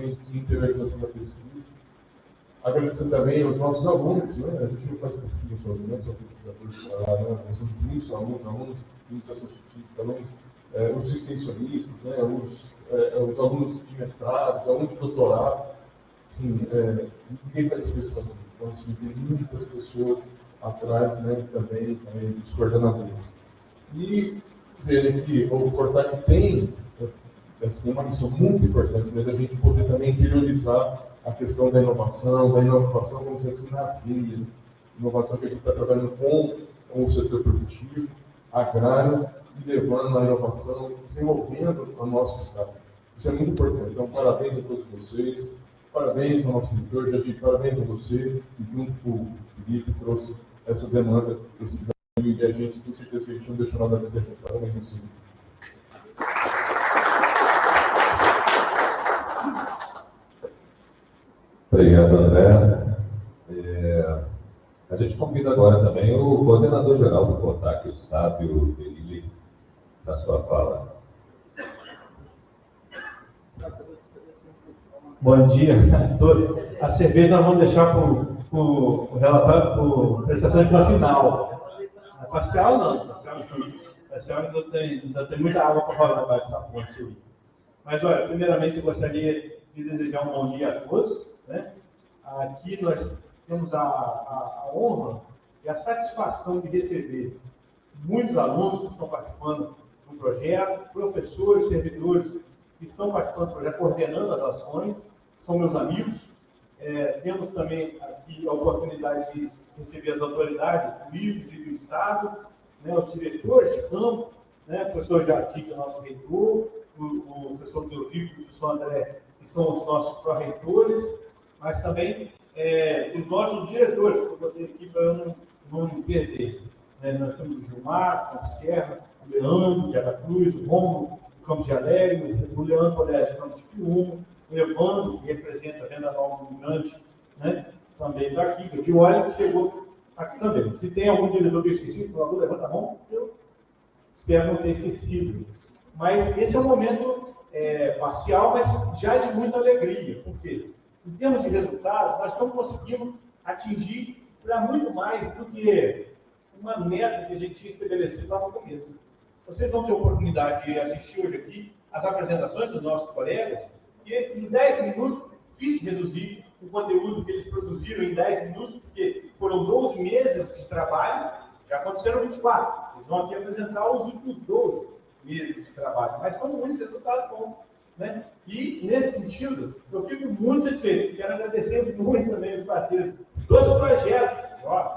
ações de interiorização da pesquisa. Agradecer também aos nossos alunos, né? A gente não faz pesquisa só, não são pesquisadores lá, né? Nós somos muitos alunos de iniciação científica, alunos, os extensionistas, né? Os alunos de mestrado, os alunos de doutorado. Sim, ninguém faz isso sozinho. Então, assim, tem muitas pessoas atrás, né, também dos coordenadores. E dizer que o Fortac tem uma missão muito importante, né, da gente poder também interiorizar a questão da inovação, vamos dizer assim, na veia. Inovação que a gente está trabalhando com o setor produtivo, agrário, e levando a inovação, desenvolvendo o nosso Estado. Isso é muito importante. Então, parabéns a todos vocês, parabéns ao nosso diretor, Jadir, parabéns a você, que junto com o Felipe trouxe essa demanda, esse desafio, e a gente tem certeza que a gente não deixou nada a dizer. Parabéns a você. Obrigado, André. A gente convida agora também o coordenador-geral do Fortac, o Sábio Berilli, para a sua fala. Bom dia a todos. A cerveja nós vamos deixar para o relatório, para a prestação de conta final. A parcial não, parcial ainda tem muita água para rolar para essa ponte aí. Mas, olha, primeiramente eu gostaria de desejar um bom dia a todos, né? Aqui nós temos a honra e a satisfação de receber muitos alunos que estão participando do projeto, professores, servidores que estão participando do projeto, coordenando as ações, são meus amigos. Temos também aqui a oportunidade de receber as autoridades do IFES e do Estado, né, os diretores de campo, né, o professor Jati, que é o nosso reitor, o professor Teovico e o professor André, que são os nossos pró-reitores, mas também os nossos diretores, que eu botei aqui para eu não me perder. Nós temos o Gilmar, o Campos Serra, o Leandro de Aracruz, o Romulo do Campos de Alegre, o Leandro Polés de Campos de Piúma, o Evandro, que representa a Venda Nova do Grande, né, também está aqui. O Diório chegou aqui também. Se tem algum diretor que eu esqueci, por favor, levanta a mão, eu espero não ter esquecido. Mas esse é um momento parcial, mas já de muita alegria. Por quê? Em termos de resultado, nós estamos conseguindo atingir para muito mais do que uma meta que a gente tinha estabelecido lá no começo. Vocês vão ter a oportunidade de assistir hoje aqui as apresentações dos nossos colegas, que em 10 minutos, difícil reduzir o conteúdo que eles produziram em 10 minutos, porque foram 12 meses de trabalho, já aconteceram 24. Eles vão aqui apresentar os últimos 12 meses de trabalho, mas são muitos resultados bons, né? E, nesse sentido, eu fico muito satisfeito. Quero agradecer muito também os parceiros dos projetos.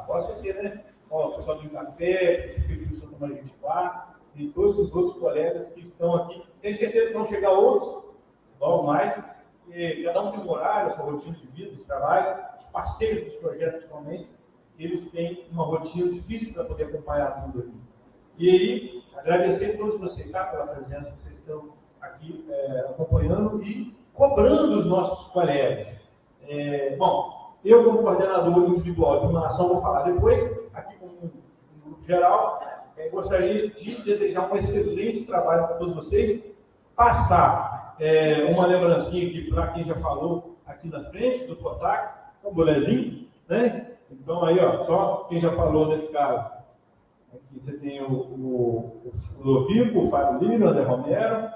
Posso dizer, né? O pessoal do Café, o Felipe do Santa Maria de Bar, e todos os outros colegas que estão aqui. Tenho certeza que vão chegar outros, logo mais. Cada um tem um horário, sua rotina de vida, de trabalho. Os parceiros dos projetos, principalmente, eles têm uma rotina difícil para poder acompanhar tudo aqui. E aí, agradecer a todos vocês, tá, pela presença que vocês estão aqui acompanhando e cobrando os nossos colegas. Bom, eu, como coordenador individual de uma ação, vou falar depois, aqui como um grupo geral, gostaria de desejar um excelente trabalho para todos vocês, passar uma lembrancinha aqui para quem já falou aqui na frente do Fortac, um bolezinho, né? Então, aí, ó, só quem já falou nesse caso. Aqui você tem o Lovico, o Fábio Lima, o André Romero,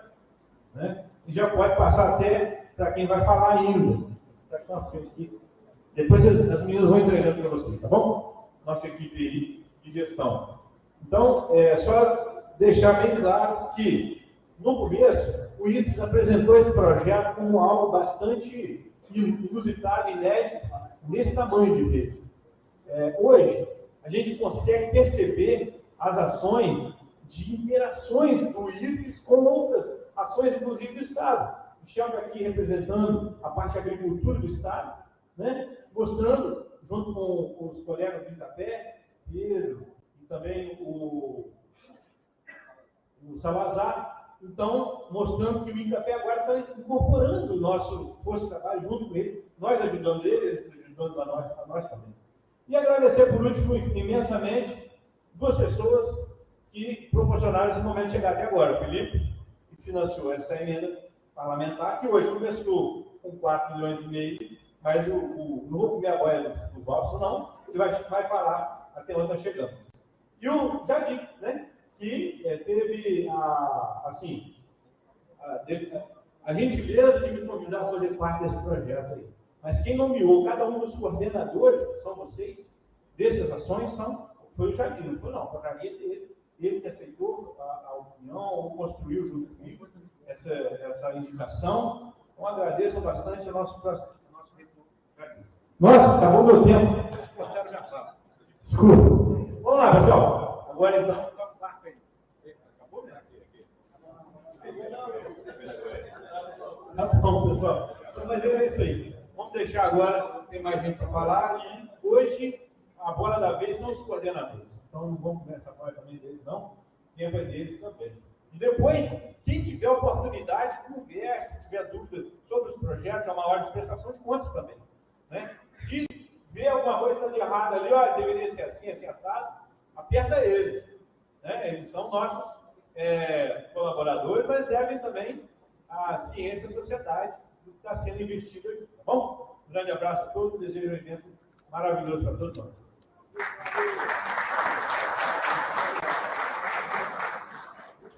né? E já pode passar até para quem vai falar ainda. Está aqui na frente aqui. Depois as meninas vão entregando para vocês, tá bom? Nossa equipe de gestão. Então, só deixar bem claro que, no começo, o IFES apresentou esse projeto como algo bastante inusitado, inédito, nesse tamanho de rede. Hoje, a gente consegue perceber as ações de interações do IFES com outras ações, inclusive do Estado. O Michel está aqui representando a parte de agricultura do Estado, né? Mostrando, junto com os colegas do Itapé, Pedro, e também o Salazar, então, mostrando que o Itapé agora está incorporando o nosso posto de trabalho junto com ele, nós ajudando eles ajudando a nós também. E agradecer, por último, imensamente, duas pessoas que proporcionaram esse momento de chegar até agora. O Felipe, que financiou essa emenda parlamentar, que hoje começou com 4 milhões e meio, mas não vou comer a boia do Robson, não, ele vai falar até onde nós chegamos. E o Jardim, né, que teve a gentileza de me convidar a fazer parte desse projeto aí. Mas quem nomeou cada um dos coordenadores, que são vocês, dessas ações, foi o Jardim. Não foi, não. A portaria dele, ele que aceitou a opinião, construiu junto comigo essa indicação. Então, agradeço bastante ao nosso reitor. Nossa, acabou meu tempo. Desculpa. Vamos lá, pessoal. Agora, então. Acabou mesmo? Tá bom, pessoal. Mas é isso aí. Vamos deixar agora, tem mais gente para falar. E hoje, a bola da vez são os coordenadores. Então, não vamos começar a falar também deles, não. O tempo é deles também. E depois, quem tiver oportunidade, converse, se tiver dúvida sobre os projetos, é uma hora de prestação de contas também. Né? Se vê alguma coisa de errado ali, ó, deveria ser assim, assim, assado, aperta eles. Né? Eles são nossos colaboradores, mas devem também a ciência e a sociedade do que está sendo investido aqui. Tá bom? Um grande abraço a todos, desejo um evento maravilhoso para todos nós.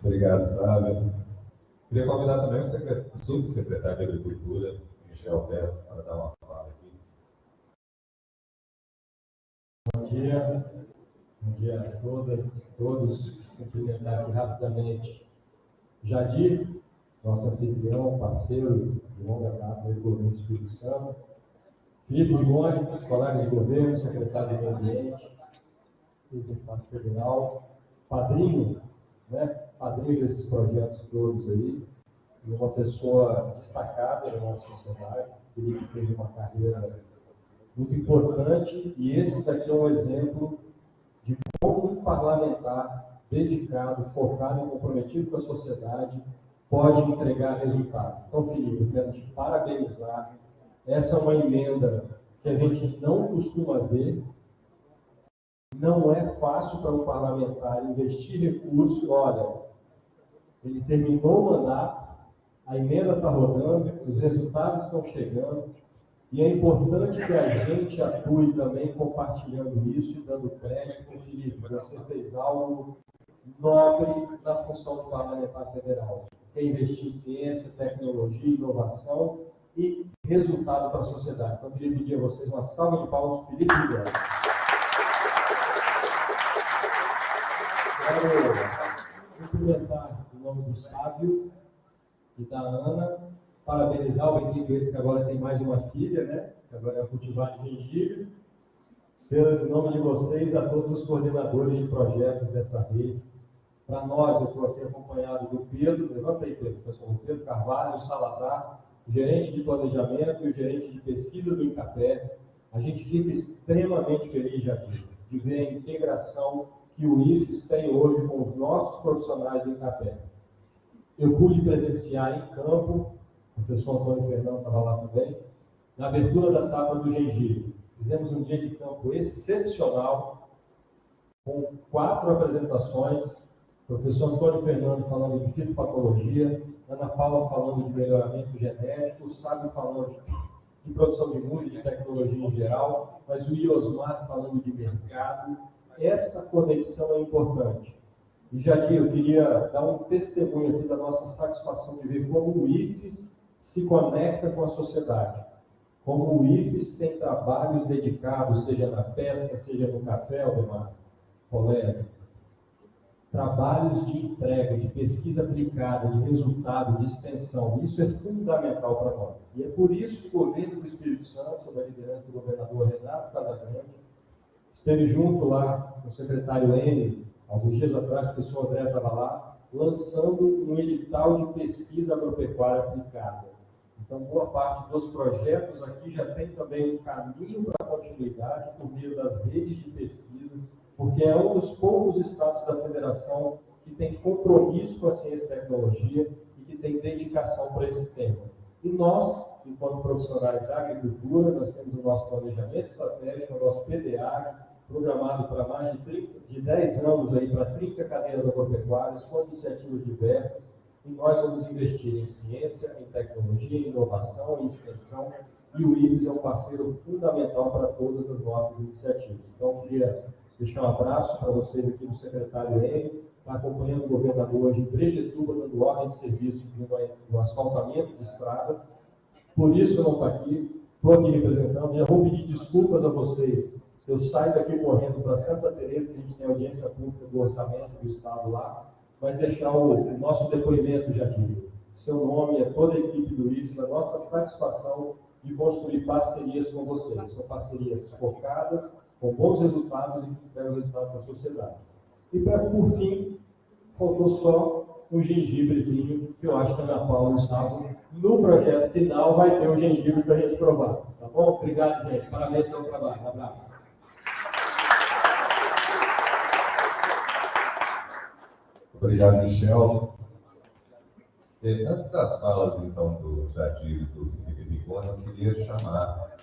Obrigado, Sábio. Queria convidar também o subsecretário de Agricultura, Michel Testa, para dar uma fala aqui. Bom dia a todas, todos. Cumprimentar aqui rapidamente Jadir, nosso anfitrião, parceiro de longa data do governo do Espírito Santo, Felipe Limone, colega de governo, secretário de Meio Ambiente, ex-deputado federal, padrinho desses projetos todos aí, e uma pessoa destacada na nossa sociedade. Felipe teve uma carreira muito importante, e esse daqui é um exemplo de como um parlamentar dedicado, focado e comprometido com a sociedade pode entregar resultado. Então, Felipe, eu quero te parabenizar. Essa é uma emenda que a gente não costuma ver. Não é fácil para um parlamentar investir recursos. Olha, ele terminou o mandato, a emenda está rodando, os resultados estão chegando, e é importante que a gente atue também compartilhando isso e dando crédito. Felipe, você fez algo nobre na função do parlamentar federal, que é investir em ciência, tecnologia, inovação e resultado para a sociedade. Então, eu queria pedir a vocês uma salva de palmas para o Felipe Miguel. Quero cumprimentar em nome do Sábio e da Ana, parabenizar o menino deles, que agora tem mais uma filha, né? Que agora é cultivar de gengibre. Em nome de vocês, a todos os coordenadores de projetos dessa rede. Para nós, eu estou aqui acompanhado do Pedro, levanta aí, Pedro, pessoal, o Pedro Carvalho, o Salazar, o gerente de planejamento e o gerente de pesquisa do INCAPé. A gente fica extremamente feliz, Jadir, de ver a integração que o IFES tem hoje com os nossos profissionais do INCAPé. Eu pude presenciar em campo, o professor Antônio Fernando estava lá também, na abertura da safra do gengibre. Fizemos um dia de campo excepcional, com 4 apresentações, o professor Antônio Fernando falando de fitopatologia, Ana Paula falando de melhoramento genético, o Sábio falando de produção de música, de tecnologia em geral, mas o Iosmar falando de mercado. Essa conexão é importante. E, Jadir, eu queria dar um testemunho aqui da nossa satisfação de ver como o IFES se conecta com a sociedade. Como o IFES tem trabalhos dedicados, seja na pesca, seja no café, Aldemar, Polese, trabalhos de entrega, de pesquisa aplicada, de resultado, de extensão. Isso é fundamental para nós. E é por isso que o governo do Espírito Santo, sob a liderança do governador Renato Casagrande, esteve junto lá com o secretário N, alguns dias atrás, o professor André estava lá, lançando um edital de pesquisa agropecuária aplicada. Então, boa parte dos projetos aqui já tem também um caminho para a continuidade por meio das redes de pesquisa, porque é um dos poucos estados da federação que tem compromisso com a ciência e tecnologia e que tem dedicação para esse tema. E nós, enquanto profissionais da agricultura, nós temos o nosso planejamento estratégico, o nosso PDA, programado para mais de 10 anos aí, para 30 cadeias agropecuárias, com iniciativas diversas. e nós vamos investir em ciência, em tecnologia, em inovação, em extensão, e o IFES é um parceiro fundamental para todas as nossas iniciativas. Então, eu queria deixar um abraço para vocês aqui do secretário Henry, está acompanhando o governador hoje em Brejetuba, dando ordem de serviço no asfaltamento de estrada. Por isso eu não estou aqui, estou aqui representando. Já vou pedir desculpas a vocês. Eu saio daqui correndo para Santa Teresa, a gente tem audiência pública do orçamento do Estado lá, mas deixar o nosso depoimento, Jadir. Seu nome é toda a equipe do IFES, na nossa satisfação de construir parcerias com vocês. São parcerias focadas, com bons resultados e que tragam resultado para a sociedade. E, por fim, faltou só um gengibrezinho, que eu acho que a Ana Paula e o Sábio, no projeto final, vai ter um gengibre para a gente provar. Tá bom? Obrigado, gente. Parabéns pelo trabalho. Um abraço. Obrigado, Michel. Antes das falas, então, do Jadir e do Felipe Vigoni, eu queria chamar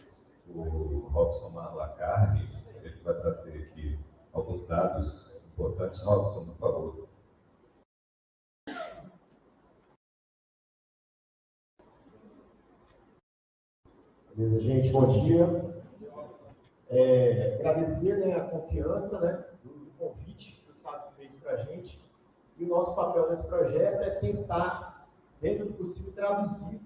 o Robson Lacarne, ele vai trazer aqui alguns dados importantes. Robson, por favor. Beleza, gente, bom dia. Agradecer, né, a confiança, né, do convite que o Sábio fez para a gente. E o nosso papel nesse projeto é tentar, dentro do possível, traduzir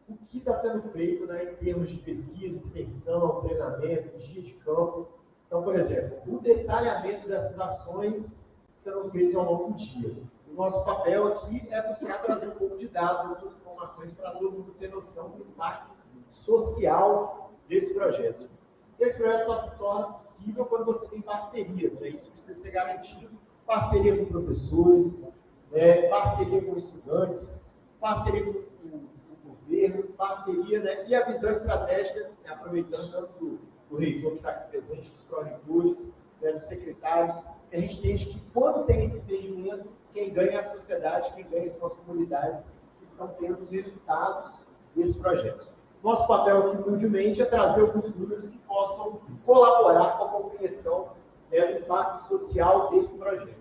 o que está sendo feito, né, em termos de pesquisa, extensão, treinamento, dia de campo. Então, por exemplo, o detalhamento dessas ações que serão feitas ao longo do dia. O nosso papel aqui é buscar trazer um pouco de dados, outras informações para todo mundo ter noção do impacto social desse projeto. Esse projeto só se torna possível quando você tem parcerias, né? Isso precisa ser garantido. Parceria com professores, parceria com estudantes, parceria com o governo, parceria, né? E a visão estratégica, né? Aproveitando tanto do reitor que está aqui presente, dos pró-reitores, né? Dos secretários, que a gente entende que quando tem esse entendimento, quem ganha é a sociedade, quem ganha são as comunidades que estão tendo os resultados desse projeto. Nosso papel aqui, humildemente, é trazer alguns números que possam colaborar com a compreensão, né, do impacto social desse projeto.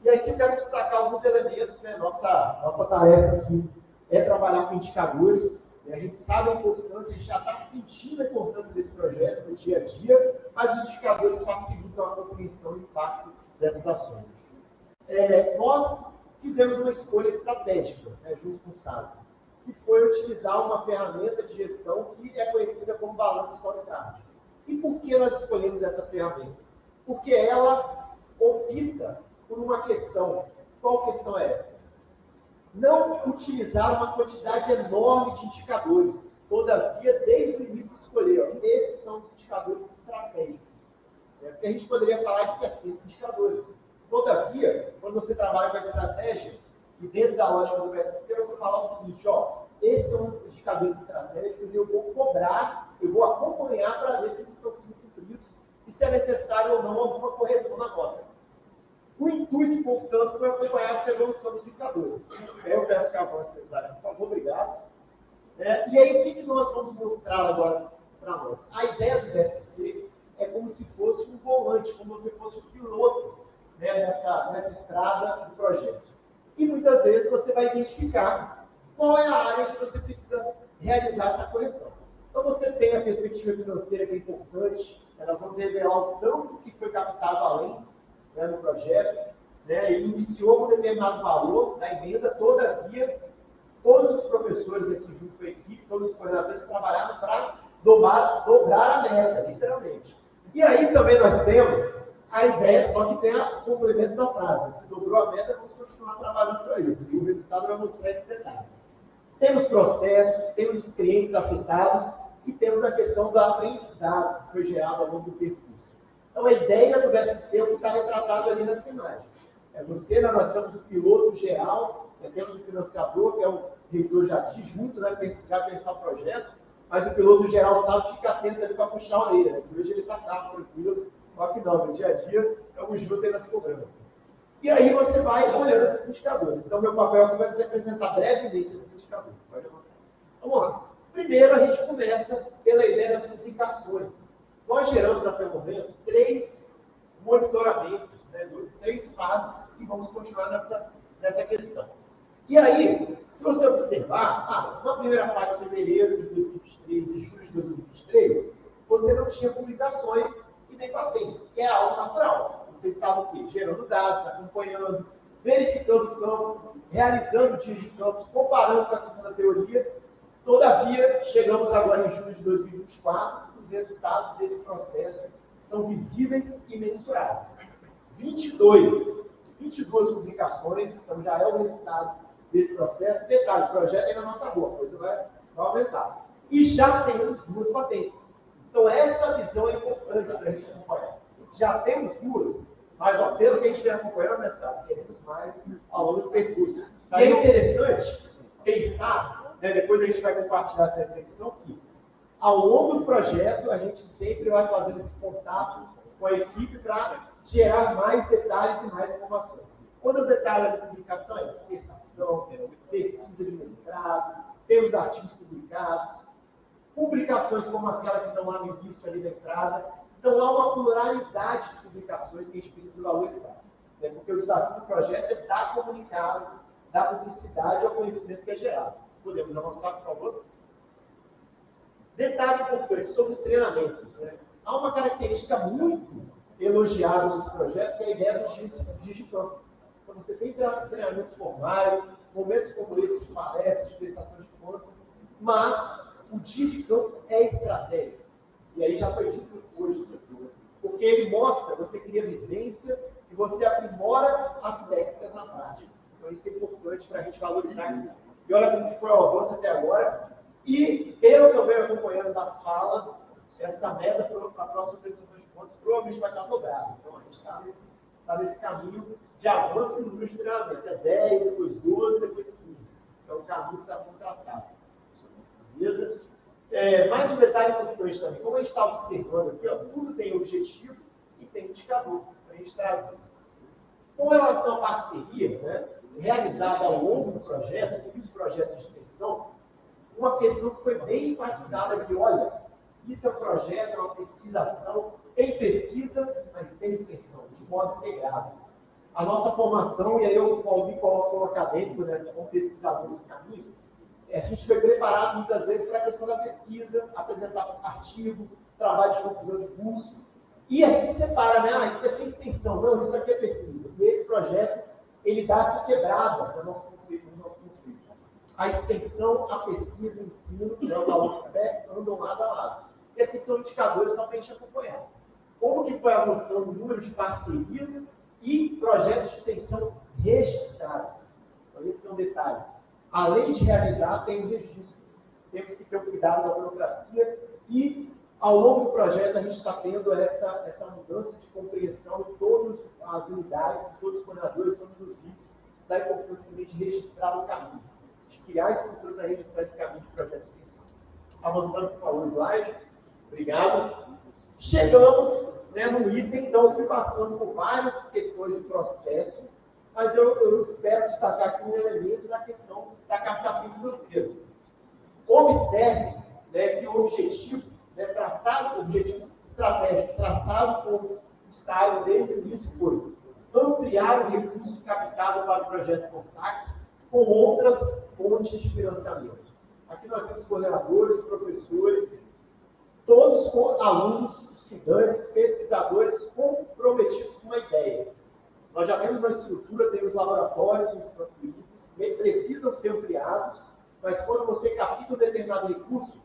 E aqui eu quero destacar alguns elementos, né? Nossa tarefa aqui é trabalhar com indicadores, né? A gente sabe a importância, a gente já está sentindo a importância desse projeto no dia a dia, mas os indicadores facilitam a compreensão e o impacto dessas ações. Nós fizemos uma escolha estratégica, né, junto com o Sábio, que foi utilizar uma ferramenta de gestão que é conhecida como Balanço Scorecard. E por que nós escolhemos essa ferramenta? Porque ela opta por uma questão. Qual questão é essa? Não utilizar uma quantidade enorme de indicadores. Todavia, desde o início, escolher, esses são os indicadores estratégicos. Porque a gente poderia falar de 60 indicadores. Todavia, quando você trabalha com a estratégia, e dentro da lógica do BSC, você fala o seguinte, esses são indicadores estratégicos e eu vou cobrar, eu vou acompanhar para ver se eles estão sendo cumpridos e se é necessário ou não alguma correção na nota. O intuito, portanto, foi acompanhar essa evolução dos indicadores. Eu peço que avance, por favor, obrigado. E aí, o que nós vamos mostrar agora para nós? A ideia do BSC é como se fosse um volante, como se fosse um piloto, né, nessa estrada do projeto. E muitas vezes você vai identificar qual é a área que você precisa realizar essa correção. Então você tem a perspectiva financeira que é importante, nós vamos revelar o tanto que foi captado além, né, no projeto, né, e iniciou com um determinado valor da emenda, todavia, todos os professores aqui junto com a equipe, todos os coordenadores trabalharam para dobrar a meta, literalmente. E aí também nós temos a ideia, só que tem o complemento da frase. Se dobrou a meta, vamos continuar trabalhando para isso. E o resultado vai mostrar esse detalhe. Temos processos, temos os clientes afetados e temos a questão do aprendizado que foi gerado ao longo do percurso. Então, a ideia do BSC é o que está retratado ali nessa imagem. Nós temos o piloto geral, temos o financiador, que é o reitor Jadir, junto, né, para pensar o projeto, mas o piloto geral sabe, fica atento ali para puxar a orelha, né? Hoje ele está tranquilo, só que não, no dia a dia, estamos juntos aí nas cobranças. E aí você vai olhando esses indicadores. Então, meu papel aqui vai ser apresentar brevemente esses indicadores. Pode avançar. Vamos lá. Primeiro, a gente começa pela ideia das publicações. Nós geramos, até o momento, 3 monitoramentos, né, 3 fases que vamos continuar nessa questão. E aí, se você observar, na primeira fase de fevereiro de 2023 e julho de 2023, você não tinha publicações e nem patentes, que é algo natural. Você estava o quê? Gerando dados, acompanhando, verificando o campo, realizando dias de campos, comparando com a questão da teoria. Todavia, chegamos agora em julho de 2024, os resultados desse processo são visíveis e mensuráveis. 22 publicações, então já é o resultado desse processo. Detalhe, o projeto ainda não acabou, a coisa vai aumentar. E já temos 2 patentes. Então, essa visão é importante para a gente acompanhar. Já temos 2, mas ó, pelo que a gente vem acompanhando nessa cidade, queremos mais ao longo do percurso. E é interessante pensar, né, depois a gente vai compartilhar essa reflexão, que ao longo do projeto a gente sempre vai fazendo esse contato com a equipe para gerar mais detalhes e mais informações. Quando eu detalho a publicação, é dissertação, pesquisa de mestrado, temos artigos publicados, publicações como aquela que estão lá no início ali da entrada. Então, há uma pluralidade de publicações que a gente precisa valorizar. Né? Porque o desafio do projeto é dar comunicado, dar publicidade ao conhecimento que é gerado. Podemos avançar, por favor? Detalhe importante sobre os treinamentos. Né? Há uma característica muito elogiada nesse projeto, que é a ideia dos dias de campo. Então, você tem treinamentos formais, momentos como esse de palestras, de prestação de conta, mas o dia de campo é estratégico. E aí já foi dito hoje isso aqui, porque ele mostra, você cria vivência e você aprimora as técnicas na prática. Então isso é importante para a gente valorizar aqui. E olha como que foi o avanço até agora. E pelo que eu venho acompanhando das falas, essa meta para a próxima prestação de contas provavelmente vai estar dobrada. Então a gente está nesse caminho de avanço no número de treinamento. É 10, depois 12, depois 15. É o caminho que está sendo traçado. Beleza? Mais um detalhe importante também. Como a gente está observando aqui, ó, tudo tem objetivo e tem indicador para a gente trazer. Com relação à parceria, né, realizada ao longo do projeto, e os projetos de extensão, uma questão que foi bem enfatizada aqui, olha, isso é um projeto, é uma pesquisação, tem pesquisa, mas tem extensão, de modo integrado. A nossa formação, e aí eu me coloco acadêmico nessa, como pesquisador desse caminho, a gente foi preparado muitas vezes para a questão da pesquisa, apresentar artigo, trabalho de conclusão de curso, e a gente separa, né? Isso aqui é extensão, não, isso aqui é pesquisa. E esse projeto, ele dá essa quebrada no nosso conceito. A extensão, a pesquisa e o ensino, né, o valor de pé, andam lado a lado. E aqui são indicadores só para a gente acompanhar. Como que foi avançando o número de parcerias e projetos de extensão registrados? Então, esse é um detalhe. Além de realizar, tem o registro. Temos que ter o cuidado da burocracia e, ao longo do projeto, a gente está tendo essa mudança de compreensão de todas as unidades, todos os coordenadores, todos os IPs, da importância de registrar o caminho, de criar a estrutura para registrar esse caminho de projeto de extensão. Avançando, por favor, o slide. Obrigado. Chegamos, né, no item, então eu fui passando por várias questões de processo, mas eu espero destacar aqui um elemento da questão da captação financeira. Observe, né, que o objetivo, né, traçado, o objetivo estratégico traçado por o Sábio desde o início foi ampliar o recurso captado para o projeto Contact com outras fontes de financiamento. Aqui nós temos coordenadores, professores, todos os alunos, estudantes, pesquisadores comprometidos com uma ideia. Nós já temos uma estrutura, temos laboratórios, uns campos que precisam ser ampliados, mas quando você capta um determinado recurso,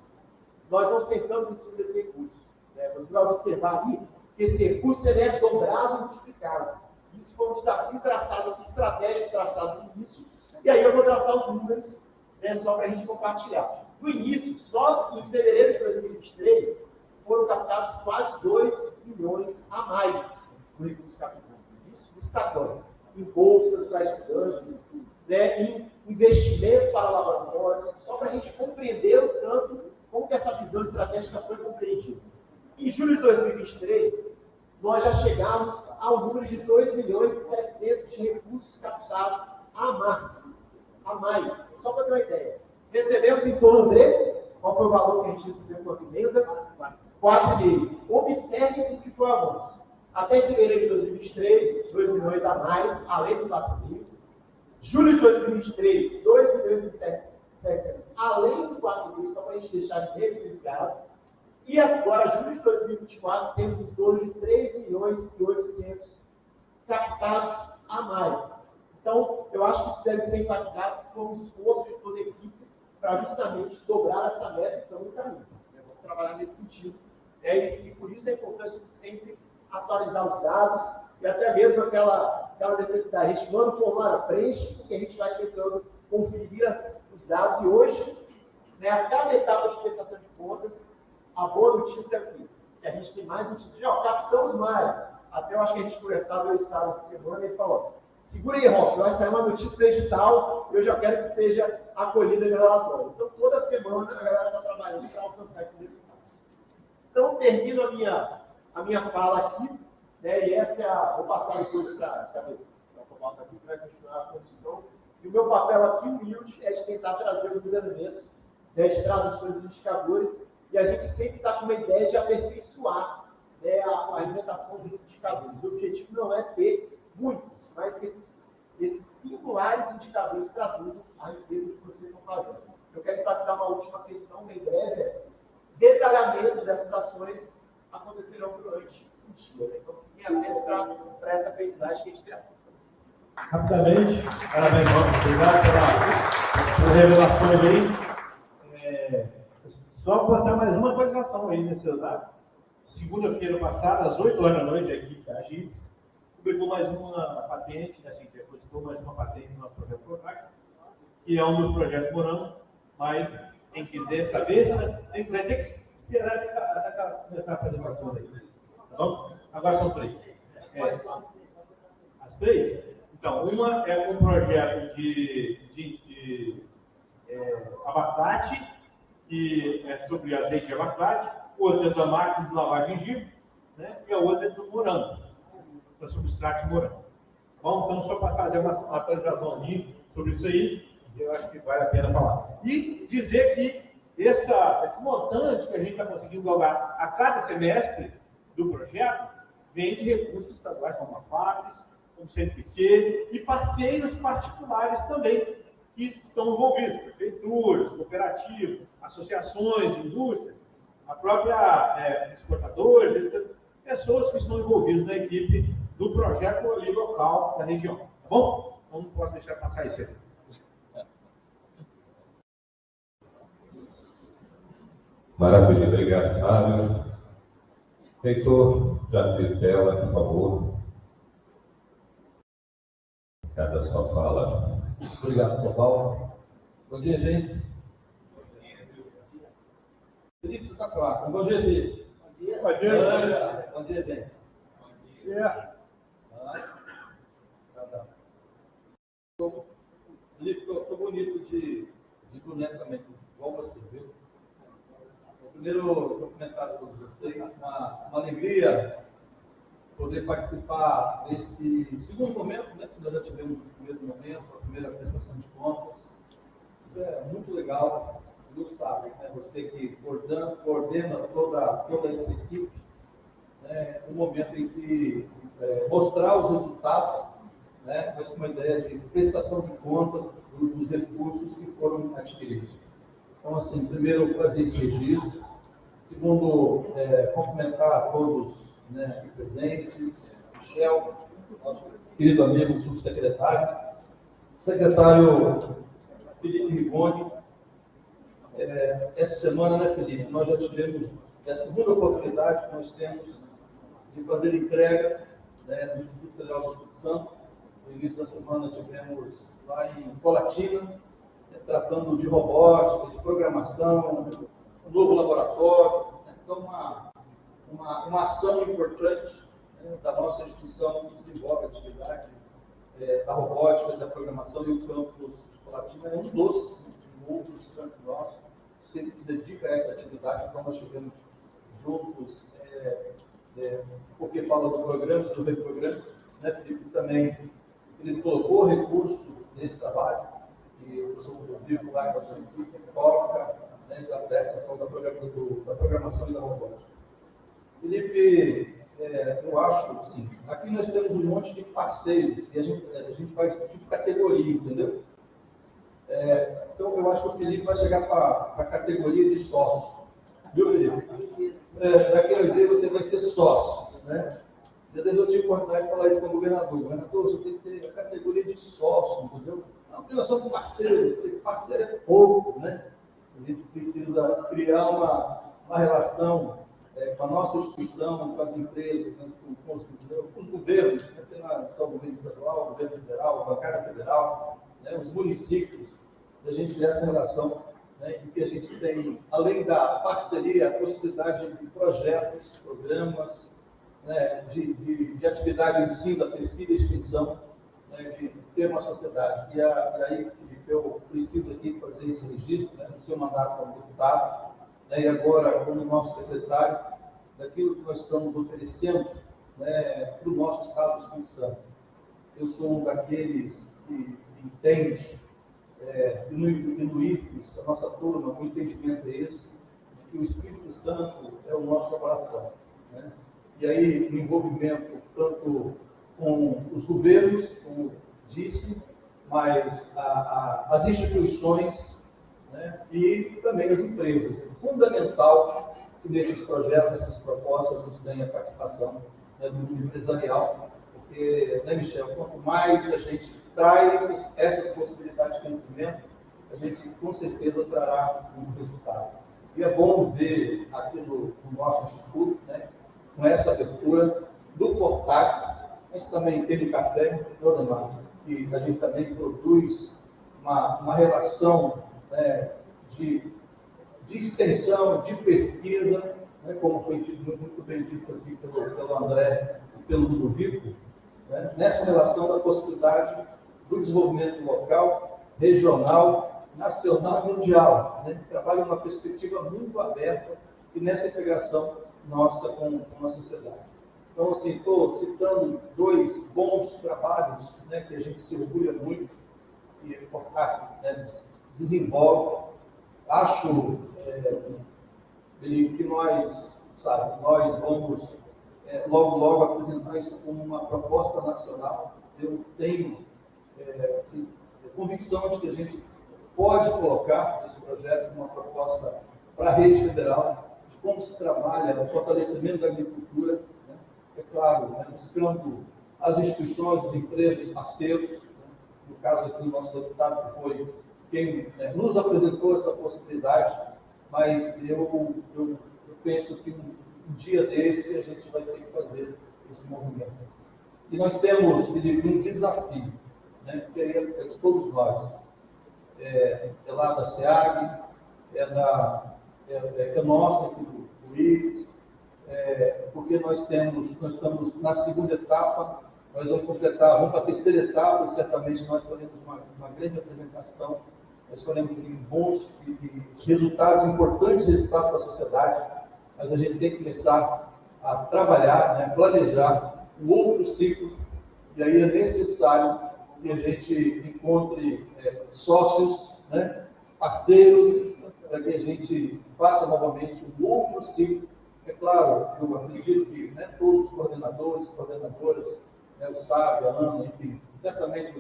nós não sentamos em cima desse recurso. Né? Você vai observar ali que esse recurso ele é dobrado e multiplicado. Isso foi um desafio traçado, estratégico traçado no início, e aí eu vou traçar os números, né, só para a gente compartilhar. No início, só em fevereiro de 2023, foram captados quase 2 milhões a mais no recurso captado. Isso destacando em bolsas para estudantes, né, em investimento para laboratórios, só para a gente compreender o tanto como que essa visão estratégica foi compreendida. Em julho de 2023, nós já chegamos ao número de 2 milhões e 700 de recursos captados a mais. Só para ter uma ideia. Recebemos em torno de, qual foi o valor que a gente recebeu com a emenda? 4,5. Observe o que foi o avanço. Até fevereiro de 2023, 2 milhões a mais, além do 4,5. Julho de 2023, 2.700.000, além do 4 mil, só para a gente deixar de evidenciado. E agora, julho de 2024, temos em torno de 3.800.000 captados a mais. Então, eu acho que isso deve ser enfatizado como um esforço de toda a equipe para justamente dobrar essa meta, então, no caminho. Vamos trabalhar nesse sentido. E por isso a importância de sempre atualizar os dados e até mesmo aquela necessidade. A gente manda o formulário, preenche, porque a gente vai tentando conferir os dados. E hoje, né, a cada etapa de prestação de contas, a boa notícia aqui, que a gente tem mais notícias. Já captamos mais. Até eu acho que a gente conversava, eu estava essa semana, e ele falou, segura aí, Robson, vai sair uma notícia para edital, eu já quero que seja acolhida no relatório. Então, toda semana, a galera está trabalhando para alcançar esses resultados. Então, termino a minha fala aqui, né, e essa é vou passar depois para o Cobalto aqui, que vai continuar a condução. E o meu papel aqui, humilde, é de tentar trazer alguns elementos, né, de traduções dos indicadores, e a gente sempre está com uma ideia de aperfeiçoar, né, a alimentação desses indicadores. O objetivo não é ter muitos, mas que esses singulares indicadores traduzam a empresa que vocês estão fazendo. Eu quero enfatizar uma última questão, bem breve, detalhamento dessas ações acontecerão durante o dia. Né? Então, fiquem atentos para essa aprendizagem que a gente tem. Rapidamente, parabéns, Robson. Obrigado pelas revelações aí. Só botar mais uma atualização aí nesse dado. Segunda-feira passada, às 8 horas da noite, a equipe da Agip publicou mais uma patente, assim, depositou mais uma patente no nosso projeto Protac, que é um dos projetos Morango, mas quem quiser saber, vai ter que esperar até começar a apresentação aí. Tá bom? Agora são três. As três? Então, uma é um projeto de abacate, que é sobre azeite de abacate, outra é da máquina de lavar gengibre, né? E a outra é do morango, para substrato de morango. Bom, então, só para fazer uma atualizaçãozinha sobre isso aí, eu acho que vale a pena falar. E dizer que esse montante que a gente está conseguindo galgar a cada semestre do projeto vem de recursos estaduais como a FAPES, como CNPq e parceiros particulares também, que estão envolvidos, prefeituras, cooperativas, associações, indústrias, a própria exportadores, pessoas que estão envolvidas na equipe do projeto ali local da região. Tá bom? Então não posso deixar passar isso aí. Maravilha, obrigado, Sábio. Reitor, já de tela, por favor. Cada sua fala. Obrigado, Cobal. Bom dia, gente. Felipe, você está claro. Bom dia, Felipe. Bom dia. Bom dia, gente. Bom dia. Felipe, estou bonito de boneco também, igual você, viu? Primeiro, cumprimentar a todos vocês. Uma alegria poder participar desse segundo momento, né? Que nós já tivemos o primeiro momento, a primeira prestação de contas. Isso é muito legal, não sabe, né? Você que coordena toda essa equipe, né? Um momento em que mostrar os resultados, né? Mas com uma ideia de prestação de conta dos recursos que foram adquiridos. Então, assim, primeiro, fazer esse registro. Segundo, cumprimentar a todos, né, aqui presentes, Michel, nosso querido amigo subsecretário, secretário Felipe Rigoni. Essa semana, né, Felipe, nós já tivemos a segunda oportunidade que nós temos de fazer entregas, né, do Instituto Federal do Espírito Santo. No início da semana tivemos lá em Colatina, tratando de robótica, de programação, um novo laboratório. Então, uma ação importante, né, da nossa instituição que desenvolve a atividade da robótica, da programação, e o campus de Colatina é um dos outros campos nossos que se dedica a essa atividade. Então, nós estivemos juntos, porque fala do programa, do reprograma, né, Felipe? Também ele colocou recurso nesse trabalho, e o professor Rodrigo lá com a sua equipe coloca, né, dessa ação da programação e da robótica. Felipe, eu acho, assim, aqui nós temos um monte de parceiros, e a gente vai tipo categoria, entendeu? Então, eu acho que o Felipe vai chegar para a categoria de sócio. Viu, Felipe? Daqui a dia você vai ser sócio, né? Eu tive a oportunidade de falar isso com o governador. Governador, você tem que ter a categoria de sócio, entendeu? Não, porque nós somos parceiros, porque parceiro é pouco, né? A gente precisa criar uma relação com a nossa instituição, com as empresas, né, com os governos, né, tem só o governo estadual, o governo federal, a bancada federal, né, os municípios, a gente ter essa relação, né, em que a gente tem, além da parceria, a possibilidade de projetos, programas, né, de atividade de ensino, da pesquisa e extensão, né, de ter uma sociedade. E aí, Felipe, eu preciso aqui fazer esse registro, né, no seu mandato como deputado, e agora, como nosso secretário, daquilo que nós estamos oferecendo, né, para o nosso Estado do Espírito Santo. Eu sou um daqueles que entende, no IFES, a nossa turma, o entendimento é esse, de que o Espírito Santo é o nosso laboratório. Né? E aí, o envolvimento tanto com os governos, como disse, mas as instituições, né, e também as empresas. É fundamental que nesses projetos, nessas propostas, a gente tenha a participação, né, do mundo empresarial, porque, né, Michel, quanto mais a gente traz essas possibilidades de crescimento, a gente com certeza trará um resultado. E é bom ver aqui no nosso instituto, né, com essa abertura do Fortac, mas também tem o café, que a gente também produz uma relação, né, de extensão, de pesquisa, né, como foi muito bem dito aqui pelo André e pelo Ludovico, né, nessa relação da possibilidade do desenvolvimento local, regional, nacional e mundial. Né, trabalha uma perspectiva muito aberta e nessa integração nossa com a sociedade. Então, assim, estou citando dois bons trabalhos, né, que a gente se orgulha muito e né, desenvolve. Acho que nós vamos logo apresentar isso como uma proposta nacional. Eu tenho convicção de que a gente pode colocar esse projeto como uma proposta para a rede federal, de como se trabalha o fortalecimento da agricultura, né? É claro, né, buscando as instituições, as empresas, parceiros, né? No caso aqui, o nosso deputado que foi quem nos apresentou essa possibilidade, mas eu penso que um dia desse a gente vai ter que fazer esse movimento. E nós temos, Felipe, um desafio, né, que é de todos nós. É lá da SEAG, é nossa, aqui do IFES, porque nós estamos na segunda etapa, nós vamos para a terceira etapa, e certamente nós faremos uma grande apresentação, nós faremos bons resultados, importantes resultados para a sociedade, mas a gente tem que começar a trabalhar, né, planejar um outro ciclo, e aí é necessário que a gente encontre sócios, né, parceiros, para que a gente faça novamente um outro ciclo. É claro, eu acredito que, né, todos os coordenadores, coordenadoras, né, o Sábio, a Ana, enfim, certamente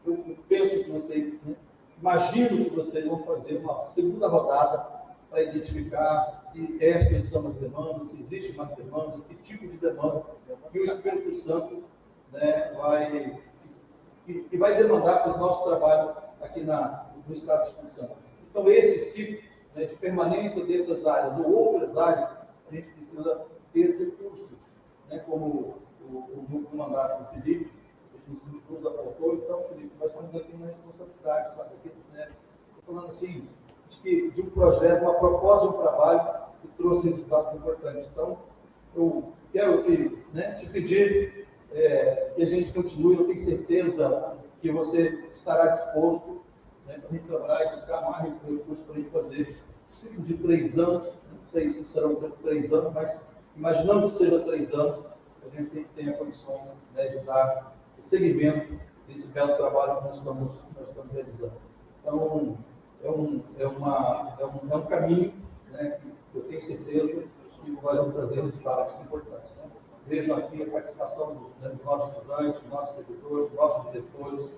eu penso que vocês, né, imagino que vocês vão fazer uma segunda rodada para identificar se essas são as demandas, se existem mais demandas, que tipo de demanda que o Espírito Santo, né, vai demandar para o nosso trabalho aqui no Estado do Espírito Santo. Então, esse ciclo, né, de permanência dessas áreas ou outras áreas, a gente precisa ter recursos, né, como o mandato do Felipe nos apontou. Então, Felipe, nós estamos aqui uma responsabilidade, sabe? Aqui, né, estou falando assim, de um projeto, uma proposta, um trabalho que trouxe resultados importantes. Então, eu quero te pedir que a gente continue. Eu tenho certeza que você estará disposto, né, para a gente trabalhar e buscar mais recursos para a gente fazer ciclo de 3 anos. Não sei se serão 3 anos, mas imaginando que seja 3 anos, a gente tenha condições, né, de dar seguimento desse belo trabalho que nós estamos realizando. Então, é um caminho, né, que eu tenho certeza que vai trazer resultados importantes. Né? vejam aqui a participação dos nossos estudantes, dos nossos servidores, dos nossos diretores,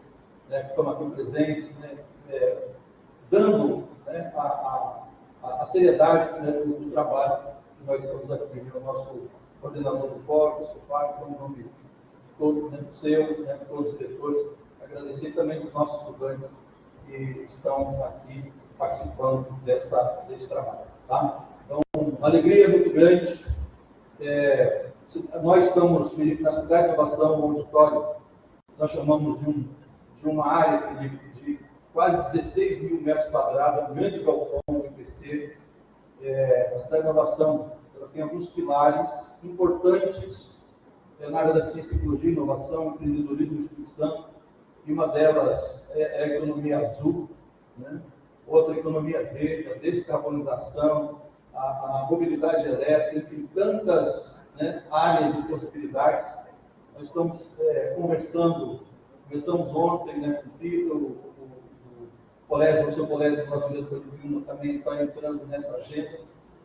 né, que estão aqui presentes, né, dando, né, a seriedade, né, do trabalho que nós estamos aqui, né, o nosso coordenador do fórum, o Sr. Fábio, em nome de todo, né, do seu, né, de todos os diretores, agradecer também os nossos estudantes que estão aqui participando desse trabalho. Tá? Então, uma alegria muito grande. Nós estamos, Felipe, na Cidade de Inovação, um auditório, nós chamamos de uma área de quase 16 mil metros quadrados, um grande galpão do IPC. A Cidade de Inovação, ela tem alguns pilares importantes na área da ciência, tecnologia, inovação, empreendedorismo e instituição, e uma delas é a economia azul, né? Outra economia verde, a descarbonização, a mobilidade elétrica, enfim, tantas, né, áreas de possibilidades. Nós estamos começamos ontem, né, com o Tito, o seu colégio de brasileiro do também está entrando nessa agenda.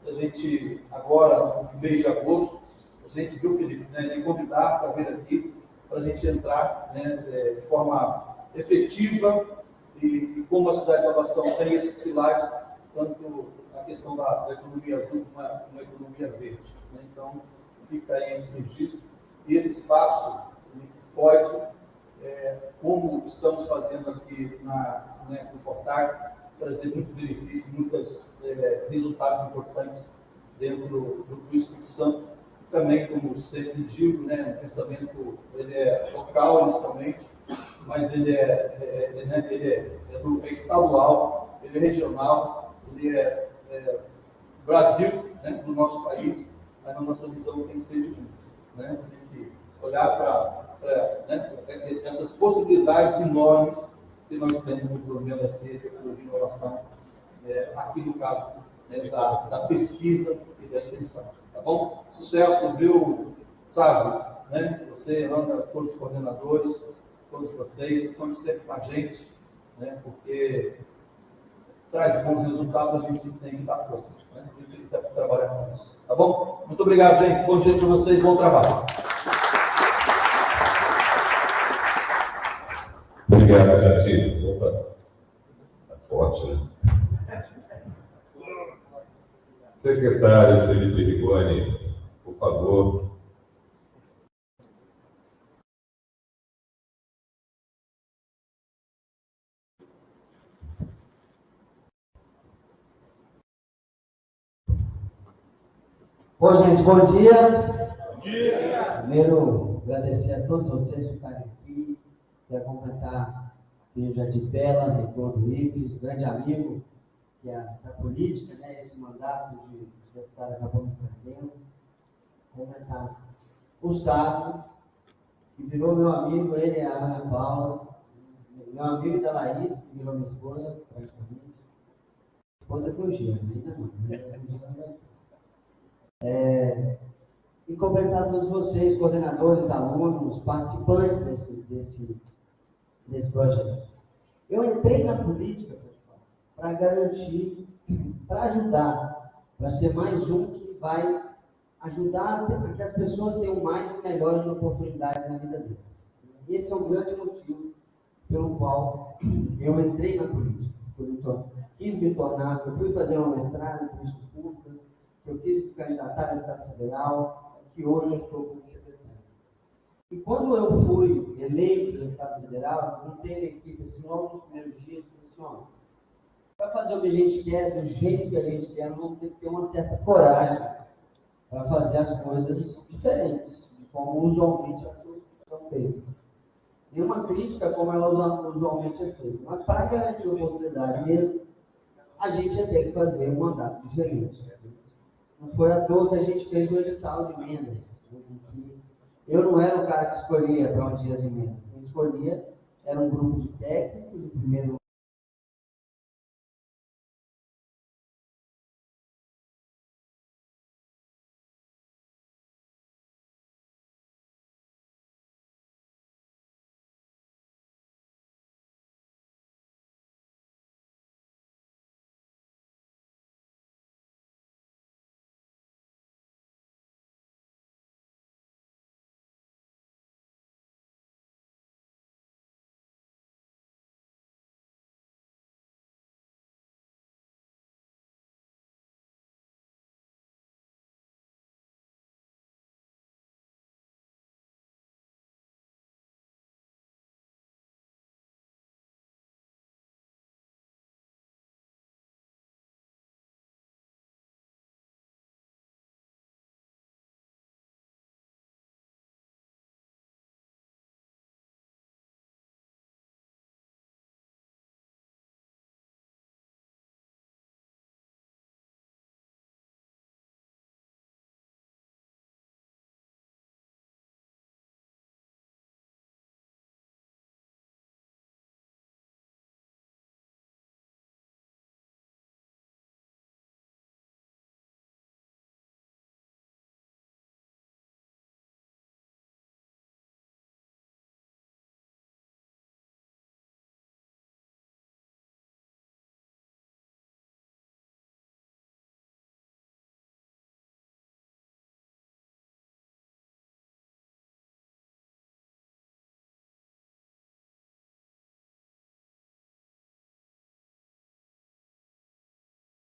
A gente, agora, no mês de agosto, a gente viu, Felipe, né, de convidar para vir aqui, para a gente entrar, né, de forma efetiva e como a Cidade de Inovação tem esses pilares, tanto a questão da economia azul como uma economia verde. Né? Então, fica aí esse registro. E esse espaço pode, como estamos fazendo aqui no Fortar, trazer muito benefício, muitos resultados importantes dentro do Espírito Santo. Também, como sempre digo, né, o pensamento ele é local inicialmente, mas ele é estadual, ele é regional, ele é Brasil, né, do nosso país, mas a nossa visão tem que ser de mundo. Né? Tem que olhar para né, essas possibilidades enormes que nós temos no desenvolvimento da ciência, tecnologia e inovação, aqui no caso, né, da pesquisa e da extensão. Tá bom? Sucesso, viu, Sábio? Né? Você, Ana, todos os coordenadores, todos vocês, estão sempre com a gente, né? Porque traz bons resultados, a gente tem que dar força. Né? A gente tem que trabalhar com isso. Tá bom? Muito obrigado, gente. Bom dia para vocês, bom trabalho. Obrigado, Jati. Opa, tá forte, né? Secretário Felipe Rigoni, por favor. Bom, gente, bom dia. Bom dia. Primeiro, agradecer a todos vocês por estarem aqui. Quero cumprimentar o Jardim Bela, reitor do IFES, grande amigo da política, né? Esse mandato de deputado acabou me trazendo. Cumprimentar o Sávio, que virou meu amigo, ele e a Ana Paula, meu amigo da Laís, que virou minha esposa, praticamente. Esposa com o Gino, ainda não. E cumprimentar todos vocês, coordenadores, alunos, participantes desse projeto. Eu entrei na política, pessoal, para garantir, para ajudar, para ser mais um que vai ajudar a que as pessoas tenham mais e melhores oportunidades na vida deles. Esse é um grande motivo pelo qual eu entrei na política. Quis me tornar, eu fui fazer uma mestrado em políticas públicas, eu quis me candidatar a deputado federal, que hoje eu estou como secretário. E quando eu fui eleito deputado federal, eu montei uma equipe assim, logo nos primeiros dias, para fazer o que a gente quer, do jeito que a gente quer, nós vamos ter que ter uma certa coragem para fazer as coisas diferentes, de como usualmente as coisas são feitas. Nenhuma crítica como ela usualmente é feita, mas para garantir a oportunidade mesmo, a gente ia ter que fazer um mandato diferente. Não foi à toa que a gente fez um edital de emendas. Eu não era o cara que escolhia para onde ia as emendas. Quem escolhia era um grupo de técnicos, o primeiro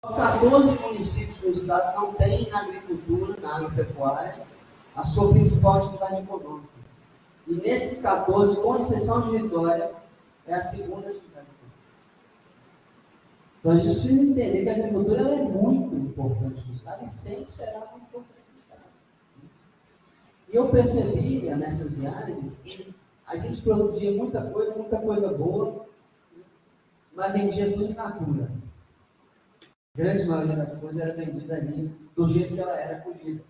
14 municípios do estado não têm na agricultura, na agropecuária, a sua principal atividade econômica. E nesses 14, com exceção de Vitória, é a segunda atividade econômica. Então a gente precisa entender que a agricultura ela é muito importante para o estado e sempre será muito importante para o estado. E eu percebia nessas viagens que a gente produzia muita coisa boa, mas vendia tudo in natura. A grande maioria das coisas era vendida ali do jeito que ela era colhida,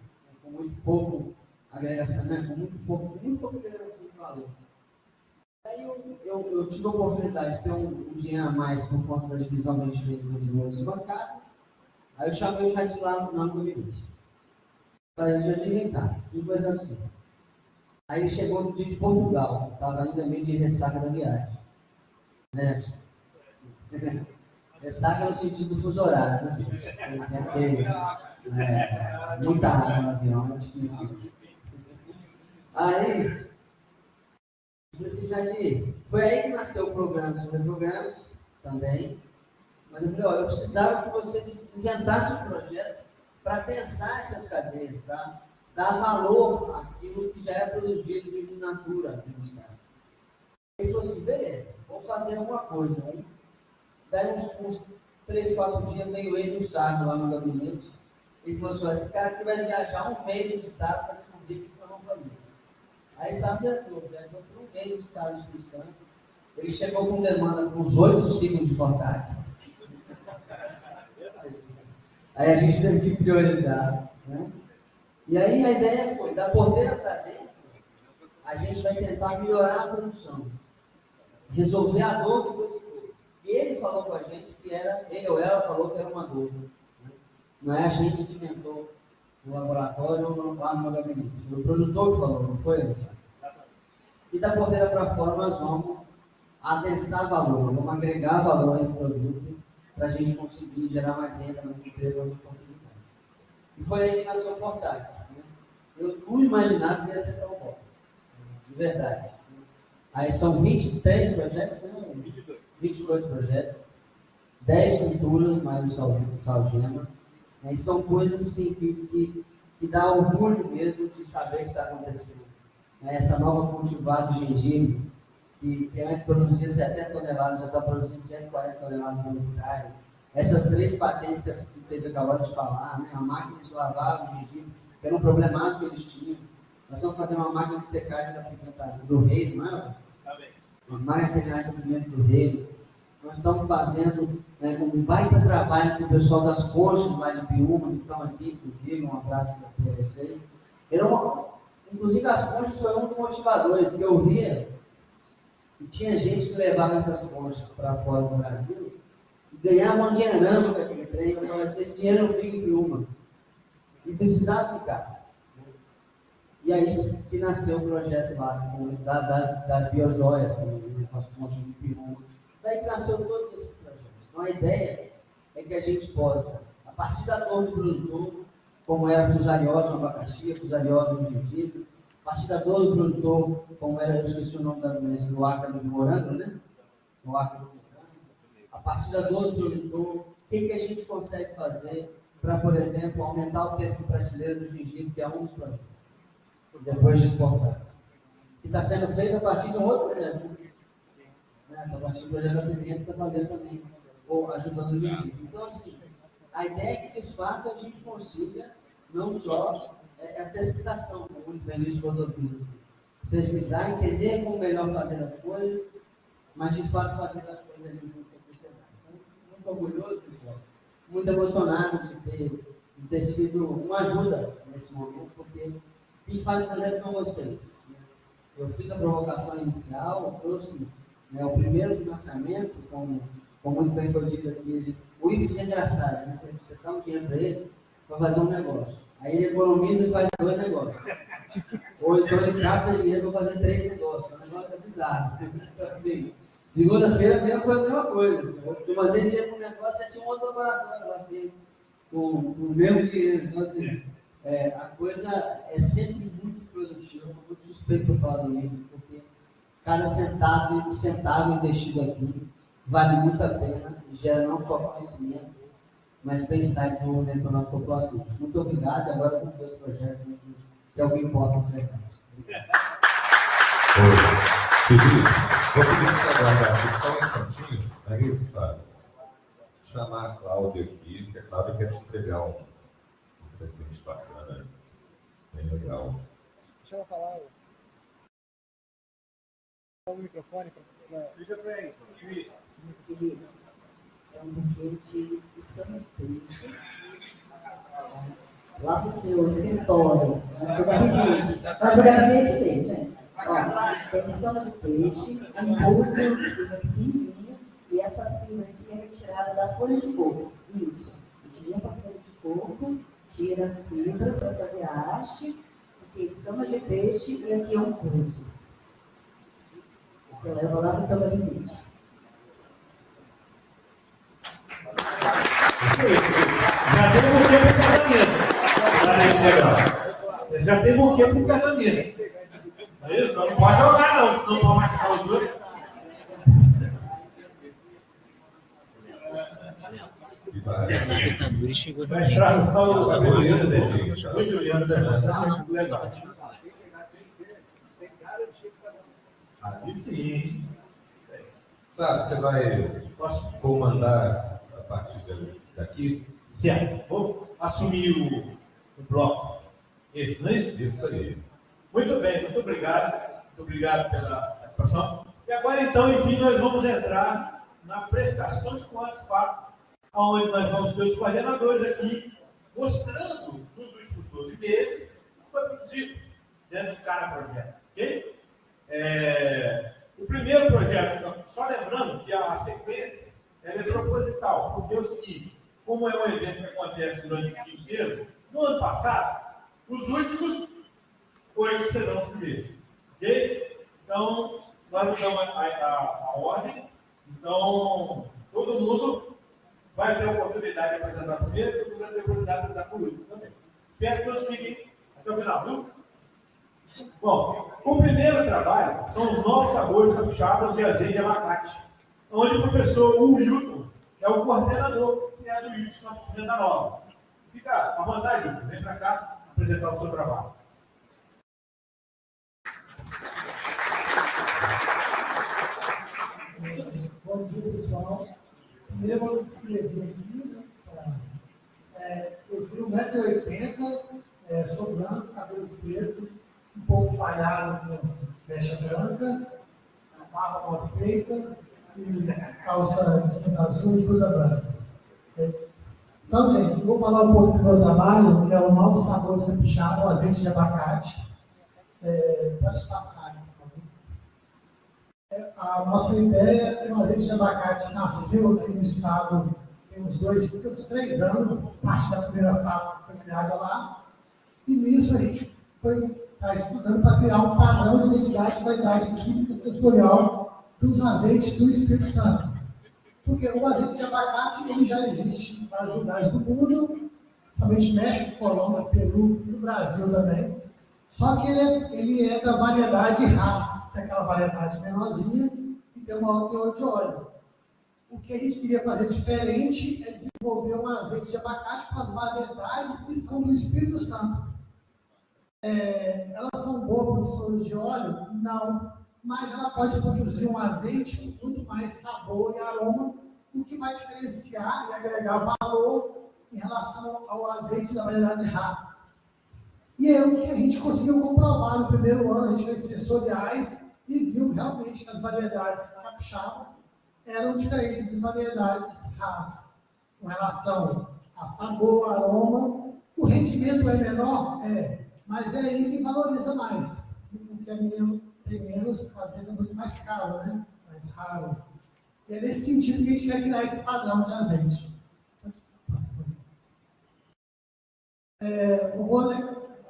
com muito pouco agregação, né? com muito pouco agregação de valor. Aí eu tive a oportunidade de ter um dinheiro a mais por conta da divisão que a gente fez das reuniões de bancada. Aí eu chamei o Jardim lá no gabinete. Falei, Jardim, vem cá, que coisa assim. Aí ele chegou no dia de Portugal, estava ainda meio de ressaca da viagem. Né? Ressaca no sentido do fuso horário, né, gente? Sempre muita água no avião, é difícil. Aí, eu falei assim, Jardim, foi aí que nasceu o programa sobre programas também. Mas eu falei, olha, eu precisava que vocês inventassem um projeto para pensar essas cadeias, para dar valor àquilo que já é produzido de natura aqui no estado. Ele falou assim, beleza, vou fazer alguma coisa. Aí, daí uns 3, 4 dias, meio ele no saco lá no gabinete. Ele falou assim, esse cara aqui vai viajar um mês no estado para descobrir o que nós vamos fazer. Aí sabe, viajou por um mês no estado de Espírito Santo. Ele chegou com demanda com uns 8 ciclos de fortagem. Aí a gente teve que priorizar, né? E aí a ideia foi, da porteira para dentro, a gente vai tentar melhorar a produção, resolver a dor do produtor. E ele falou com a gente que era, ele ou ela falou que era uma dor. Né? Não é a gente que inventou no laboratório ou lá no gabinete. Foi o produtor que falou, não foi ele? E da porteira para fora nós vamos adensar valor, vamos agregar valor a esse produto para a gente conseguir gerar mais renda, mais emprego, mais oportunidade. E foi aí que nasceu o Fortag. Né? Eu não imaginava que ia ser tão bom, de verdade. Aí são 23 projetos, né? 22 projetos, 10 culturas, mais o Salgema. E são coisas assim, que dá orgulho mesmo de saber o que está acontecendo. Essa nova cultivar do gengibre, que antes produzia 70 toneladas, já está produzindo 140 toneladas no hectare. Essas 3 patentes que vocês acabaram de falar, né? A máquina de lavar o gengibre, que era um problemaço que eles tinham. Nós estamos fazendo uma máquina de secagem da pimenta do reino, não é? Uma máquina de secagem da pimenta do reino. Nós estamos fazendo um baita trabalho com o pessoal das conchas lá de Piúma, que estão aqui, inclusive, um abraço para vocês. Inclusive, as conchas foram um dos motivadores, porque eu via que tinha gente que levava essas conchas para fora do Brasil e ganhava um dinheirão com aquele trem. Eu falava assim, esse dinheiro não fica em Piúma. E precisava ficar. E aí que nasceu o projeto lá, das biojoias também, né, com as conchas de Piúma. Daí que nasceu todos esses projetos. Então a ideia é que a gente possa, a partir da dor do produtor, como era a fusariose no abacaxi, a fusariose no gengibre, a partir da dor do produtor, como era, eu esqueci o nome da doença, no ácaro do morango, né? No ácaro do morango. A partir da dor do produtor, o que a gente consegue fazer para, por exemplo, aumentar o tempo de prateleira do gengibre, que é um dos projetos, depois de exportar. Que está sendo feito a partir de um outro projeto. A partir do projeto da Pimenta está fazendo também, ou ajudando o gengibre. Então, assim, a ideia é que, de fato, a gente consiga não só a pesquisação, como muito bem disse o Rodolfo, pesquisar, entender como melhor fazer as coisas, mas, de fato, fazer as coisas ali junto com a sociedade. Então, muito orgulhoso, pessoal, muito emocionado de ter sido uma ajuda nesse momento, porque quem faz o projeto são vocês. Eu fiz a provocação inicial, eu trouxe o primeiro financiamento, como muito bem foi dito aqui, o IFES é engraçado, né? Você dá um dinheiro para ele para fazer um negócio. Aí ele economiza e faz 2 negócios. Ou então ele capta dinheiro para fazer 3 negócios. É um negócio bizarro. Então, assim, segunda-feira mesmo foi a mesma coisa. Eu mandei dinheiro para um negócio e já tinha um outro laboratório lá com o mesmo dinheiro. Então, assim, a coisa é sempre muito produtiva. Eu sou muito suspeito para falar do IFES, porque cada centavo investido aqui vale muito a pena, gera não só conhecimento, mais bem-estar e desenvolvimento para a nossa população. Muito obrigado, e agora com os dois projetos que é o que importa no mercado. Felipe, vou pedir que você aguarde aqui só um instantinho, é isso, sabe? Chamar a Cláudia aqui, que a Cláudia quer te entregar um presente bacana, bem legal. Deixa ela falar. O microfone. Liga para ele. É um buquê de escama de peixe. Lá pro seu escritório, no gabinete. Vai pro gabinete dele, gente. Ó, tem escama de peixe, um bolso em cima pequenininho, e essa fibra aqui é retirada da folha de coco. Isso. A gente limpa a folha de coco, tira a fibra para fazer a haste, aqui é escama de peixe e aqui é um pulso. Você leva lá pro seu gabinete. Já tem buquê para o casamento. Legal. Já tem buquê para o casamento. Não é isso? Não pode jogar, não, senão pode machucar os outros. Vai estragar o cabelo dele. Muito lindo. Aí sim. Sabe, você vai comandar a partir daqui? Certo. Vou assumir o bloco. Esse, não é isso? Isso aí. Muito bem, muito obrigado. Muito obrigado pela participação. E agora, então, enfim, nós vamos entrar na prestação de contas de fato, onde nós vamos ter os coordenadores aqui mostrando nos últimos 12 meses o que foi produzido dentro de cada projeto. Ok? O primeiro projeto, só lembrando que a sequência ela é proposital, porque é o seguinte, como é um evento que acontece durante o dia inteiro, no ano passado, os últimos hoje serão os primeiros. Ok? Então, nós mudamos a ordem. Então, todo mundo vai ter a oportunidade de apresentar primeiro, todo mundo vai ter a oportunidade de apresentar por último também. Espero que todos fiquem até o final, viu? Bom, o primeiro trabalho são os novos sabores capixabas de azeite de abacate, onde o professor Wilton é o coordenador que é do IFSC Campus Venda Nova. Fica à vontade, Wilton, vem para cá apresentar o seu trabalho. Bom dia, pessoal. Primeiro eu vou descrever aqui. Eu tenho 1,80m, sou branco, cabelo preto, um pouco falhado com mecha branca, barba mal feita e calça jeans azul e blusa branca. Então, gente, eu vou falar um pouco do meu trabalho, que é o Novo Sabores Capixaba, o azeite de abacate. Pode passar, por favor. A nossa ideia é o azeite de abacate nasceu aqui no estado tem uns 3 anos, parte da primeira fábrica foi criada lá, e nisso a gente está estudando para criar um padrão de identidade e qualidade química e sensorial dos azeites do Espírito Santo. Porque o azeite de abacate ele já existe em vários lugares do mundo, principalmente México, Colômbia, Peru, no Brasil também. Só que ele é da variedade Hass, que é aquela variedade menorzinha, que tem um alto teor de óleo. O que a gente queria fazer diferente é desenvolver um azeite de abacate com as variedades que são do Espírito Santo. Elas são boas produtoras de óleo? Não. Mas ela pode produzir um azeite com muito mais sabor e aroma, o que vai diferenciar e agregar valor em relação ao azeite da variedade Hass. E é o que a gente conseguiu comprovar no primeiro ano. A gente fez sensoriais e viu realmente que as variedades capixaba eram diferentes das variedades Hass, com relação a sabor, aroma. O rendimento é menor? Mas é aí que valoriza mais. O que é menos, tem menos, às vezes é muito mais caro, né? Mais raro. E é nesse sentido que a gente quer criar esse padrão de azeite. Eu vou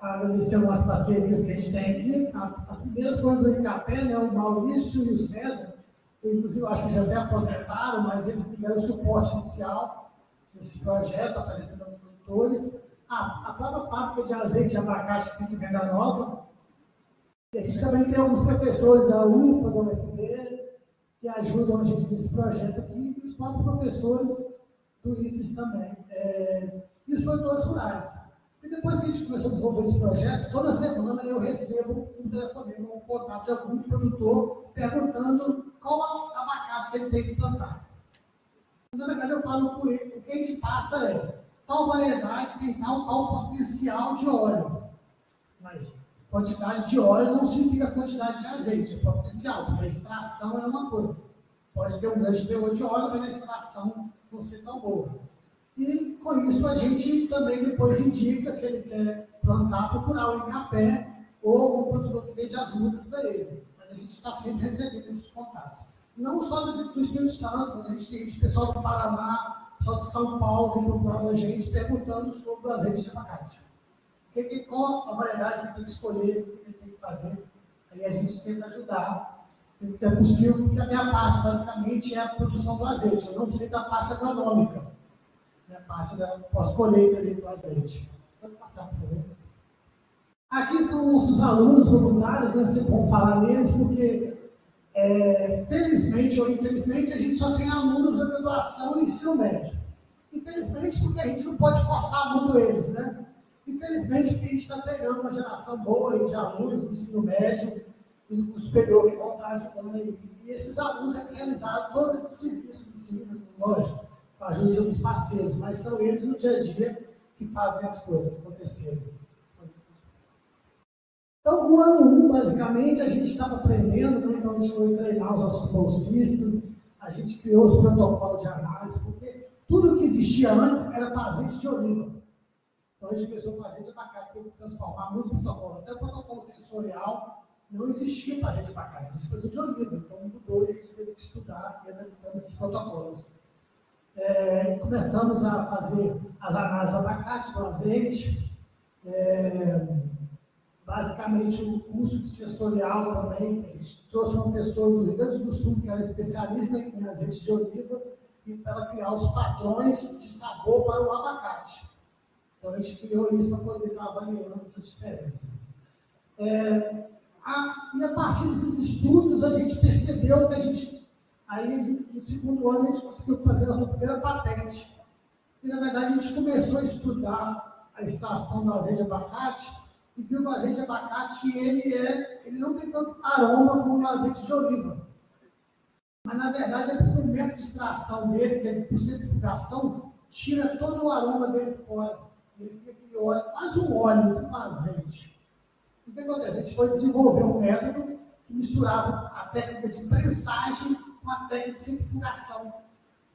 agradecer algumas parcerias que a gente tem aqui. As primeiras foram do Icapé, né? O Maurício e o César. Inclusive, eu acho que já até aposentaram, mas eles me deram o suporte inicial nesse projeto, apresentando aos produtores. A própria fábrica de azeite de abacate que fica em Venda Nova. E a gente também tem alguns professores da UFA, da UFV, que ajudam a gente nesse projeto aqui, e os próprios professores do ITES também, e os produtores rurais. E depois que a gente começou a desenvolver esse projeto, toda semana eu recebo um telefonema, um contato de algum produtor perguntando qual abacate que ele tem que plantar. Na verdade, eu falo com ele, o que a gente passa tal variedade tem tal potencial de óleo. Mas quantidade de óleo não significa quantidade de azeite, é potencial, porque a extração é uma coisa. Pode ter um grande teor de óleo, mas a extração não ser tão boa. E com isso a gente também depois indica se ele quer plantar, procurar o Incapé ou algum produtor que vende as mudas para ele. Mas a gente está sempre recebendo esses contatos. Não só do Espírito Santo, mas a gente tem pessoal do Paraná, pessoal de São Paulo, que procurado a gente perguntando sobre o azeite de abacate. Qual a variedade que ele tem que escolher, o que ele tem que fazer. Aí a gente tenta ajudar, o que é possível, porque a minha parte basicamente é a produção do azeite. Eu não sei da parte agronômica. A parte da pós-colheita ali do azeite. Pode passar, por favor. Aqui são os alunos voluntários, né? Sempre vão falar neles, porque felizmente ou infelizmente a gente só tem alunos da graduação e ensino médio. Infelizmente porque a gente não pode forçar muito eles, né? Infelizmente porque a gente está pegando uma geração boa aí de alunos do ensino médio e do superior que vão estar ajudando aí. E esses alunos é que realizaram todos esses serviços de ensino, lógico, com a ajuda de alguns parceiros, mas são eles no dia a dia que fazem as coisas acontecerem. Então, no ano 1, basicamente, a gente estava aprendendo, né? Então a gente foi treinar os nossos bolsistas, a gente criou os protocolos de análise, porque tudo que existia antes era para azeite de oliva. Então a gente começou com azeite de abacate, teve que transformar muito protocolo. Até o protocolo sensorial não existia para azeite de abacate, a gente fazia de oliva. Então mudou e a gente teve que estudar e adaptando esses protocolos. Começamos a fazer as análises do abacate, do azeite, basicamente o curso de sensorial também. A gente trouxe uma pessoa do Rio Grande do Sul que era especialista em azeite de oliva e para ela criar os padrões de sabor para o abacate. Então a gente criou isso para poder estar avaliando essas diferenças. E a partir desses estudos a gente percebeu que aí, no segundo ano, a gente conseguiu fazer a nossa primeira patente. E, na verdade, a gente começou a estudar a extração do azeite de abacate e viu que o azeite de abacate ele não tem tanto aroma como o azeite de oliva. Mas, na verdade, é porque o método de extração dele, que é por centrifugação, tira todo o aroma dele fora. Ele fica aquele óleo, quase um óleo, fica um azeite. O que acontece? A gente foi desenvolver um método que misturava a técnica de prensagem com a técnica de centrifugação.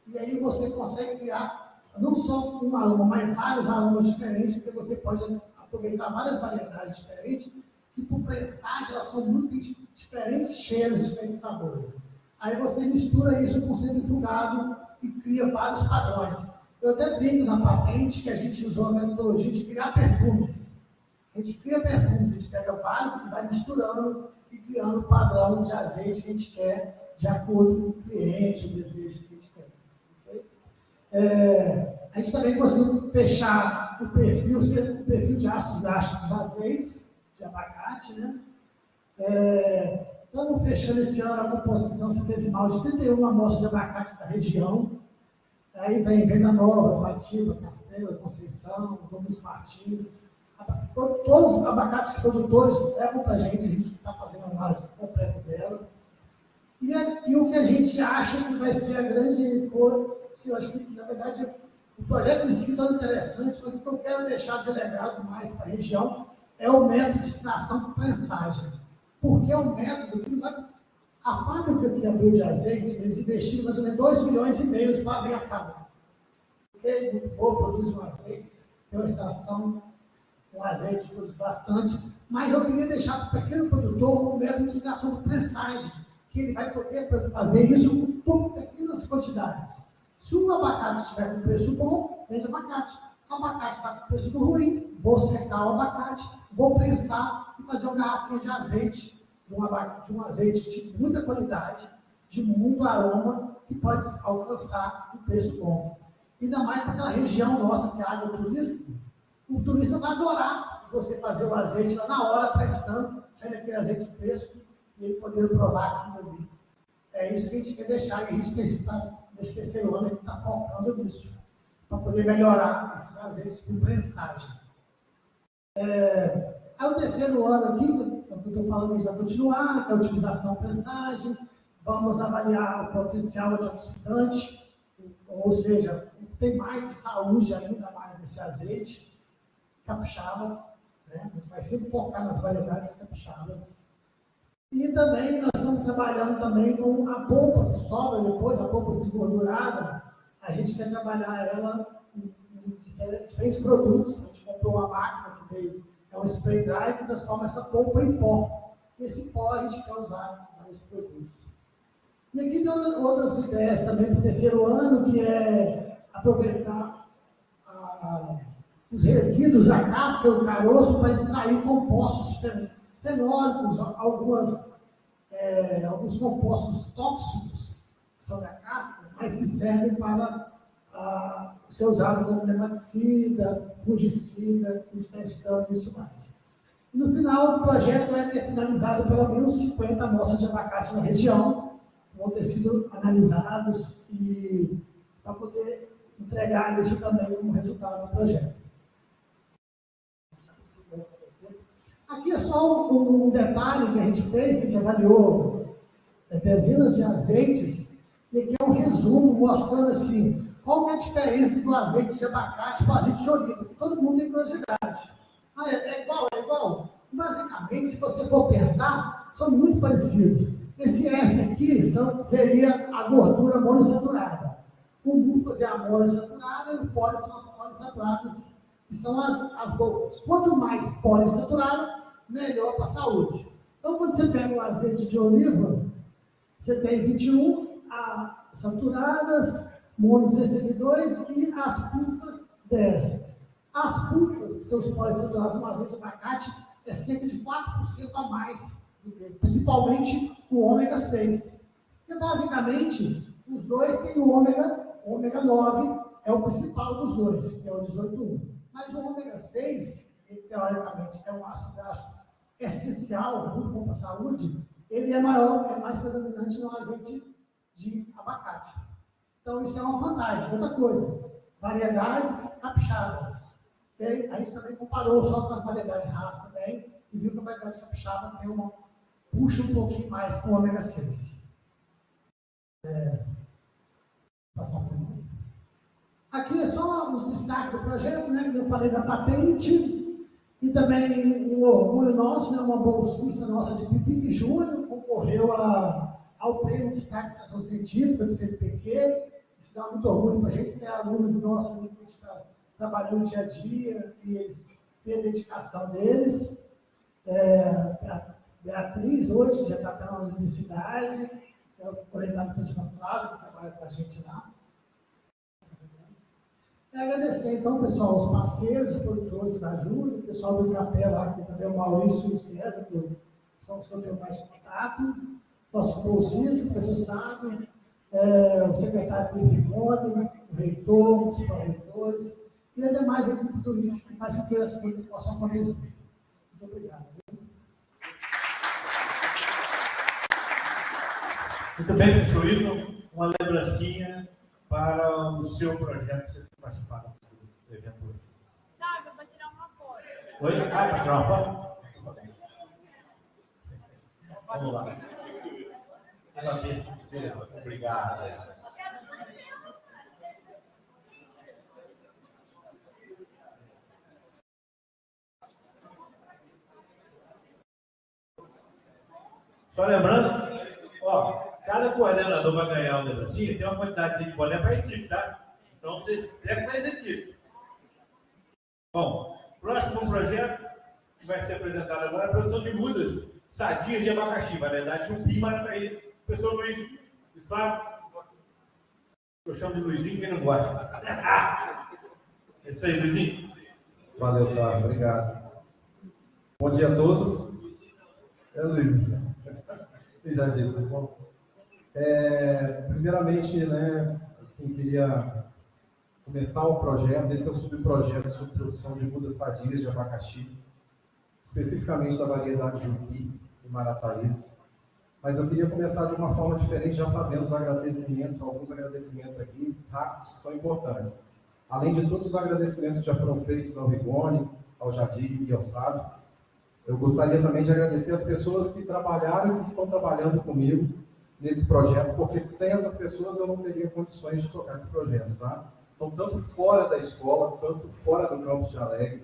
E aí você consegue criar não só um aroma, mas vários aromas diferentes, porque você pode aproveitar várias variedades diferentes, que por prensagem elas são muito diferentes cheiros, diferentes sabores. Aí você mistura isso com centrifugado e cria vários padrões. Eu até brinco na patente que a gente usou a metodologia de criar perfumes. A gente cria perfumes, a gente pega vários e vai misturando e criando o padrão de azeite que a gente quer, de acordo com o cliente, o desejo que a gente quer. Okay? A gente também conseguiu fechar o perfil de ácidos graxos dos azeites, de abacate, né? Estamos fechando esse ano a composição centesimal de 31 amostras de abacate da região. Aí vem Venda Nova, Batiba, Castela, Conceição, Domingos Martins. Todos os abacates produtores levam para a gente está fazendo a análise completa delas. E o que a gente acha que vai ser a grande coisa, eu acho que, na verdade, o projeto em si é tão interessante, mas o que eu quero deixar de legado mais para a região é o método de extração por prensagem. Porque é um método que não vai... A fábrica que abriu de azeite, eles investiram mais ou menos 2,5 milhões para abrir a fábrica. Porque é muito boa, produz um azeite, tem uma extração, um azeite produz bastante, mas eu queria deixar para o pequeno produtor um método de extração por prensagem, que ele vai poder fazer isso com pequenas quantidades. Se o abacate estiver com preço bom, vende abacate. O abacate está com preço ruim, vou secar o abacate, vou prensar e fazer uma garrafinha de azeite, de um azeite de muita qualidade, de muito aroma, que pode alcançar um preço bom. Ainda mais para aquela região nossa que é agroturismo, o turista vai adorar você fazer o azeite lá na hora, prensando, sair daquele azeite fresco e ele poder provar aquilo ali. É isso que a gente quer deixar, e a gente está, nesse terceiro ano, a gente está focando nisso. para poder melhorar esses azeites com prensagem. Aí o terceiro ano aqui, o que eu estou falando que vai continuar, que é a utilização prensagem, vamos avaliar o potencial antioxidante, ou seja, tem mais de saúde ainda mais nesse azeite, capixaba, né? A gente vai sempre focar nas variedades capixabas. E também nós estamos trabalhando também com a polpa que sobra depois, a polpa desgordurada, a gente quer trabalhar ela em diferentes produtos. A gente comprou uma máquina que veio, é um spray dry que transforma essa polpa em pó. Esse pó a gente quer usar em vários produtos. E aqui tem outras ideias também para o terceiro ano, que é aproveitar os resíduos, a casca e o caroço para extrair compostos fenólicos, alguns compostos tóxicos que são da casca, mas que servem para ser usado como nematicida, fungicida, e está estudando isso mais. E no final do projeto vai ter finalizado pelo menos 50 amostras de abacate na região, que vão ter sido analisados e para poder entregar isso também como resultado do projeto. Aqui é só um detalhe que a gente fez, que a gente avaliou dezenas de azeites, e aqui é um resumo mostrando assim, qual é a diferença do azeite de abacate para o azeite de oliva, porque todo mundo tem curiosidade. É igual? Basicamente, se você for pensar, são muito parecidos. Esse F aqui seria a gordura monoinsaturada. O mufas é a monoinsaturada e o pólis são as poliinsaturadas, que são as boas. Quanto mais poliinsaturada, melhor para a saúde. Então, quando você pega o azeite de oliva, você tem 21 saturadas, mono 62 e as pulpas 10. As pulpas, que são os poliinsaturados no azeite de abacate, é cerca de 4% a mais, principalmente o ômega 6. E basicamente, os dois têm o ômega 9, é o principal dos dois, que é o 18,1. Mas o ômega 6, que teoricamente é um ácido graxo essencial, muito bom para a saúde, ele é mais predominante no azeite de abacate. Então, isso é uma vantagem. Outra coisa, variedades capixabas. Okay? A gente também comparou só com as variedades Hass também, e viu que a variedade capixaba puxa um pouquinho mais com o ômega 6. Passar por aqui. Aqui é só os destaques do projeto, né? Eu falei da patente, e também um orgulho nosso, né? Uma bolsista nossa de Pipique Júnior concorreu ao prêmio de destaque de estação científica do CNPq. Isso dá muito orgulho para a gente, porque é aluno nosso ali que está trabalhando dia a dia, e eles têm a dedicação deles. A Beatriz, hoje, já está na universidade, é o coordenador do professor Flávio, que trabalha com a gente lá. Agradecer, então, pessoal, os parceiros, os produtores da ajuda, o pessoal do Capé lá, que também é o Maurício e o César, que são os que eu tenho mais contato, nosso bolsista, o professor Sábio, o secretário Felipe Conde, o reitor, os pró-reitores, e a demais equipe turística que faz com que as coisas possam acontecer. Muito obrigado. Muito bem, professor Hilton, uma lembrancinha para o seu projeto que você tem participado do evento hoje. Sabe, para tirar uma foto. Oi? Para tirar uma foto? Vamos lá. Obrigado. Só lembrando, cada coordenador vai ganhar uma lembrancinha, tem uma quantidade de boné para a equipe, tá? Então vocês devem para a equipe. Bom, próximo projeto que vai ser apresentado agora é a produção de mudas sadias de abacaxi, variedade Chupi Marataízes. Professor Luiz Flávio, eu chamo de Luizinho, quem não gosta. É isso aí, Luizinho. Valeu, Sávio, obrigado. Bom dia a todos. Luizinho. Você já disse, tá bom? Primeiramente, né, assim, queria começar o projeto. Esse é o subprojeto sobre produção de mudas sadias de abacaxi, especificamente da variedade Jupi e Marataízes. Mas eu queria começar de uma forma diferente, já fazendo os agradecimentos, alguns agradecimentos aqui, rápidos, que são importantes. além de todos os agradecimentos que já foram feitos ao Rigoni, ao Jadir e ao Sábio, eu gostaria também de agradecer as pessoas que trabalharam e que estão trabalhando comigo nesse projeto, porque sem essas pessoas eu não teria condições de tocar esse projeto, tá? Então, tanto fora da escola, tanto fora do campus de Alegre,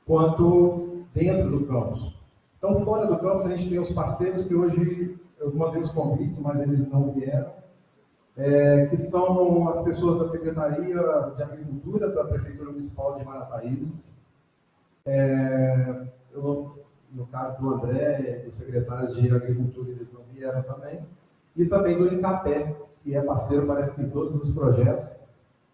quanto dentro do campus. Então, fora do campus, a gente tem os parceiros que hoje eu mandei os convites, mas eles não vieram, que são as pessoas da Secretaria de Agricultura da Prefeitura Municipal de Marataízes. No caso do André, do secretário de Agricultura, eles não vieram também. E também do Incapé, que é parceiro, parece que em todos os projetos,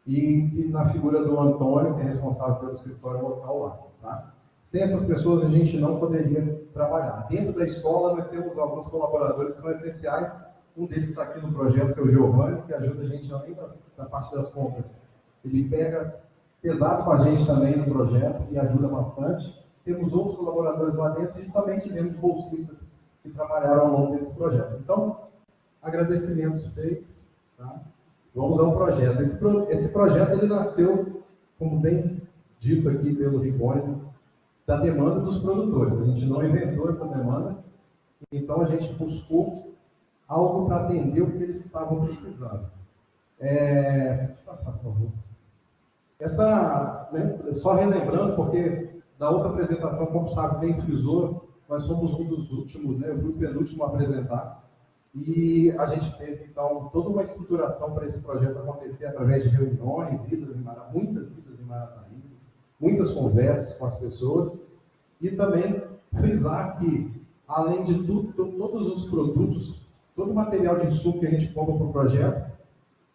e que na figura do Antônio, que é responsável pelo escritório local lá. Tá? Sem essas pessoas, a gente não poderia trabalhar. Dentro da escola, nós temos alguns colaboradores que são essenciais. Um deles está aqui no projeto, que é o Giovanni, que ajuda a gente além da parte das compras. Ele pega pesado com a gente também no projeto e ajuda bastante. Temos outros colaboradores lá dentro e também tivemos bolsistas que trabalharam ao longo desses projetos. Então, agradecimentos feitos. Tá? Vamos ao projeto. Esse projeto ele nasceu, como bem dito aqui pelo Rigoni, da demanda dos produtores. A gente não inventou essa demanda, então a gente buscou algo para atender o que eles estavam precisando. Pode passar, por favor. Só relembrando, porque da outra apresentação, como sabe, bem frisou, nós somos um dos últimos, né? Eu fui o penúltimo a apresentar, e a gente teve, então, toda uma estruturação para esse projeto acontecer através de reuniões, muitas idas em Marataízes, muitas conversas com as pessoas, e também frisar que, além de todos os produtos, todo o material de insumo que a gente compra para o projeto,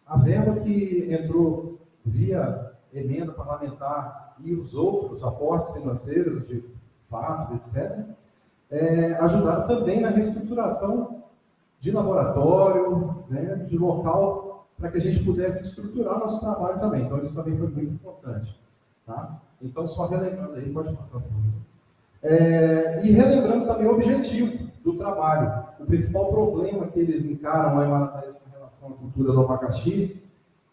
a verba que entrou via emenda parlamentar e os outros aportes financeiros de FAPs, etc., ajudaram também na reestruturação de laboratório, né, de local, para que a gente pudesse estruturar nosso trabalho também. Então, isso também foi muito importante. Tá? Então, só relembrando aí, pode passar, por favor. E relembrando também o objetivo do trabalho. O principal problema que eles encaram lá em Marataízes com relação à cultura do abacaxi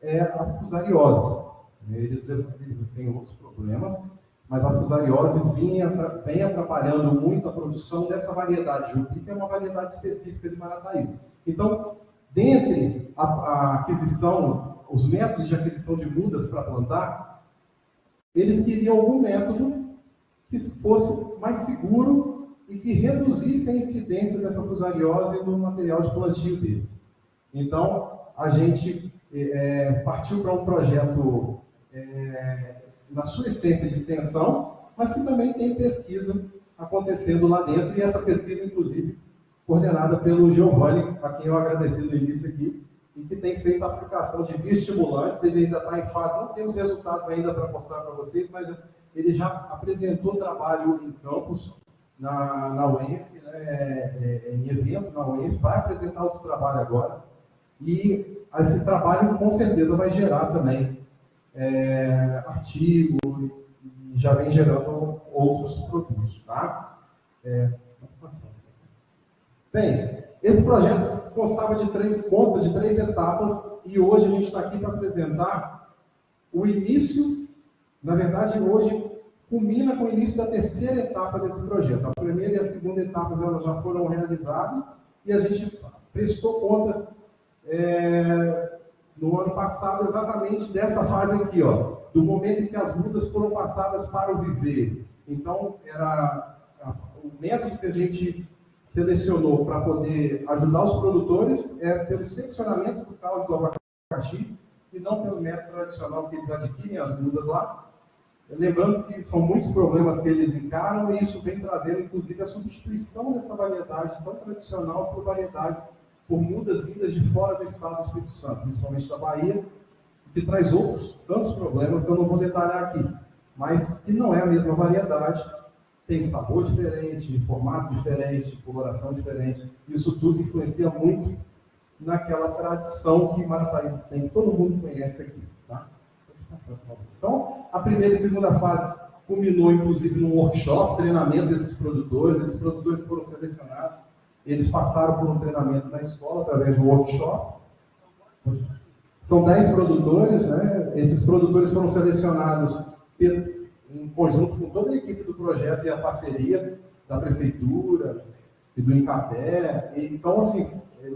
é a fusariose. Eles têm outros problemas, mas a fusariose vem atrapalhando muito a produção dessa variedade Jupi, que é uma variedade específica de Marataízes. Então, dentre a aquisição, os métodos de aquisição de mudas para plantar, eles queriam algum método que fosse mais seguro e que reduzisse a incidência dessa fusariose no material de plantio deles. Então, a gente partiu para um projeto na sua essência de extensão, mas que também tem pesquisa acontecendo lá dentro, e essa pesquisa, inclusive, coordenada pelo Giovanni, a quem eu agradeci no início aqui, e que tem feito a aplicação de bioestimulantes. Ele ainda está em fase, não tem os resultados ainda para mostrar para vocês, mas ele já apresentou trabalho em campus, na UENF, né, em evento na UENF, vai apresentar outro trabalho agora, e esse trabalho com certeza vai gerar também artigo, e já vem gerando outros produtos. Tá? Bem, esse projeto consta de 3 etapas, e hoje a gente está aqui para apresentar o início. Na verdade, hoje culmina com o início da 3ª etapa desse projeto. A primeira e a segunda etapas elas já foram realizadas, e a gente prestou conta no ano passado exatamente dessa fase aqui, ó, do momento em que as mudas foram passadas para o viver. Então, era o método que a gente selecionou para poder ajudar os produtores pelo seccionamento do caule do abacaxi, e não pelo método tradicional que eles adquirem as mudas lá. Lembrando que são muitos problemas que eles encaram, e isso vem trazendo, inclusive, a substituição dessa variedade tão tradicional por mudas vindas de fora do estado do Espírito Santo, principalmente da Bahia, que traz outros tantos problemas que eu não vou detalhar aqui, mas que não é a mesma variedade, tem sabor diferente, formato diferente, coloração diferente. Isso tudo influencia muito naquela tradição que Marataízes tem, que todo mundo conhece aqui. Tá? Então, a primeira e segunda fase culminou, inclusive, num workshop, treinamento desses produtores. Esses produtores foram selecionados, eles passaram por um treinamento na escola, através de um workshop. São 10 produtores, né? Esses produtores foram selecionados em conjunto com toda a equipe do projeto e a parceria da prefeitura e do Incapé. Então, assim,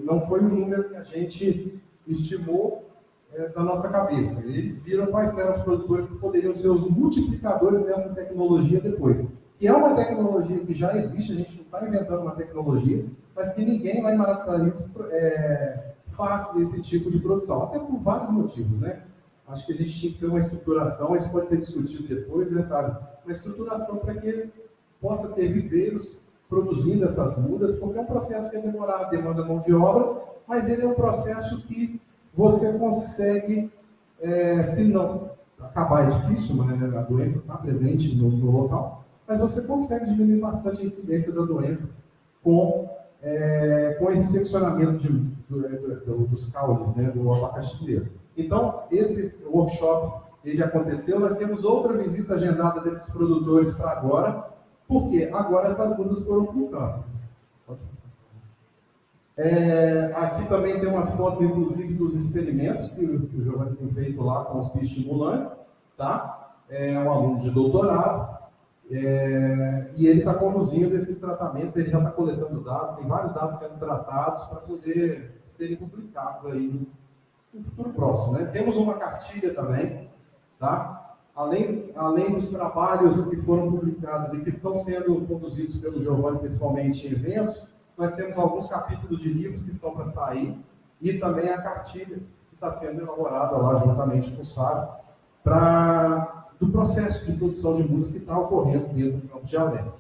não foi um número que a gente estimou da nossa cabeça. Eles viram quais eram os produtores que poderiam ser os multiplicadores dessa tecnologia depois. Que é uma tecnologia que já existe, a gente não está inventando uma tecnologia, mas que ninguém lá em Marataízes faz esse tipo de produção, até por vários motivos, né? Acho que a gente tinha que ter uma estruturação, isso pode ser discutido depois, né, sabe? Uma estruturação para que possa ter viveiros produzindo essas mudas, porque é um processo que é demorado, demanda mão de obra, mas ele é um processo que você consegue, se não acabar, é difícil, mas a doença está presente no local, mas você consegue diminuir bastante a incidência da doença com esse seccionamento dos caules, né, do abacaxizeiro. Então, esse workshop, ele aconteceu, nós temos outra visita agendada desses produtores para agora, porque agora essas mudas foram para o campo. Pode passar. Aqui também tem umas fotos, inclusive, dos experimentos que o Giovanni tem feito lá com os bioestimulantes, tá? É um aluno de doutorado, e ele está conduzindo esses tratamentos, ele já está coletando dados, tem vários dados sendo tratados para poder serem publicados aí no futuro próximo, né? Temos uma cartilha também, tá? Além dos trabalhos que foram publicados e que estão sendo conduzidos pelo Giovanni, principalmente em eventos, nós temos alguns capítulos de livros que estão para sair e também a cartilha que está sendo elaborada lá juntamente com o Sábio do processo de produção de música que está ocorrendo dentro do Campos de Alegre.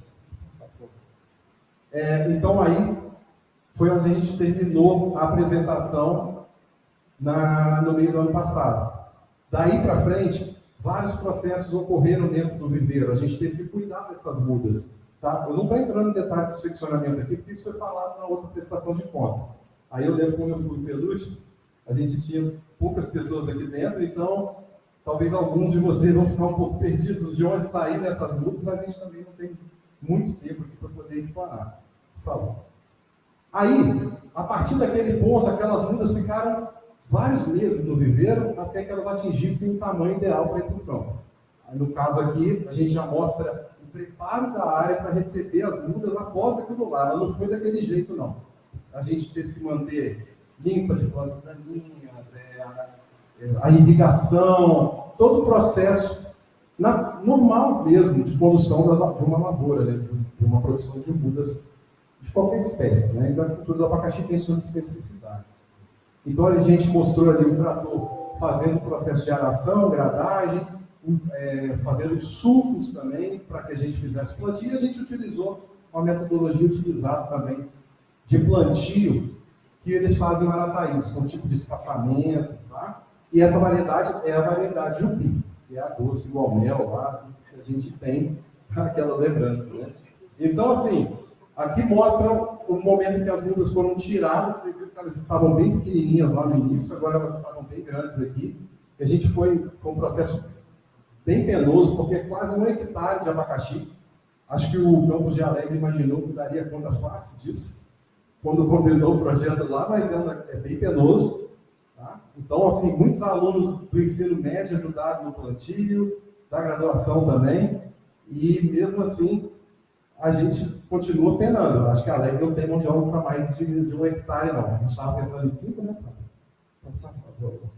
Então aí foi onde a gente terminou a apresentação no meio do ano passado. Daí para frente, vários processos ocorreram dentro do viveiro. A gente teve que cuidar dessas mudas. Tá? Eu não estou entrando em detalhe do seccionamento aqui, porque isso foi falado na outra prestação de contas. Aí eu lembro quando eu fui Pelute, a gente tinha poucas pessoas aqui dentro, então talvez alguns de vocês vão ficar um pouco perdidos de onde sair dessas mudas, mas a gente também não tem muito tempo aqui para poder explanar. Por favor. Aí, a partir daquele ponto, aquelas mudas ficaram vários meses no viveiro até que elas atingissem o tamanho ideal para ir para o campo. Aí, no caso aqui, a gente já mostra o preparo da área para receber as mudas após aquilo lá. Ela não foi daquele jeito, não. A gente teve que manter limpa de plantas daninhas, a irrigação, todo o processo normal mesmo de condução de uma lavoura, né? de uma produção de mudas de qualquer espécie. Né? Então, a cultura do abacaxi tem suas especificidades. Então, a gente mostrou ali o trator fazendo o processo de aração, gradagem, fazendo sucos também, para que a gente fizesse plantio, e a gente utilizou uma metodologia utilizada também de plantio, que eles fazem em Marataízes, com tipo de espaçamento, tá? E essa variedade é a variedade Jupi, que é a doce igual mel lá, que a gente tem aquela lembrança, né? Então, assim, aqui mostra o momento em que as mudas foram tiradas, vocês viram que elas estavam bem pequenininhas lá no início, agora elas estavam bem grandes aqui. E a gente foi um processo bem penoso, porque é quase 1 hectare de abacaxi. Acho que o Campos de Alegre imaginou que daria conta fácil disso, quando combinou o projeto lá, mas é bem penoso. Tá? Então, assim, muitos alunos do ensino médio ajudaram no plantio, da graduação também, e mesmo assim, a gente continua penando. Acho que a Alegre não tem mão de obra para mais de 1 hectare, não. A gente estava pensando em 5, né, Sábio? Pode passar, por favor.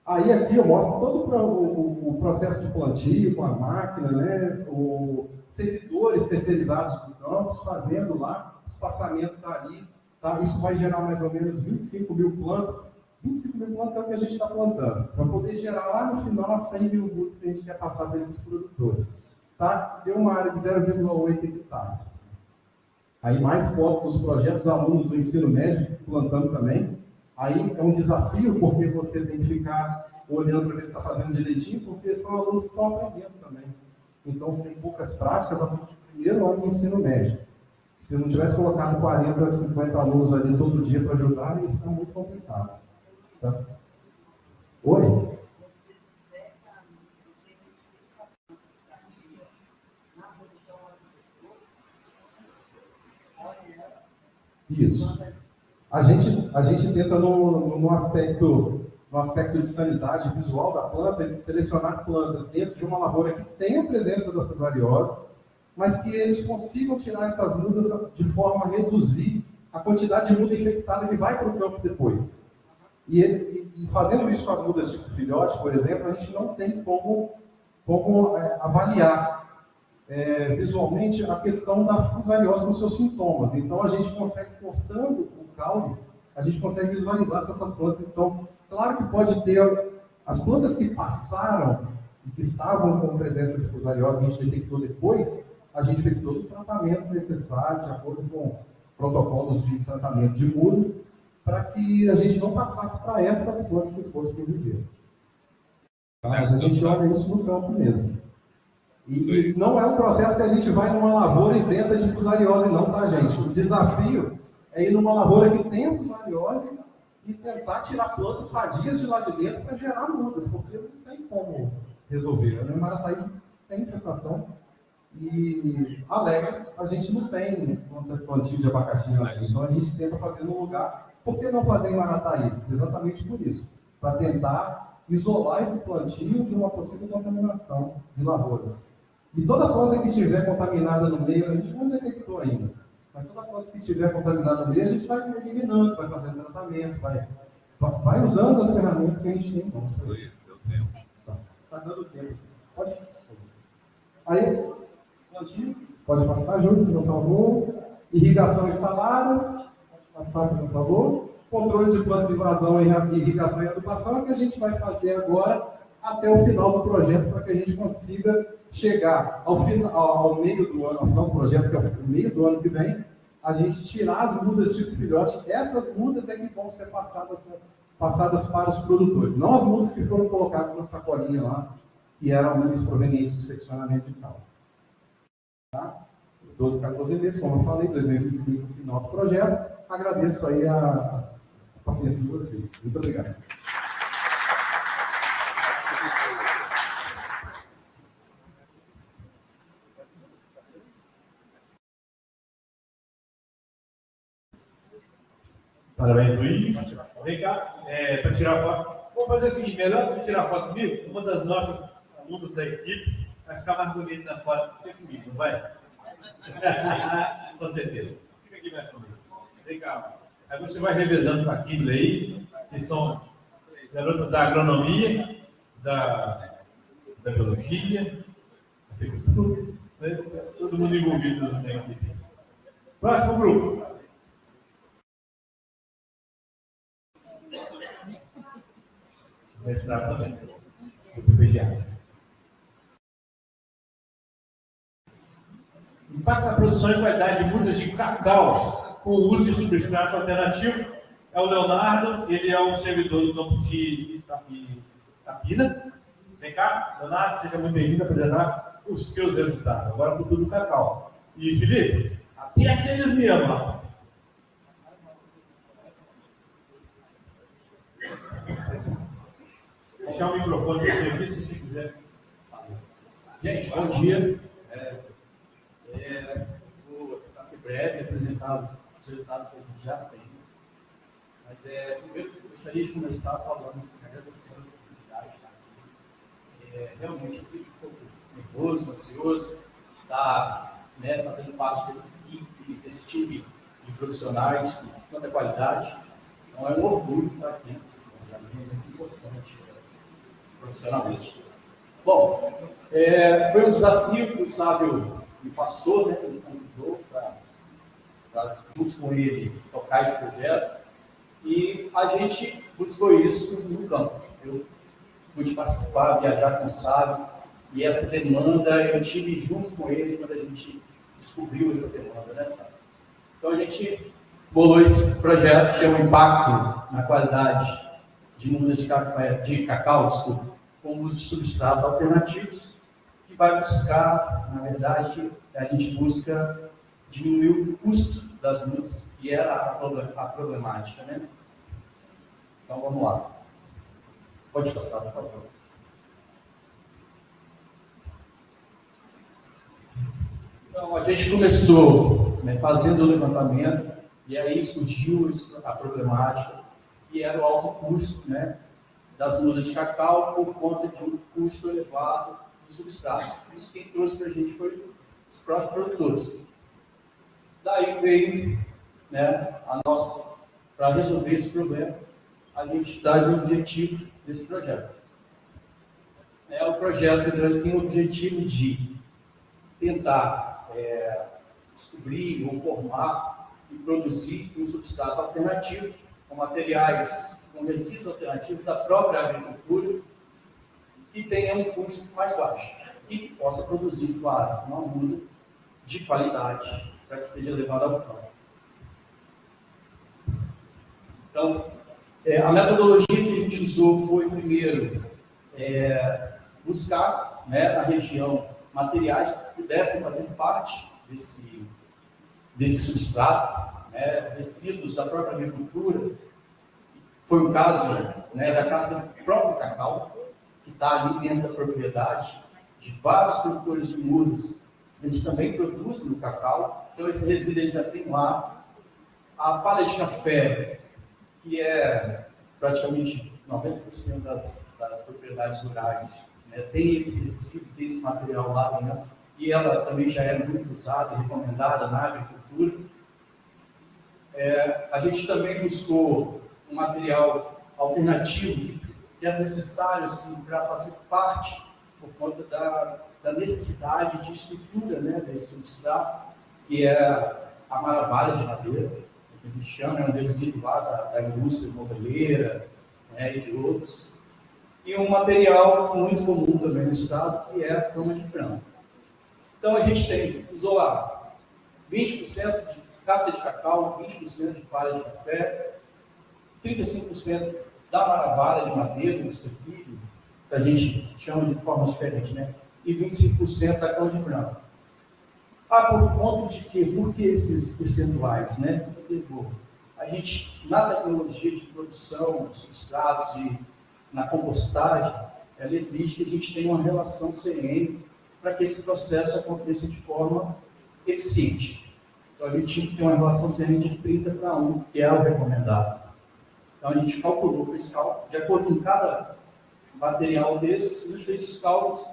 Aí aqui eu mostro todo o processo de plantio com a máquina, né? Os servidores terceirizados do campus fazendo lá, o espaçamento está ali. Tá? Isso vai gerar mais ou menos 25 mil plantas. 25 mil plantas é o que a gente está plantando, para poder gerar lá no final as 100 mil mudas que a gente quer passar para esses produtores. Tá? Tem uma área de 0,8 hectares. Aí mais foto dos projetos alunos do ensino médio plantando também. Aí é um desafio, porque você tem que ficar olhando para ver se está fazendo direitinho, porque são alunos que estão aprendendo também. Então tem poucas práticas a partir do primeiro ano do ensino médio. Se eu não tivesse colocado 40, 50 alunos ali todo dia para ajudar, ia ficar muito complicado. Tá? Oi? Isso. A gente tenta no aspecto no aspecto de sanidade visual da planta, de selecionar plantas dentro de uma lavoura que tenha a presença da fusariose, mas que eles consigam tirar essas mudas de forma a reduzir a quantidade de muda infectada que vai para o campo depois. E fazendo isso com as mudas tipo filhote, por exemplo, a gente não tem como avaliar visualmente a questão da fusariose nos seus sintomas. Então, a gente consegue, cortando o caule, a gente consegue visualizar se essas plantas estão... Claro que pode ter as plantas que passaram e que estavam com presença de fusariose, que a gente detectou depois, a gente fez todo o tratamento necessário, de acordo com protocolos de tratamento de mudas, para que a gente não passasse para essas plantas que fossem para o viveiro. Mas a gente olha isso no campo mesmo. E não é um processo que a gente vai numa lavoura isenta de fusariose, não, tá, gente? O desafio é ir numa lavoura que tenha fusariose e tentar tirar plantas sadias de lá de dentro para gerar mudas, porque não tem como resolver. A Marataízes tem infestação e Alegre a gente não tem plantio de abacaxi lá, então a gente tenta fazer no lugar. Por que não fazer em Marataízes? Exatamente por isso, para tentar isolar esse plantio de uma possível contaminação de lavouras. E toda planta que estiver contaminada no meio, a gente não detectou ainda, mas toda planta que estiver contaminada no meio, a gente vai eliminando, vai fazendo tratamento, vai usando as ferramentas que a gente tem. Vamos fazer isso. Está dando tempo. Pode? Aí, plantio, pode passar, Júlio, por favor. Irrigação instalada, pode passar, por favor. Controle de plantas de invasão, irrigação e adubação é o que a gente vai fazer agora até o final do projeto, para que a gente consiga chegar ao meio do ano, ao final do projeto, que é o meio do ano que vem, a gente tirar as mudas tipo filhote. Essas mudas é que vão ser passadas para os produtores, não as mudas que foram colocadas na sacolinha lá, que eram mudas provenientes do seccionamento de cal. Tá? 12, 14 meses, como eu falei, 2025, final do projeto. Agradeço aí a paciência de vocês. Muito obrigado. Parabéns, Luiz. Vem cá, para tirar foto. Vamos fazer o seguinte, melhor que tirar foto comigo, uma das nossas alunas da equipe vai ficar mais bonita na foto que comigo, não vai? Com certeza. Fica aqui mais comigo. Vem cá. Aí você vai revezando com a Kimberly aí, que são garotas da agronomia, da biologia, da agricultura, né? Todo mundo envolvido nessa equipe. Próximo grupo. Vai estar também. Impacto na produção e qualidade de mudas de cacau com o uso de substrato alternativo. É o Leonardo, ele é um servidor do campus de Itapina. Vem cá, Leonardo, seja muito bem-vindo a apresentar os seus resultados. Agora com tudo do cacau. E Felipe, aperta eles mesmo, ó. Deixar o microfone para você aqui, se você quiser. Gente, bom dia. Vou tentar ser breve, apresentar os resultados que a gente já tem. Mas, primeiro, eu gostaria de começar falando, assim, agradecendo a oportunidade de estar aqui. Realmente, eu fico um pouco nervoso, ansioso de estar, né, fazendo parte desse time de profissionais de tanta qualidade. Então, é um orgulho estar aqui. É muito importante profissionalmente. Bom, foi um desafio que o Sábio me passou, né, me convidou para, junto com ele, tocar esse projeto, e a gente buscou isso no campo. Eu pude participar, viajar com o Sábio, e essa demanda eu tive junto com ele quando a gente descobriu essa demanda, né, Sábio? Então a gente bolou esse projeto, que tem um impacto na qualidade de mudas de cacau, com o uso de substratos alternativos, que vai buscar, na verdade, a gente busca diminuir o custo das mudas, que era a problemática, né? Então, vamos lá. Pode passar, por favor. Então, a gente começou, né, fazendo o levantamento, e aí surgiu a problemática, que era o alto custo, né, das mudas de cacau por conta de um custo elevado de substrato. Isso quem trouxe para a gente foi os próprios produtores. Daí veio, né, para resolver esse problema, a gente traz o objetivo desse projeto. O projeto tem o objetivo de tentar descobrir ou formar e produzir um substrato alternativo com materiais, com resíduos alternativos da própria agricultura que tenha um custo mais baixo e que possa produzir, claro, uma muda de qualidade para que seja levada ao campo. Então, a metodologia que a gente usou foi, primeiro, buscar, né, na região materiais que pudessem fazer parte desse substrato, né, resíduos da própria agricultura. Foi o caso, né, da casca do próprio cacau, que está ali dentro da propriedade, de vários produtores de mudas, eles também produzem o cacau, então esse resíduo ele já tem lá. A palha de café, que é praticamente 90% das propriedades rurais, né, tem esse resíduo, tem esse material lá dentro, e ela também já é muito usada e recomendada na agricultura. A gente também buscou um material alternativo que é necessário assim, para fazer parte, por conta da necessidade de estrutura, né, desse substrato, que é a maravalha de madeira, que a gente chama, é um resíduo lá da indústria moveleira, né, e de outros. E um material muito comum também no estado, que é a cama de frango. Então a gente usou lá 20% de casca de cacau, 20% de palha de café, 35% da maravalha de madeira, do cepilho, que a gente chama de forma diferente, né? E 25% da cama de frango. Por conta de quê? Por que esses percentuais, né? A gente, na tecnologia de produção de substratos, na compostagem, ela exige que a gente tenha uma relação CN para que esse processo aconteça de forma eficiente. Então, a gente tinha que ter uma relação CN de 30:1, que é o recomendado. Então, a gente calculou, fez cálculo, de acordo com cada material desse, a gente fez os cálculos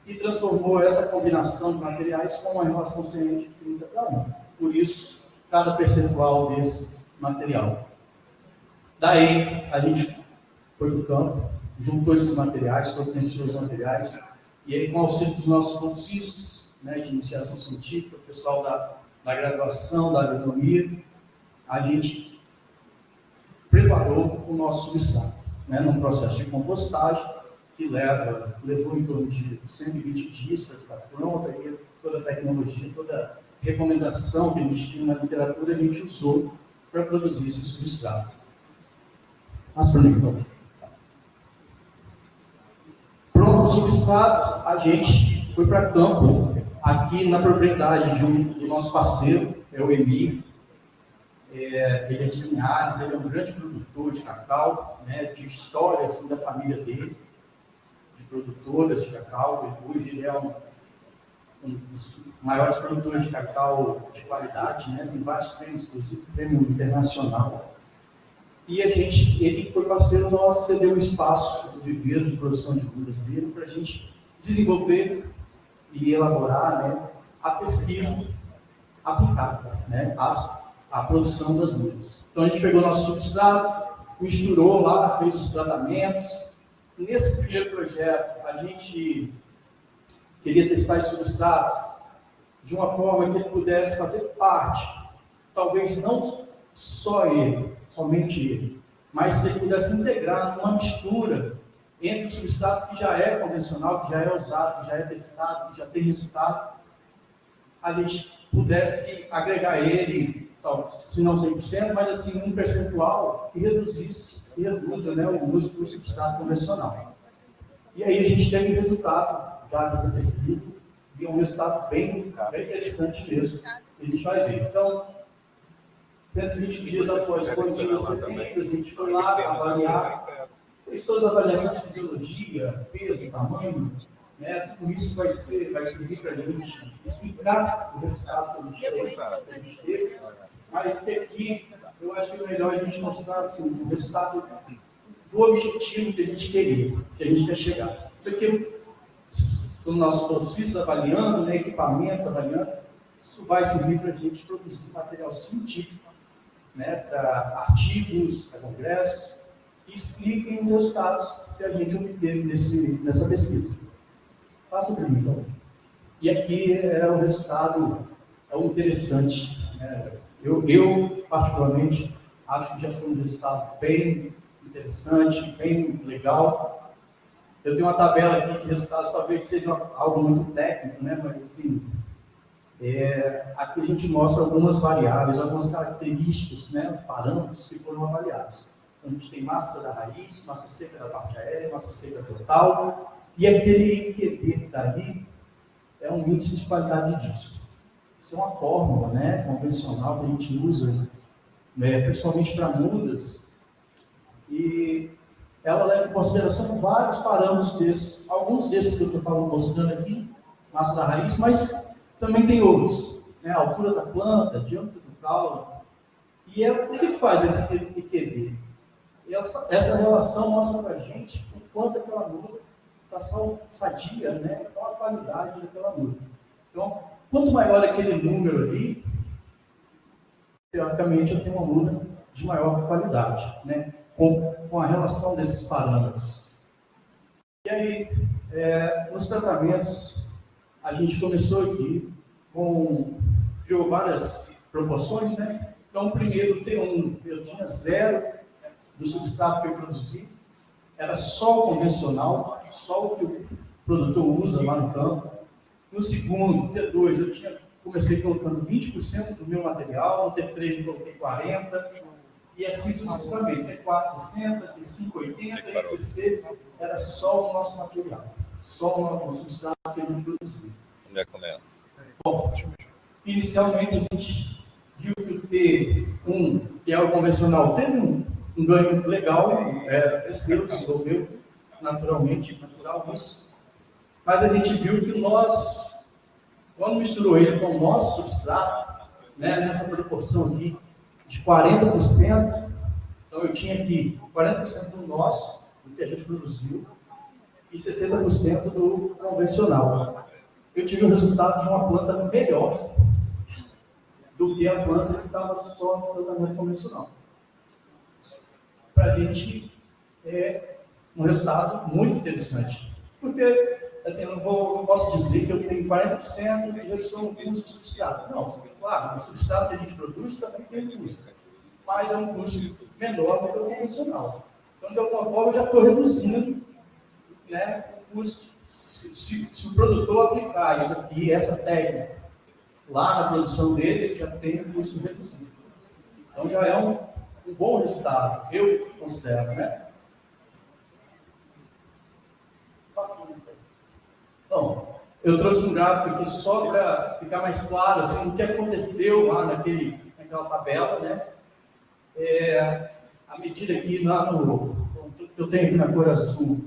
e transformou essa combinação de materiais com uma relação CN de 30:1. Por isso, cada percentual desse material. Daí, a gente foi para o campo, juntou esses materiais, providenciou os materiais, e aí, com o auxílio dos nossos bolsistas, né, de iniciação científica, o pessoal da graduação, da agronomia, a gente preparou o nosso substrato, né, num processo de compostagem, que levou em torno de 120 dias para ficar pronto, aí toda a tecnologia, toda a recomendação que a gente tinha na literatura, a gente usou para produzir esse substrato. Pronto o substrato, a gente foi para campo, aqui na propriedade do nosso parceiro, é o Emir. Ele é de Linhares, ele é um grande produtor de cacau, né, de história assim, da família dele, de produtoras de cacau. Hoje ele é um dos maiores produtores de cacau de qualidade, né, tem vários prêmios, inclusive prêmio internacional. E ele foi parceiro nosso, cedeu um espaço do viveiro de produção de mudas dele para a gente desenvolver e elaborar, né, a pesquisa aplicada, né, à produção das mudas. Então a gente pegou nosso substrato, misturou lá, fez os tratamentos. Nesse primeiro projeto, a gente queria testar esse substrato de uma forma que ele pudesse fazer parte, talvez não só ele, somente ele, mas que ele pudesse integrar numa mistura entre o substrato que já é convencional, que já é usado, que já é testado, que já tem resultado, a gente pudesse agregar ele, se não 100%, mas assim, um percentual que reduza, né, o uso do substrato convencional. E aí a gente teve um resultado já dessa pesquisa, e um resultado bem interessante mesmo, que a gente vai ver. Então, 120 dias após a sementes, a gente foi lá avaliar, fez todas as avaliações de fisiologia, peso, tamanho, né? Tudo isso vai servir para a gente explicar o resultado que a gente teve, mas aqui eu acho que é melhor a gente mostrar assim, o resultado do objetivo que a gente queria, que a gente quer chegar. Porque são nossos bolsistas avaliando, né, equipamentos avaliando, isso vai servir para a gente produzir material científico, né, para artigos, para congressos, que expliquem os resultados que a gente obteve nessa pesquisa. Passa para mim, então. E aqui é o resultado, é o interessante. Né? Eu, particularmente, acho que já foi um resultado bem interessante, bem legal. Eu tenho uma tabela aqui de resultados, talvez seja algo muito técnico, né? Mas assim, aqui a gente mostra algumas variáveis, algumas características, né? Parâmetros que foram avaliados. Então, a gente tem massa da raiz, massa seca da parte aérea, massa seca total, e aquele IQD que está ali é um índice de qualidade de disco. Isso é uma fórmula, né, convencional que a gente usa, né, principalmente para mudas, e ela leva em consideração vários parâmetros desses, alguns desses que eu estou mostrando aqui, massa da raiz, mas também tem outros, né, a altura da planta, diâmetro do caule. E o que faz esse IQD? Essa relação mostra para a gente o quanto aquela muda está sadia, né, qual a qualidade daquela muda. Então, quanto maior aquele número ali, teoricamente eu tenho uma muda de maior qualidade, né, com a relação desses parâmetros. E aí, nos tratamentos, a gente começou aqui, criou várias proporções, né? Então, primeiro, T1, eu tinha 0 do substrato que eu produzi, era só o convencional, só o que o produtor usa lá no campo. No segundo, T2, comecei colocando 20% do meu material, no T3 eu coloquei 40%, e assim sucessivamente. T4, 60%, T5, 80%, e T6 era só o nosso material, só o substrato que a gente produzia. Onde é que começa? Bom, inicialmente a gente viu que o T1, que é o convencional, teve um ganho legal, cresceu, desenvolveu naturalmente, natural isso. Mas a gente viu que quando misturou ele com o nosso substrato, né, nessa proporção aqui de 40%, então eu tinha aqui 40% do nosso, do que a gente produziu, e 60% do convencional. Eu tive o resultado de uma planta melhor do que a planta que estava só no tratamento convencional. Para a gente é um resultado muito interessante. Porque, assim, eu não posso dizer que eu tenho 40% de redução no custo substrato. Não, claro, o substrato que a gente produz também tem custo, mas é um custo menor do que o convencional. Então, de alguma forma, eu já estou reduzindo, né, o custo. Se o produtor aplicar isso aqui, essa técnica, lá na produção dele, ele já tem o custo reduzido. Então, já é um bom resultado, eu considero, né? Bom, eu trouxe um gráfico aqui só para ficar mais claro assim, o que aconteceu lá naquela tabela, né? A medida aqui que eu tenho aqui na cor azul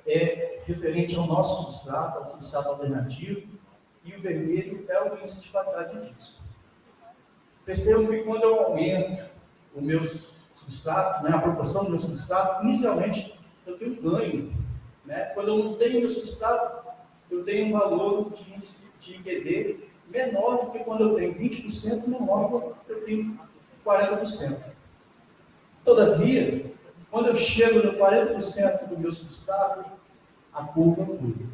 é referente ao nosso substrato, ao substrato alternativo, e o vermelho é o índice de qualidade de disco. Percebo que quando eu aumento o meu substrato, né, a proporção do meu substrato, inicialmente eu tenho ganho. Né? Quando eu não tenho meu substrato, eu tenho um valor de IQD menor do que quando eu tenho 20%, menor do que eu tenho 40%. Todavia, quando eu chego no 40% do meu substrato, a curva muda.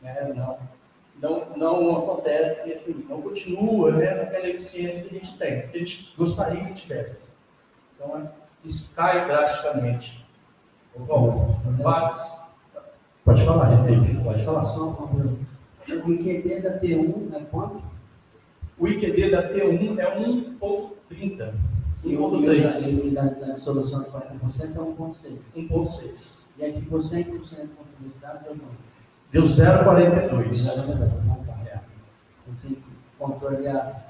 Né? Não acontece assim, não continua, né, naquela eficiência que a gente tem, que a gente gostaria que tivesse. Então, isso cai drasticamente. Bom, vários. Pode falar, Henrique, pode falar. Só uma pergunta. O IQD da T1 é quanto? O IQD da T1 é 1,30. E o da dissolução de 40% é 1,6. 1,6. E aí ficou 100% com substrato, deu quanto? Deu 0,42. Você controle a...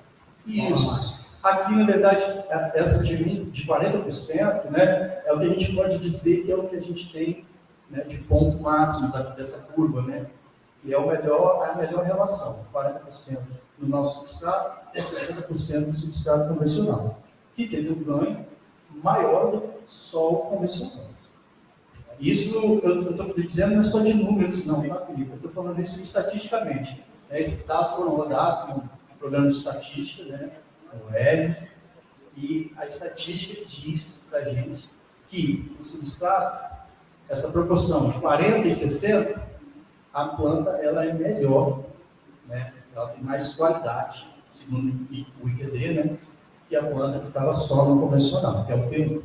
Isso. Aqui, na verdade, essa de 40%, né, é o que a gente pode dizer que é o que a gente tem, né, de ponto máximo dessa curva, né, que é a melhor relação, 40% do nosso substrato e 60% do substrato convencional, que teve um ganho maior do que só o convencional. Isso eu estou dizendo não é só de números, não, tá, Felipe? Eu estou falando isso estatisticamente. Esses dados foram rodados no programa de estatística, né, o EL, e a estatística diz para a gente que o substrato, essa proporção de 40 e 60, a planta ela é melhor, né, ela tem mais qualidade, segundo o IQD, né, que a planta que estava só no convencional, que é o P1.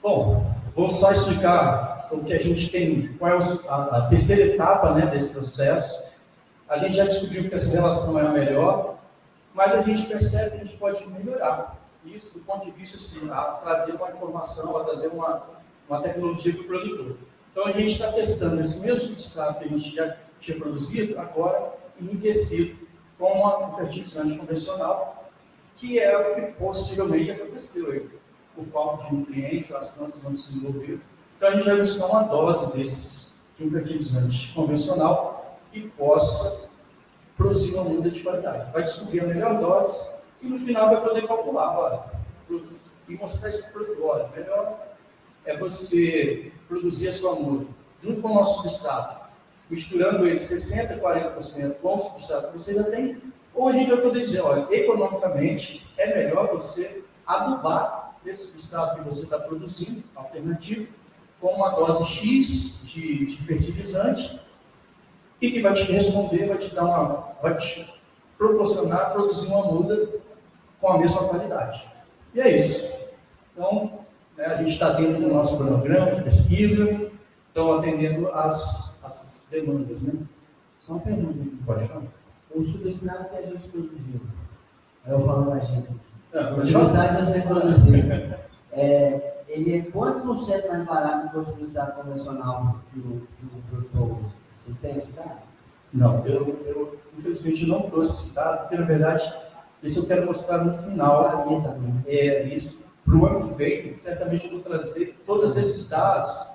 Bom, vou só explicar o que a gente tem, qual é a terceira etapa, né, desse processo. A gente já descobriu que essa relação é a melhor, mas a gente percebe que a gente pode melhorar isso do ponto de vista assim, a trazer uma informação, a trazer uma tecnologia para o produtor. Então a gente está testando esse mesmo substrato que a gente já tinha produzido, agora enriquecido com um fertilizante convencional, que é o que possivelmente aconteceu aí. Por falta de nutrientes, as plantas não se desenvolveram. Então a gente vai buscar uma dose de um fertilizante convencional que possa produzir uma muda de qualidade. Vai descobrir a melhor dose e no final vai poder calcular, olha, e mostrar isso para o produtor. Olha, melhor é você produzir a sua muda junto com o nosso substrato, misturando ele 60% e 40% com o substrato que você já tem, ou a gente vai poder dizer, olha, economicamente é melhor você adubar esse substrato que você está produzindo, alternativo, com uma dose X de fertilizante, e que vai te responder, vai te proporcionar produzir uma muda com a mesma qualidade. E é isso. Então, né, a gente está dentro do nosso cronograma de pesquisa, então atendendo as demandas, né? Só uma pergunta. Pode falar. O substrato que a gente produziu, aí eu falo da gente. O pode substrato que você produziu, ele é quantos por cento mais barato do que o substrato convencional que o produtor? Vocês têm esse dado? Não, eu infelizmente não trouxe esse dado, porque na verdade, isso eu quero mostrar no final. Isso, para o ano que vem, certamente eu vou trazer todos esses dados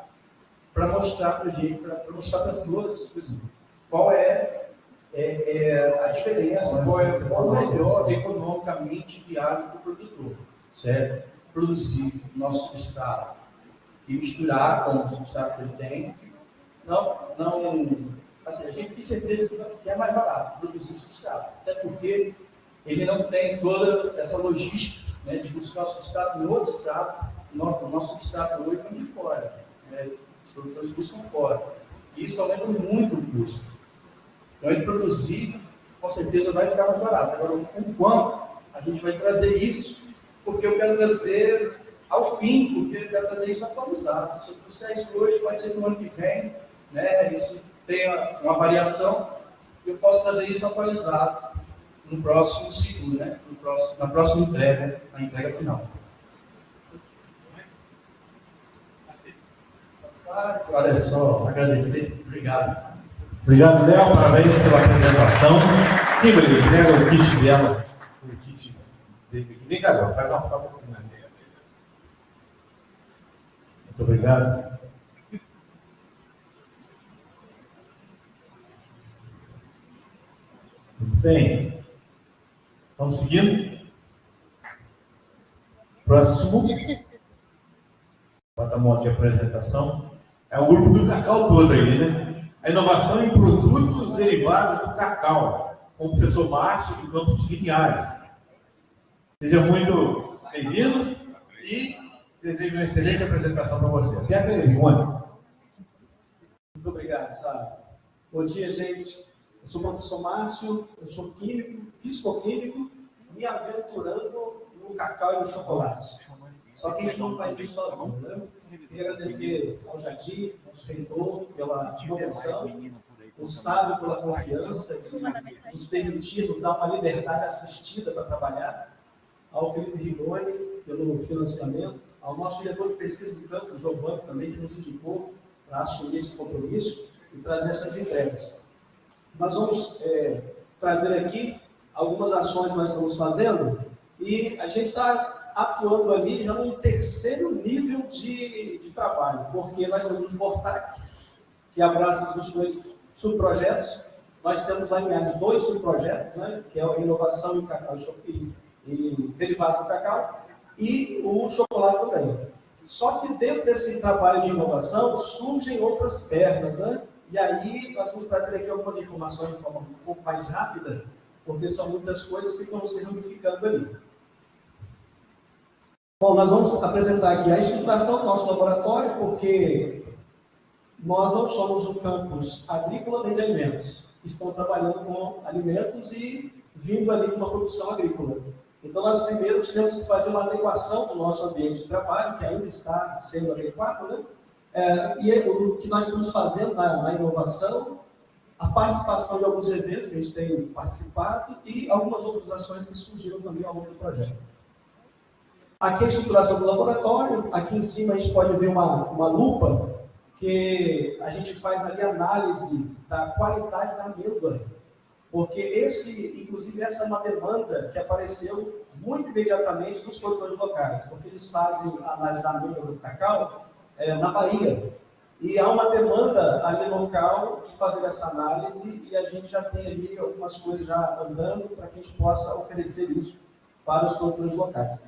para mostrar para a gente, para mostrar para todos, por exemplo, qual é a diferença, qual é o melhor economicamente viável para o produtor, certo? Produzir nosso substrato e misturar com o substrato que ele tem, assim, a gente tem certeza que é mais barato produzir o substrato, até porque ele não tem toda essa logística, né, de buscar o substrato no outro estado. O nosso substrato hoje vem de fora, né, os produtores buscam fora, e isso aumenta muito o custo. Então, ele produzir, com certeza, vai ficar mais barato. Agora, o quanto a gente vai trazer isso, porque eu quero trazer ao fim, porque eu quero trazer isso atualizado. Se eu trouxer isso hoje, pode ser no ano que vem, né, isso tem uma variação, eu posso trazer isso atualizado no próximo ciclo, né, na próxima entrega, na entrega final. Olha só, agradecer. Obrigado. Obrigado, Léo. Parabéns pela apresentação. Kimberly, entrega o kit dela. O kit dele. Vem cá, Léo, faz uma foto aqui. Muito obrigado. Muito bem. Vamos seguindo? Próximo. Bota a moto de apresentação. É o grupo do cacau todo aí, né? A inovação em produtos derivados do cacau, com o professor Márcio do Campos de Linhares. Seja muito bem-vindo e desejo uma excelente apresentação para você. Até a Muito obrigado, Sábio. Bom dia, gente. Eu sou o professor Márcio, eu sou químico, fisicoquímico, me aventurando no cacau e no chocolate. Só que a gente não faz isso sozinho, né? Queria agradecer ao Jadir, nosso reitor, pela convenção, o Sábio pela confiança de nos permitir, nos dar uma liberdade assistida para trabalhar, ao Felipe Rigoni pelo financiamento, ao nosso diretor de pesquisa do campo, o Giovanni, também, que nos indicou para assumir esse compromisso e trazer essas entregas. Nós vamos trazer aqui algumas ações que nós estamos fazendo e a gente está atuando ali já num terceiro nível de trabalho, porque nós temos o Fortac, que abraça os 22 subprojetos. Nós temos lá em Linhares 2 subprojetos, né, que é a inovação em cacau e derivados do cacau. e o chocolate também. Só que dentro desse trabalho de inovação surgem outras pernas, né? E aí nós vamos trazer aqui algumas informações de forma um pouco mais rápida, porque são muitas coisas que foram se ramificando ali. Bom, nós vamos apresentar aqui a estruturação do nosso laboratório, porque nós não somos um campus agrícola nem de alimentos. Estamos trabalhando com alimentos e vindo ali de uma produção agrícola. Então, nós primeiro tivemos que fazer uma adequação do nosso ambiente de trabalho, que ainda está sendo adequado, né? O que nós estamos fazendo na inovação, a participação de alguns eventos que a gente tem participado e algumas outras ações que surgiram também ao longo do projeto. Aqui a estruturação do laboratório, aqui em cima a gente pode ver uma lupa, que a gente faz ali análise da qualidade da amêndoa, porque inclusive essa é uma demanda que apareceu muito imediatamente dos produtores locais, porque eles fazem a análise da amêndoa do cacau na Bahia, e há uma demanda ali local de fazer essa análise, e a gente já tem ali algumas coisas já andando para que a gente possa oferecer isso para os produtores locais.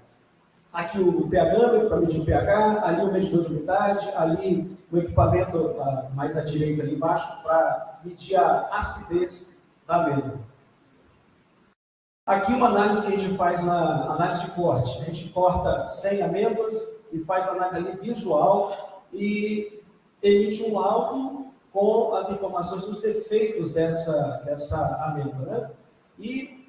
Aqui o pH, para medir pH, ali o medidor de umidade, ali o equipamento mais à direita ali embaixo para medir a acidez da amêndoa. Aqui uma análise que a gente faz na análise de corte. A gente corta 100 amêndoas e faz análise ali visual e emite um laudo com as informações dos defeitos dessa amêndoa, né? E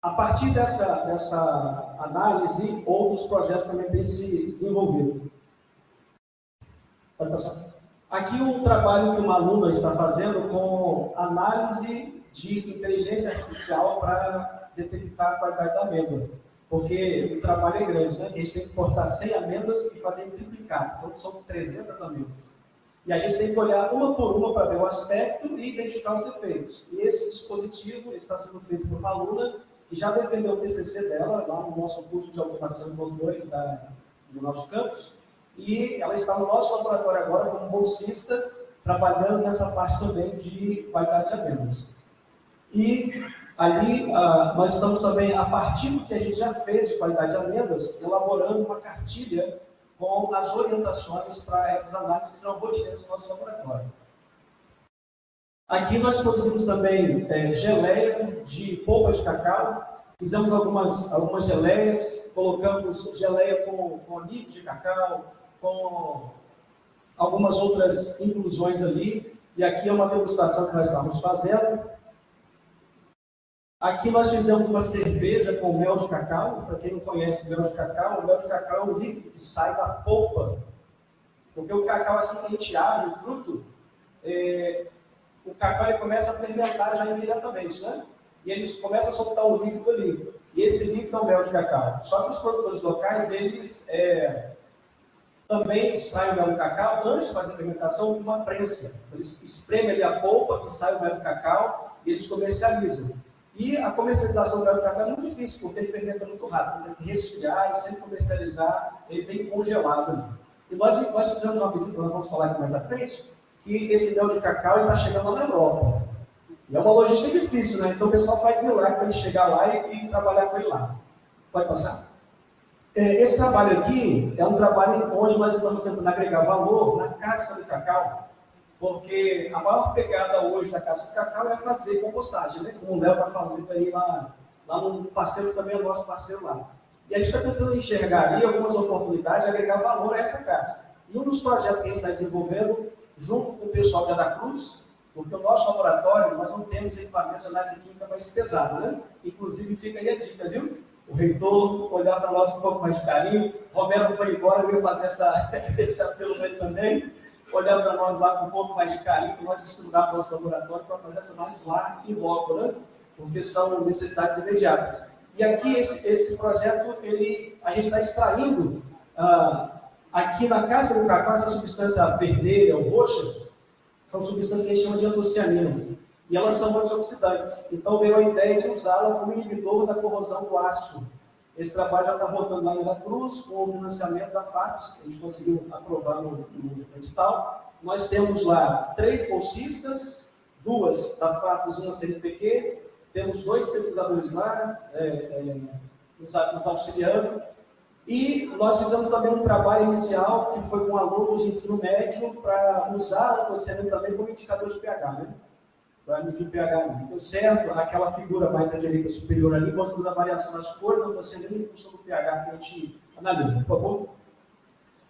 a partir dessa análise, outros projetos também têm se desenvolvido. Pode passar. Aqui um trabalho que uma aluna está fazendo com análise de inteligência artificial para detectar a qualidade da amêndoa. Porque o trabalho é grande, né? A gente tem que cortar 100 amêndoas e fazer em triplicado. Então são 300 amêndoas. E a gente tem que olhar uma por uma para ver o aspecto e identificar os defeitos. E esse dispositivo está sendo feito por uma aluna que já defendeu o TCC dela lá no nosso curso de automação e controle do nosso campus, e ela está no nosso laboratório agora como bolsista, trabalhando nessa parte também de qualidade de amêndoas. E ali nós estamos também, a partir do que a gente já fez de qualidade de amêndoas, elaborando uma cartilha com as orientações para essas análises que serão rotineiras no nosso laboratório. Aqui nós produzimos também geleia de polpa de cacau, fizemos algumas geleias, colocamos geleia com nib de cacau, com algumas outras inclusões ali, e aqui é uma degustação que nós estamos fazendo. Aqui nós fizemos uma cerveja com mel de cacau. Para quem não conhece mel de cacau, o mel de cacau é um líquido que sai da polpa, porque o cacau, assim que a gente abre o fruto, o cacau ele começa a fermentar já imediatamente, né? E eles começam a soltar um líquido ali. E esse líquido é o mel de cacau. Só que os produtores locais, eles também extraem o mel de cacau antes de fazer a fermentação com uma prensa. Eles espremem ali a polpa e sai o mel de cacau e eles comercializam. E a comercialização do mel de cacau é muito difícil, porque ele fermenta muito rápido. Tem que resfriar e sempre comercializar ele bem congelado ali. E nós fizemos uma visita, nós vamos falar aqui mais à frente, que esse mel de cacau está chegando lá na Europa. E é uma logística difícil, né? Então o pessoal faz milagre para ele chegar lá e trabalhar com ele lá. Pode passar? Esse trabalho aqui é um trabalho onde nós estamos tentando agregar valor na casca do cacau, porque a maior pegada hoje da casca do cacau é fazer compostagem, né? Como o Léo está falando aí lá no parceiro também, é nosso parceiro lá. E a gente está tentando enxergar ali algumas oportunidades de agregar valor a essa casca. E um dos projetos que a gente está desenvolvendo junto com o pessoal de Aracruz, porque o nosso laboratório, nós não temos equipamentos de análise química mais pesado, né? Inclusive, fica aí a dica, viu? O reitor olhar para nós com um pouco mais de carinho. Romero foi embora, eu ia fazer esse apelo para ele também. Olhar para nós lá com um pouco mais de carinho, para nós estudar o nosso laboratório, para fazer essa análise lá em loco, né? Porque são necessidades imediatas. E aqui, esse projeto, a gente está extraindo aqui na casca do cacau, essa substância vermelha ou roxa, são substâncias que a gente chama de antocianinas. E elas são antioxidantes. Então veio a ideia de usá-la como inibidor da corrosão do aço. Esse trabalho já está rodando lá em Aracruz, com o financiamento da FAPES, que a gente conseguiu aprovar no edital. Nós temos lá 3 bolsistas, 2 da FAPES e uma CNPq, temos 2 pesquisadores lá, nos auxiliando. E nós fizemos também um trabalho inicial, que foi com alunos de ensino médio, para usar a antocianina também como indicador de pH, né? Para medir o pH. Deu certo, aquela figura mais à direita superior ali, mostrando a variação das cores da antocianina em função do pH que a gente analisa, por favor.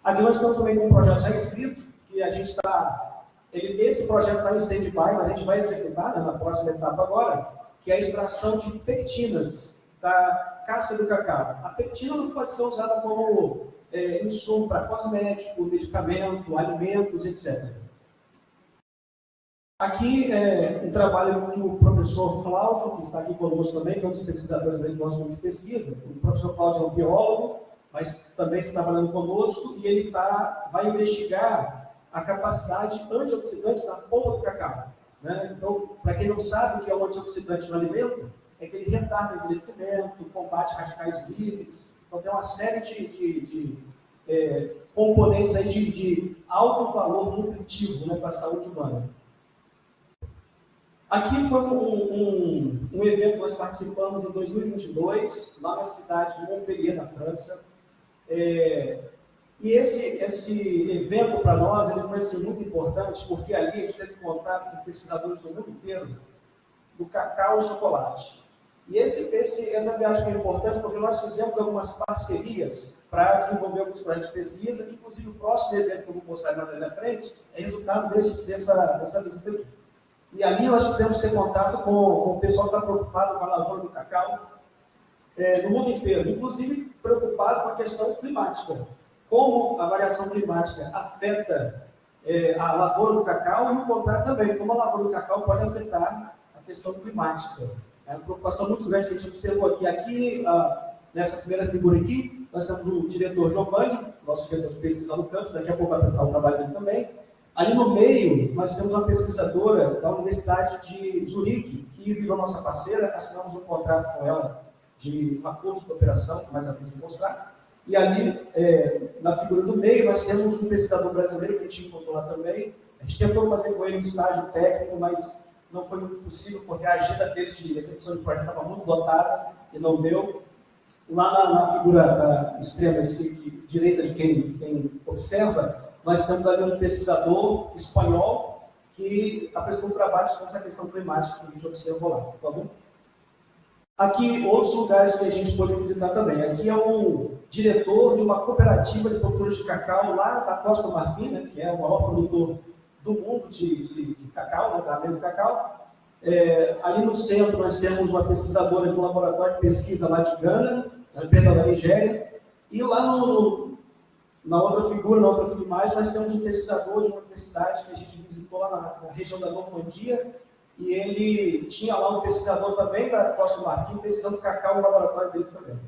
Aqui nós estamos também com um projeto já escrito, que a gente está... Esse projeto está em stand-by, mas a gente vai executar, né, na próxima etapa agora, que é a extração de pectinas da casca do cacau. A pectina não pode ser usada como insumo para cosmético, medicamento, alimentos, etc. Aqui um trabalho que o professor Cláudio, que está aqui conosco também, que é um dos pesquisadores aí do nosso grupo de pesquisa. O professor Cláudio é um biólogo, mas também está trabalhando conosco, e ele vai investigar a capacidade antioxidante da polpa do cacau. Né? Então, para quem não sabe o que é um antioxidante no alimento, é que ele retarda o envelhecimento, combate radicais livres. Então, tem uma série de componentes aí de alto valor nutritivo, né, para a saúde humana. Aqui foi um evento que nós participamos em 2022, lá na cidade de Montpellier, na França. E esse evento, para nós, ele foi assim, muito importante, porque ali a gente teve contato com pesquisadores do mundo inteiro, do cacau e chocolate. E essa viagem foi importante porque nós fizemos algumas parcerias para desenvolver alguns projetos de pesquisa, inclusive o próximo evento que eu vou mostrar mais ali na frente é resultado dessa visita aqui. E ali nós podemos ter contato com o pessoal que está preocupado com a lavoura do cacau no mundo inteiro, inclusive preocupado com a questão climática. Como a variação climática afeta a lavoura do cacau e o contrário também, como a lavoura do cacau pode afetar a questão climática. É uma preocupação muito grande que a gente observou aqui. Aqui, nessa primeira figura aqui, nós temos o diretor Giovanni, nosso diretor de pesquisa no campo, daqui a pouco vai apresentar o trabalho dele também. Ali no meio, nós temos uma pesquisadora da Universidade de Zurique, que virou nossa parceira, assinamos um contrato com ela de um acordo de cooperação, que mais à frente vou mostrar. E ali, na figura do meio, nós temos um pesquisador brasileiro que a gente encontrou lá também. A gente tentou fazer com ele um estágio técnico, mas não foi muito possível, porque a agenda dele de execução de projeto estava muito lotada e não deu. Lá na figura da extrema direita de quem observa, nós temos ali um pesquisador espanhol que apresentou um trabalho sobre essa questão climática que a gente observou lá, por favor. Aqui, outros lugares que a gente pode visitar também. Aqui é um diretor de uma cooperativa de produtores de cacau lá da Costa do Marfim, né, que é o maior produtor do mundo de cacau, né, da abelha do cacau. Ali no centro nós temos uma pesquisadora de um laboratório de pesquisa lá de Gana, da Nigéria, e lá na outra figura, na outra imagem, nós temos um pesquisador de uma universidade que a gente visitou lá na região da Normandia, e ele tinha lá um pesquisador também da Costa do Marfim, pesquisando cacau no laboratório deles também.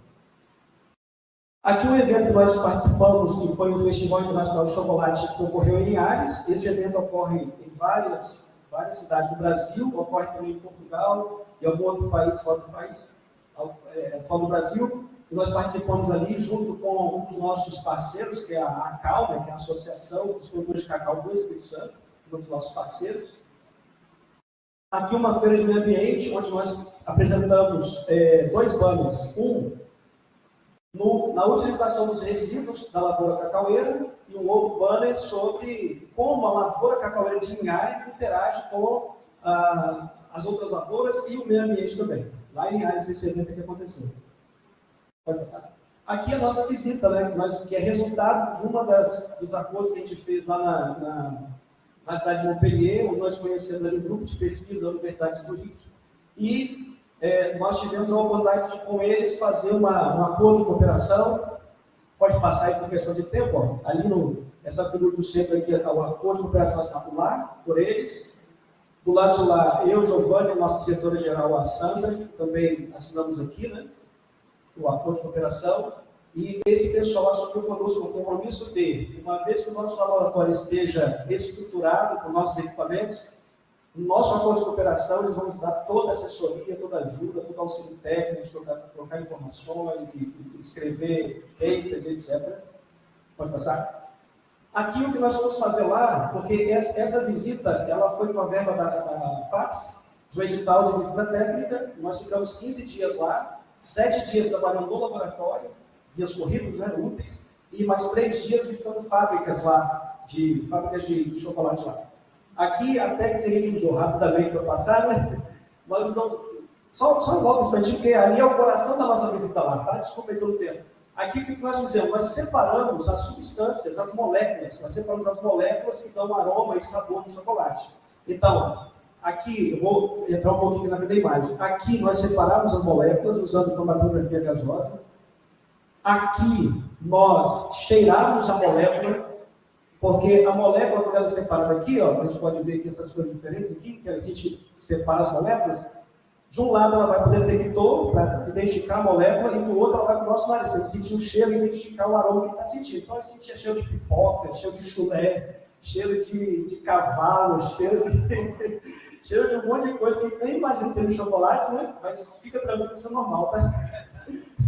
Aqui um evento que nós participamos, que foi o Festival Internacional de Chocolate, que ocorreu em Linhares. Esse evento ocorre em várias cidades do Brasil, ocorre também em Portugal e algum outro país fora do Brasil. E nós participamos ali junto com um dos nossos parceiros, que é a ACAL, né, que é a Associação dos Produtores de Cacau do Espírito Santo, um dos nossos parceiros. Aqui uma feira de meio ambiente, onde nós apresentamos 2 banners. Na utilização dos resíduos da lavoura cacaueira e um outro banner sobre como a lavoura cacaueira de Linhares interage com as outras lavouras e o meio ambiente também. Lá em Linhares, esse evento que aconteceu. Pode passar. Aqui a nossa visita, né, que é resultado de dos acordos que a gente fez lá na cidade de Montpellier, onde nós conhecemos ali um grupo de pesquisa da Universidade de Zurique. E nós tivemos a oportunidade de, com eles, fazer um acordo de cooperação. Pode passar aí por questão de tempo. Ó. Ali, essa figura do centro aqui, o acordo de cooperação assinado lá, por eles. Do lado de lá, eu, Giovanni, a nossa diretora-geral, a Sandra, que também assinamos aqui, né, o acordo de cooperação. E esse pessoal assumiu conosco o compromisso de, uma vez que o nosso laboratório esteja estruturado com nossos equipamentos, no nosso acordo de cooperação, eles vão nos dar toda a assessoria, toda a ajuda, todo o auxílio técnico, trocar informações e escrever papers, etc. Pode passar? Aqui o que nós vamos fazer lá, porque essa visita ela foi com a verba da FAPES, do edital de visita técnica. Nós ficamos 15 dias lá, 7 dias trabalhando no laboratório, dias corridos, né, úteis, e mais 3 dias visitando fábricas lá, fábricas de chocolate lá. Aqui, a técnica que a gente usou rapidamente para passar, né? Nós usamos, só volta um instantinho, porque ali é o coração da nossa visita lá, tá? Desculpa aí pelo tempo. Aqui, o que nós fizemos? Nós separamos as substâncias, as moléculas, nós separamos as moléculas que dão aroma e sabor do chocolate. Então, aqui, eu vou entrar um pouquinho na imagem. Aqui, nós separamos as moléculas usando cromatografia gasosa. Aqui, nós cheiramos a molécula, porque a molécula, quando ela é separada aqui, ó, a gente pode ver aqui essas coisas diferentes aqui, que a gente separa as moléculas. De um lado, ela vai para o detector para identificar a molécula, e do outro, ela vai para o nosso nariz, para a gente sentir o cheiro e identificar o aroma que está sentindo. Então, a gente sentia cheiro de pipoca, cheiro de chulé, cheiro de cavalo, cheiro de um monte de coisa que a gente nem imagina ter no chocolate, né? Mas fica tranquilo, isso é normal, tá?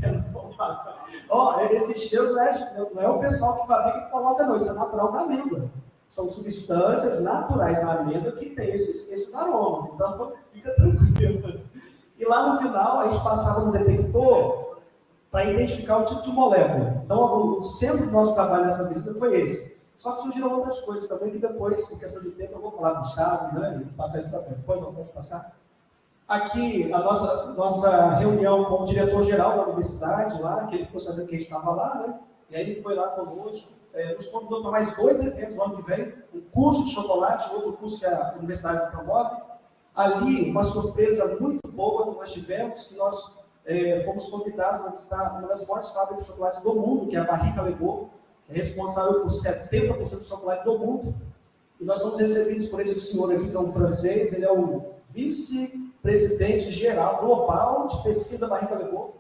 É normal. Ó, esse cheiro não é o pessoal que fabrica que coloca, não. Isso é natural da amêndoa. São substâncias naturais da amêndoa que tem esses aromas. Então, fica tranquilo. E lá no final, a gente passava no detector para identificar o tipo de molécula. Então, o centro do nosso trabalho nessa visita foi esse. Só que surgiram outras coisas também, que depois, por questão de tempo, eu vou falar do chave, né? E passar isso para frente. Depois não pode passar. Aqui, a nossa reunião com o diretor-geral da universidade, lá, que ele ficou sabendo que a gente estava lá, né? E aí ele foi lá conosco, nos convidou para mais 2 eventos no ano que vem, um curso de chocolate, outro curso que a universidade promove. Ali, uma surpresa muito boa que nós tivemos, que nós fomos convidados a visitar uma das maiores fábricas de chocolate do mundo, que é a Barrique Alegô, que é responsável por 70% do chocolate do mundo. E nós somos recebidos por esse senhor aqui, que é um francês, ele é o vice-presidente geral global de pesquisa da Barrique Alegô,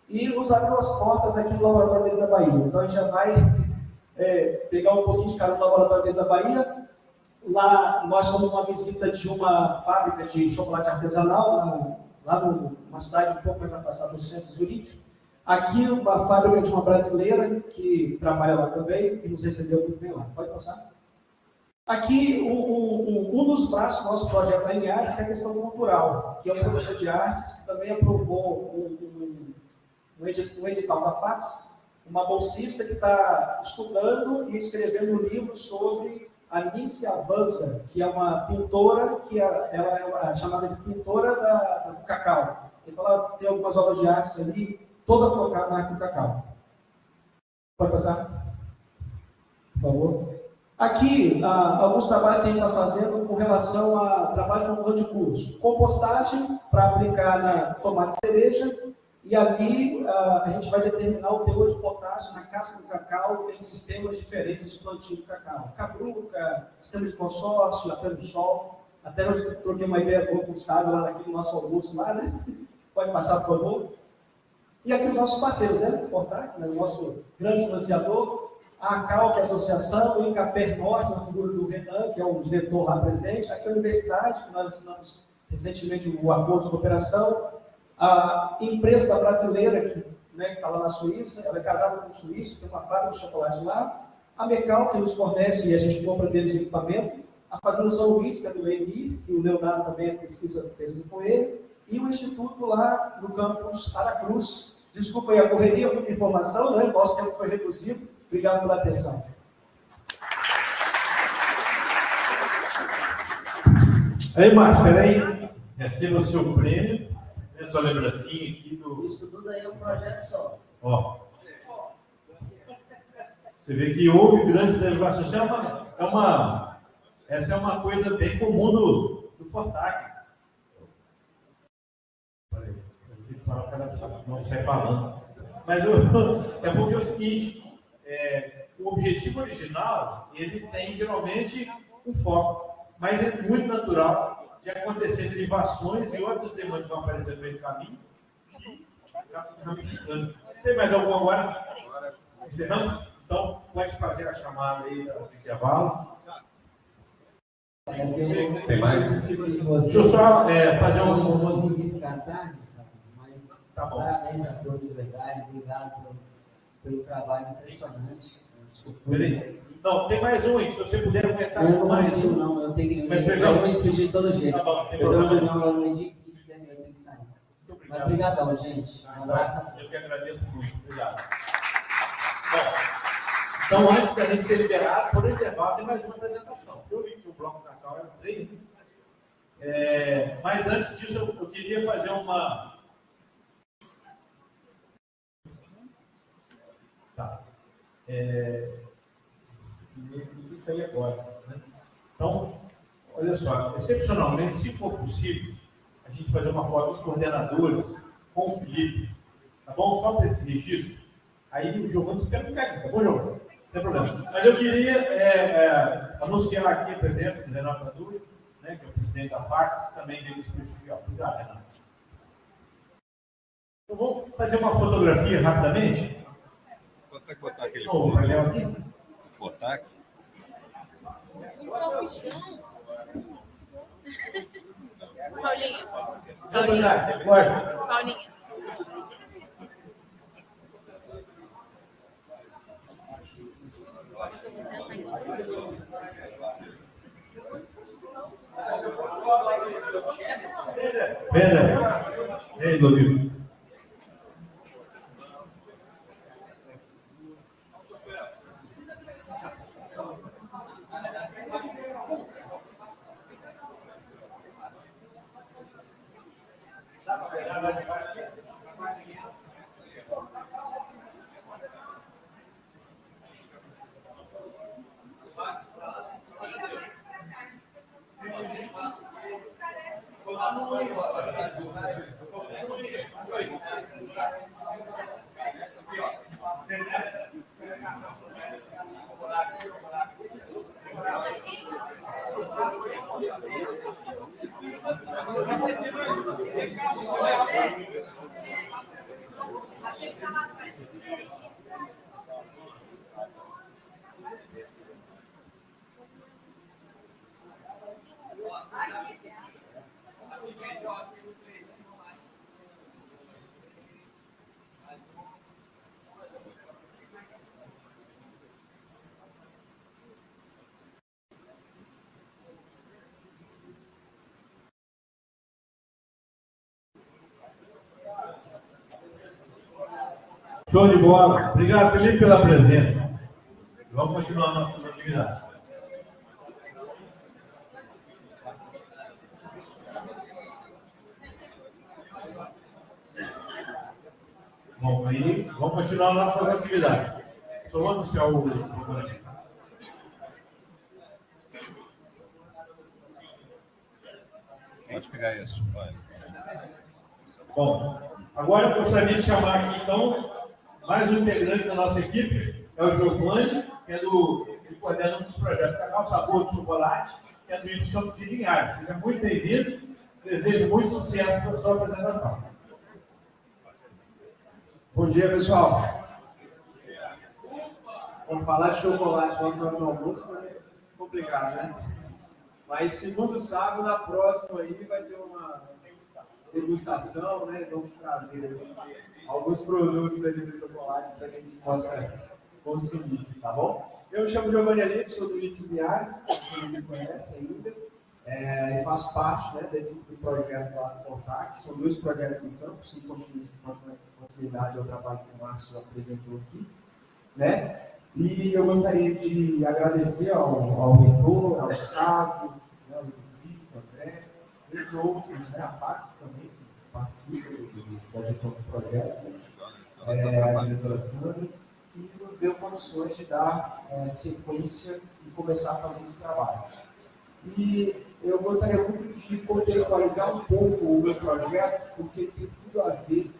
e nos abriu as portas aqui no laboratório deles da Bahia. Então, a gente já vai pegar um pouquinho de cara no laboratório deles da Bahia. Lá, nós fomos numa visita de uma fábrica de chocolate artesanal, lá numa cidade um pouco mais afastada do centro de Zurique. Aqui, uma fábrica de uma brasileira que trabalha lá também e nos recebeu muito bem lá. Pode passar? Aqui, um dos braços do nosso projeto da Linhares, que é a questão cultural, que é um professor de artes que também aprovou um edital da FAPES, uma bolsista que está estudando e escrevendo um livro sobre a Nice Avanza, que é uma pintora, que ela é chamada de pintora do cacau. Então, ela tem algumas obras de arte ali, toda focada na arte do cacau. Pode passar? Por favor. Aqui, alguns trabalhos que a gente está fazendo com relação a trabalho de conclusão de curso. Compostagem para aplicar na tomate cereja, e ali a gente vai determinar o teor de potássio na casca do cacau em sistemas diferentes de plantio do cacau. Cabruca, sistema de consórcio, até no sol. Até eu troquei uma ideia boa com o Sábio lá naquele nosso almoço lá, né? Pode passar, por favor. E aqui os nossos parceiros, né? O Fortac, né? O nosso grande financiador, a ACAL, que é a associação, o Incaper Norte, na figura do Renan, que é o diretor lá, presidente. Aqui a universidade, que nós assinamos recentemente o acordo de cooperação. A empresa da brasileira, que está lá na Suíça, ela é casada com um suíço, tem uma fábrica de chocolate lá. A Mecal, que nos fornece e a gente compra deles o equipamento. A Fazenda São Luís, que é do EMI, que o Leonardo também pesquisa com ele. E o Instituto lá no campus Aracruz. Desculpa aí a correria, muita informação, né? Nosso tempo foi reduzido. Obrigado pela atenção. Aí, Márcio, peraí. Receba o seu prêmio. Tem sua lembrancinha aqui do... Isso tudo aí é um projeto só. Ó. Você vê que houve grandes derivações. Essa é uma coisa bem comum do Fortac. Peraí, eu tenho que falar cada vez, senão sai falando. Mas é porque é o seguinte, o objetivo original, ele tem geralmente um foco, mas é muito natural de acontecer derivações e outras demandas que vão aparecer no meio do caminho. Acaba se ramificando. Tem mais alguma agora? Encerramos? Então, pode fazer a chamada aí do intervalo. Tem mais? Deixa eu só fazer Eu não consegui ficar tarde, sabe? Mas tá bom. Parabéns a todos, de verdade. Obrigado pelo trabalho impressionante. Não, tem mais um aí, se você puder comentar. Eu não mais consigo, um. não. Eu tenho que. Mas Eu me fugir de todo jeito. Tá bom, tem eu tenho uma problema. reunião lá no meio de 15, eu tenho que sair. Muito obrigado. Mas obrigadão, gente. Um abraço. Eu que agradeço muito. Obrigado. Bom, então, antes da gente ser liberado, por intervalo, tem mais uma apresentação. Eu vi que o Bloco Cacau era 3, mas antes disso, eu queria fazer uma... Tá. Isso aí agora. Né? Então, olha só, excepcionalmente, se for possível, a gente fazer uma foto dos coordenadores com o Felipe, tá bom? Só para esse registro. Aí o Giovanni espera um bocadinho, tá bom, Giovanni? Sem problema. Mas eu queria anunciar aqui a presença do Renato Aduri, né, que é o presidente da FAC, que também veio nos prestigiar. Obrigado, Renato. Então, vamos fazer uma fotografia rapidamente? Consegue botar aquele painel aqui? Fortac? Paulinha. Paulinha. Pedro. Ei, Rodrigo. Show de bola. Obrigado, Felipe, pela presença. Vamos continuar nossas atividades. Bom, aí, vamos continuar nossas atividades. Só vou anunciar o... Pode pegar isso, vai. Bom, agora eu gostaria de chamar aqui, então, mais um integrante da nossa equipe, é o Giovanni, que é ele coordena um dos projetos Cacau Sabor de Chocolate, que é do IFES Campos de Linhares. Seja muito bem-vindo, desejo muito sucesso para a sua apresentação. Bom dia, pessoal. Vamos falar de chocolate logo no almoço, mas é complicado, né? Mas segundo sábado, na próxima aí, vai ter uma degustação, né? Vamos trazer alguns produtos ali do chocolate para que a gente possa consumir, tá bom? Eu me chamo Giovanni Alito, sou do IFES Linhares, quem não me conhece ainda, e faço parte, né, da equipe do projeto lá do Fortac, são 2 projetos no campus, em continuidade ao trabalho que o Márcio apresentou aqui, né? E eu gostaria de agradecer ao reitor, ao Sávio, né, ao Rodrigo, ao André, e outros, né, a FAC também, que participa da gestão do projeto, a diretora Sandra, e nos deu condições de dar sequência e começar a fazer esse trabalho. E eu gostaria muito de contextualizar um pouco o meu projeto, porque tem tudo a ver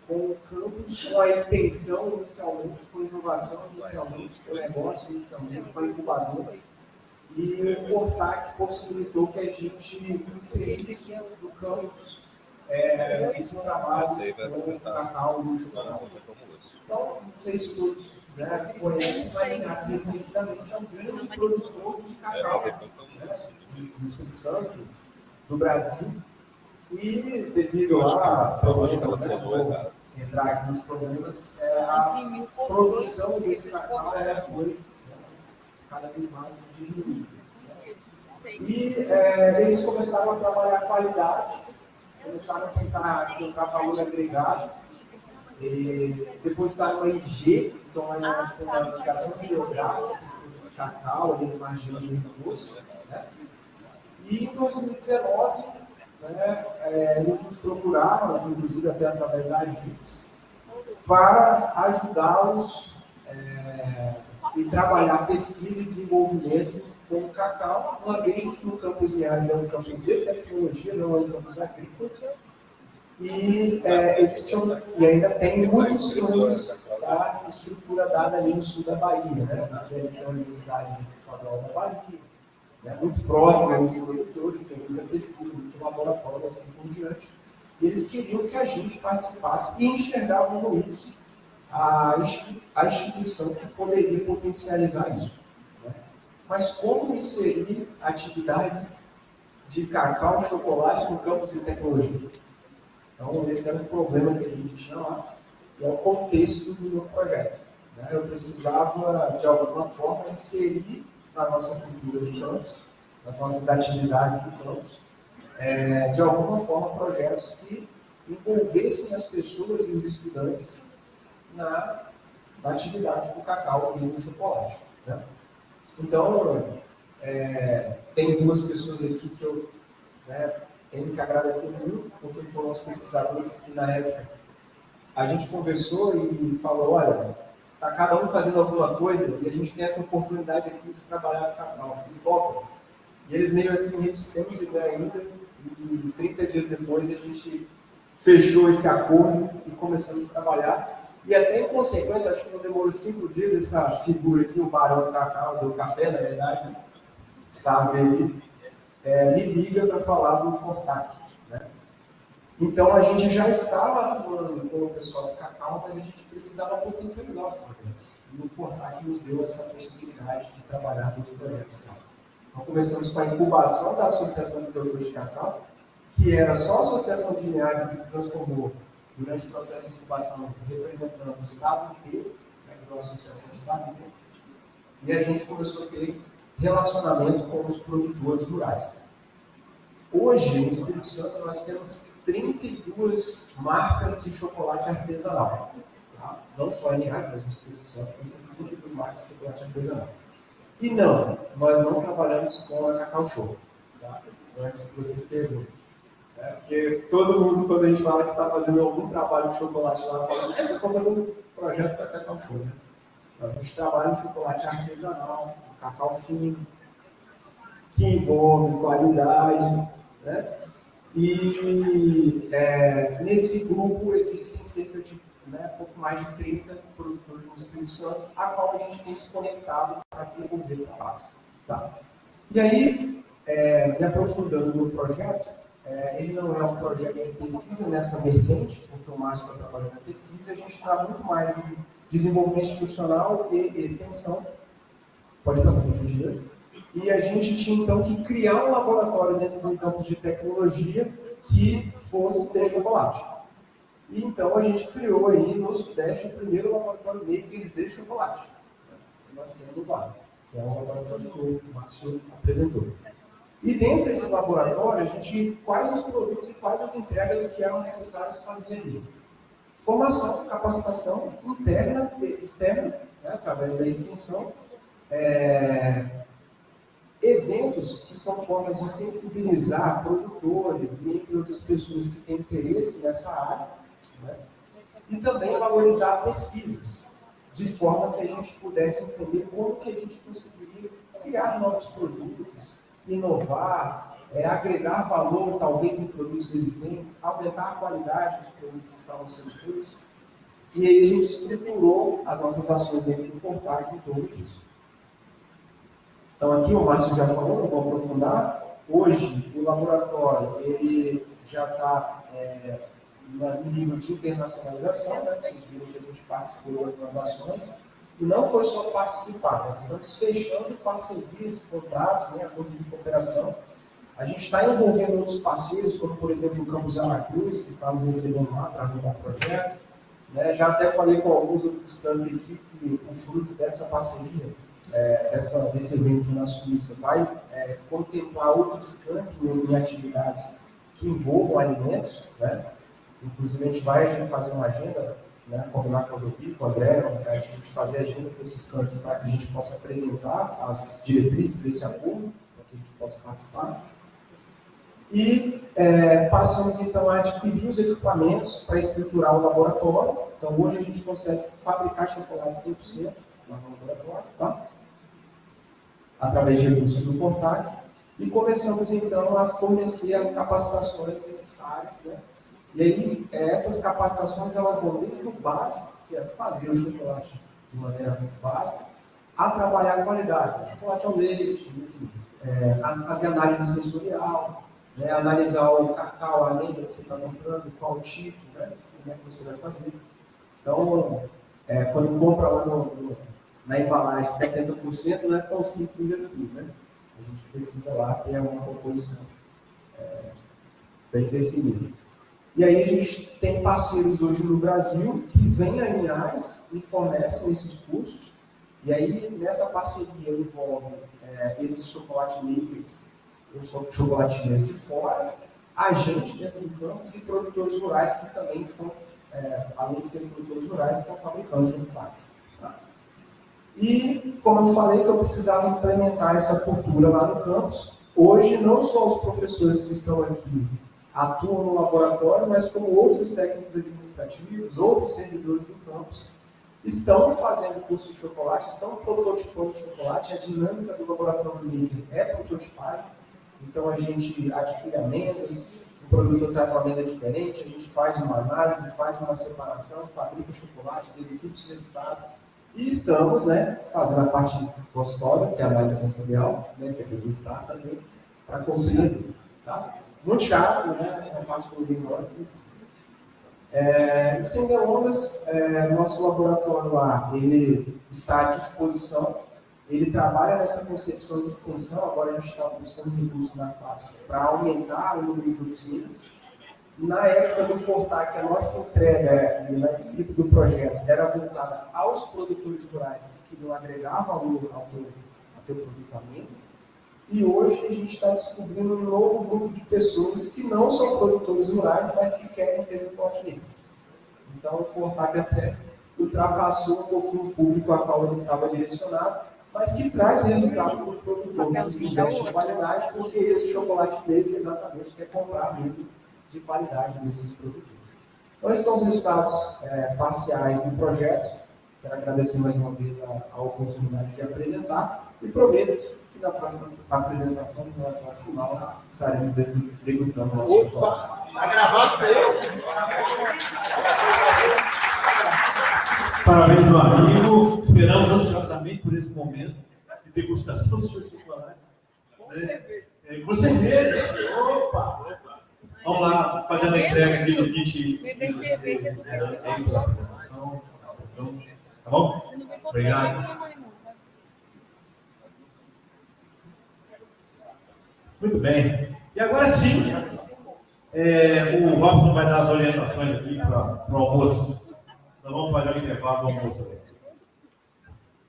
com o campus, com a extensão inicialmente, com a inovação inicialmente, com o negócio inicialmente, com a incubadora. E o Fortac possibilitou que a gente inserisse no campus esses trabalhos com o Cacau do Chocolate. Então, não sei se todos conhecem, mas Linhares explicitamente é um grande produtor de cacau, do Espírito Santo, do Brasil. E devido a problemas, sem entrar aqui nos problemas, a produção desse cacau foi cada vez mais diminuída. E eles começaram a trabalhar a qualidade, começaram a tentar colocar valor agregado, depositaram uma IG, então a gente tem uma indicação biográfica do cacau, ali no margem do imposto, né? E em 2019, né, eles nos procuraram, inclusive até através da AGIPS, para ajudá-los e trabalhar pesquisa e desenvolvimento com o cacau, uma vez que o Campus Linhares é um campus de tecnologia, não é um campus agrícola, e eles tinham, e ainda tem muitos sonhos da estrutura dada ali no sul da Bahia, né? Tem a Universidade Estadual da Bahia, né? Muito próxima dos produtores, tem muita pesquisa, muito laboratório, assim por diante. E eles queriam que a gente participasse e enxergavam no IFES a instituição que poderia potencializar isso. Né? Mas como inserir atividades de cacau e chocolate no campus de tecnologia? Então, esse era o problema que a gente tinha lá, e é o contexto do meu projeto. Né? Eu precisava, de alguma forma, inserir na nossa cultura do campus, nas nossas atividades do campus, de alguma forma, projetos que envolvessem as pessoas e os estudantes na atividade do cacau e do chocolate. Né? Então, tem duas pessoas aqui que eu tenho que agradecer muito, porque foram os pesquisadores que, na época, a gente conversou e falou, olha, está cada um fazendo alguma coisa e a gente tem essa oportunidade aqui de trabalhar no cacau, vocês topam? E eles meio assim, reticentes, né, ainda, e 30 dias depois a gente fechou esse acordo e começamos a trabalhar. E até em consequência, acho que não demorou 5 dias, essa figura aqui, o Barão do Cacau, do café, na verdade, sabe, me liga para falar do Fortac. Né? Então, a gente já estava atuando com o pessoal do cacau, mas a gente precisava potencializar os projetos. E o Fortac nos deu essa possibilidade de trabalhar nos projetos. Então, começamos com a incubação da Associação de Produtores de Cacau, que era só a Associação de Linhares e se transformou, durante o processo de incubação, representando o Estado inteiro, a Associação do Estado inteiro, e a gente começou a ter relacionamento com os produtores rurais. Hoje, no Espírito Santo, nós temos 32 marcas de chocolate artesanal. Tá? Não só em Linhares, mas no Espírito Santo, nós temos 32 marcas de chocolate artesanal. E não, nós não trabalhamos com a Cacau Show. Tá? Antes que vocês perguntem. Porque todo mundo, quando a gente fala que está fazendo algum trabalho de chocolate lá, fala assim, vocês estão fazendo projeto para Cacau Show. Né? A gente trabalha em chocolate artesanal, cacau fino, que envolve qualidade. Né? E nesse grupo existem cerca de pouco mais de 30 produtores no Espírito Santo, a qual a gente tem se conectado para desenvolver o trabalho. Tá? E aí, me aprofundando no projeto, ele não é um projeto de pesquisa nessa vertente, porque o Márcio está trabalhando na pesquisa, a gente está muito mais em desenvolvimento institucional e extensão. Pode passar para a gentileza. E a gente tinha, então, que criar um laboratório dentro de um campus de tecnologia que fosse de chocolate. E, então, a gente criou aí no Sudeste o primeiro laboratório maker de chocolate. Nós temos lá, que é o laboratório que o Márcio apresentou. E dentro desse laboratório, a gente, quais os produtos e quais as entregas que eram necessárias fazer ali. Formação, capacitação interna e externa, através da extensão. Eventos que são formas de sensibilizar produtores e entre outras pessoas que têm interesse nessa área, né? E também valorizar pesquisas, de forma que a gente pudesse entender como que a gente conseguiria criar novos produtos, inovar, agregar valor talvez em produtos existentes, aumentar a qualidade dos produtos que estavam sendo feitos. E aí a gente estruturou as nossas ações dentro do Fortac em torno disso. Então aqui o Márcio já falou, não vou aprofundar. Hoje o laboratório ele já está no nível de internacionalização, né? Vocês viram que a gente participou de algumas ações. E não foi só participar, nós estamos fechando parcerias, contratos, acordos de cooperação. A gente está envolvendo outros parceiros, como por exemplo o Campus Aracruz, que estamos recebendo lá para ajudar o projeto. Já até falei com alguns outros tantos aqui que o fruto dessa parceria, desse evento na Suíça, vai contemplar outros campos em atividades que envolvam alimentos, né? Inclusive, a gente vai fazer uma agenda, né, combinar com o Rodolfo, com o André, a gente fazer agenda com esses campos para que a gente possa apresentar as diretrizes desse acordo, para que a gente possa participar. E passamos, então, a adquirir os equipamentos para estruturar o laboratório. Então, hoje a gente consegue fabricar chocolate 100% lá no laboratório, tá? Através de recursos do Fortac. E começamos, então, a fornecer as capacitações necessárias, né? E aí, essas capacitações, elas vão desde o básico, que é fazer o chocolate de maneira básica, a trabalhar a qualidade, chocolate ao leite, enfim, a fazer análise sensorial, né, analisar o cacau, a lenda que você está comprando, qual tipo, né, como é que você vai fazer. Então, quando compra lá na embalagem 70%, não é tão simples assim, né? A gente precisa lá ter uma composição bem definida. E aí a gente tem parceiros hoje no Brasil que vêm a Linhares e fornecem esses cursos. E aí nessa parceria envolve esses chocolate makers, os chocolatinas de fora, a gente dentro do campus e produtores rurais que também estão, além de serem produtores rurais, estão fabricando chocolates. Tá? E como eu falei que eu precisava implementar essa cultura lá no campus, hoje não só os professores que estão aqui atuam no laboratório, mas como outros técnicos administrativos, outros servidores do campus, estão fazendo curso de chocolate, estão prototipando chocolate. A dinâmica do laboratório Maker é prototipagem, então a gente adquire amendas, o produtor traz uma amenda diferente, a gente faz uma análise, faz uma separação, fabrica o chocolate, verifica os resultados, e estamos, né, fazendo a parte gostosa, que é a análise sensorial, né, que é degustar também, para cumprir, tá? Muito chato, né? A parte que ninguém gosta, enfim. Sem delongas, nosso laboratório lá, ele está à disposição, ele trabalha nessa concepção de extensão, agora a gente está buscando recursos na FAPES para aumentar o número de oficinas. Na época do Fortac, a nossa entrega na escrita do projeto era voltada aos produtores rurais que queriam agregar valor ao teu produtamento. E hoje a gente está descobrindo um novo grupo de pessoas que não são produtores rurais, mas que querem ser chocolatileiros. Então o Fortac até ultrapassou um pouquinho o público a qual ele estava direcionado, mas que traz resultado para o produtor que investe em qualidade, porque esse chocolate dele exatamente quer comprar amigo de qualidade desses produtores. Então esses são os resultados parciais do projeto. Quero agradecer mais uma vez a oportunidade de apresentar e prometo que na próxima apresentação do relatório final estaremos degustando o nosso chocolate. Está gravado isso aí? Parabéns, meu amigo. Esperamos ansiosamente por esse momento de degustação do seu chocolate. Com cerveja. Opa! Vamos lá, fazendo a entrega aqui do kit. Tá bom? Obrigado. Muito bem. E agora sim, o Robson vai dar as orientações aqui para o almoço. Então vamos fazer o intervalo do almoço.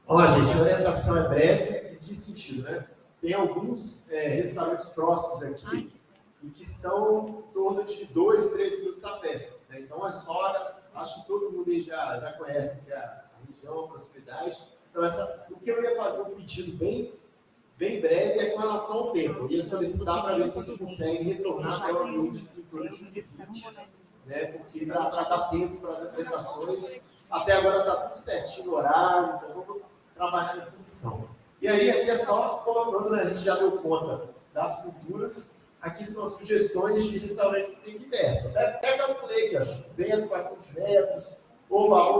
Olá, gente. A orientação é breve. Em que sentido, né? Tem alguns restaurantes próximos aqui e que estão em torno de 2, 3 minutos a pé. Né? Então é só, acho que todo mundo aí já conhece que a região, a proximidade. Então o que eu ia fazer um pedido bem breve é com relação ao tempo. Eu ia solicitar para ver se a gente consegue retornar até o ambiente em torno de 20, né? Porque para dar tempo para as apresentações, até agora está tudo certinho no horário, então vamos trabalhar nessa missão. E aí, aqui é só colocando, né? A gente já deu conta das culturas, aqui são as sugestões de restaurantes que tem aqui perto. Até calculei aqui, acho, Bento, 400 metros, Oba,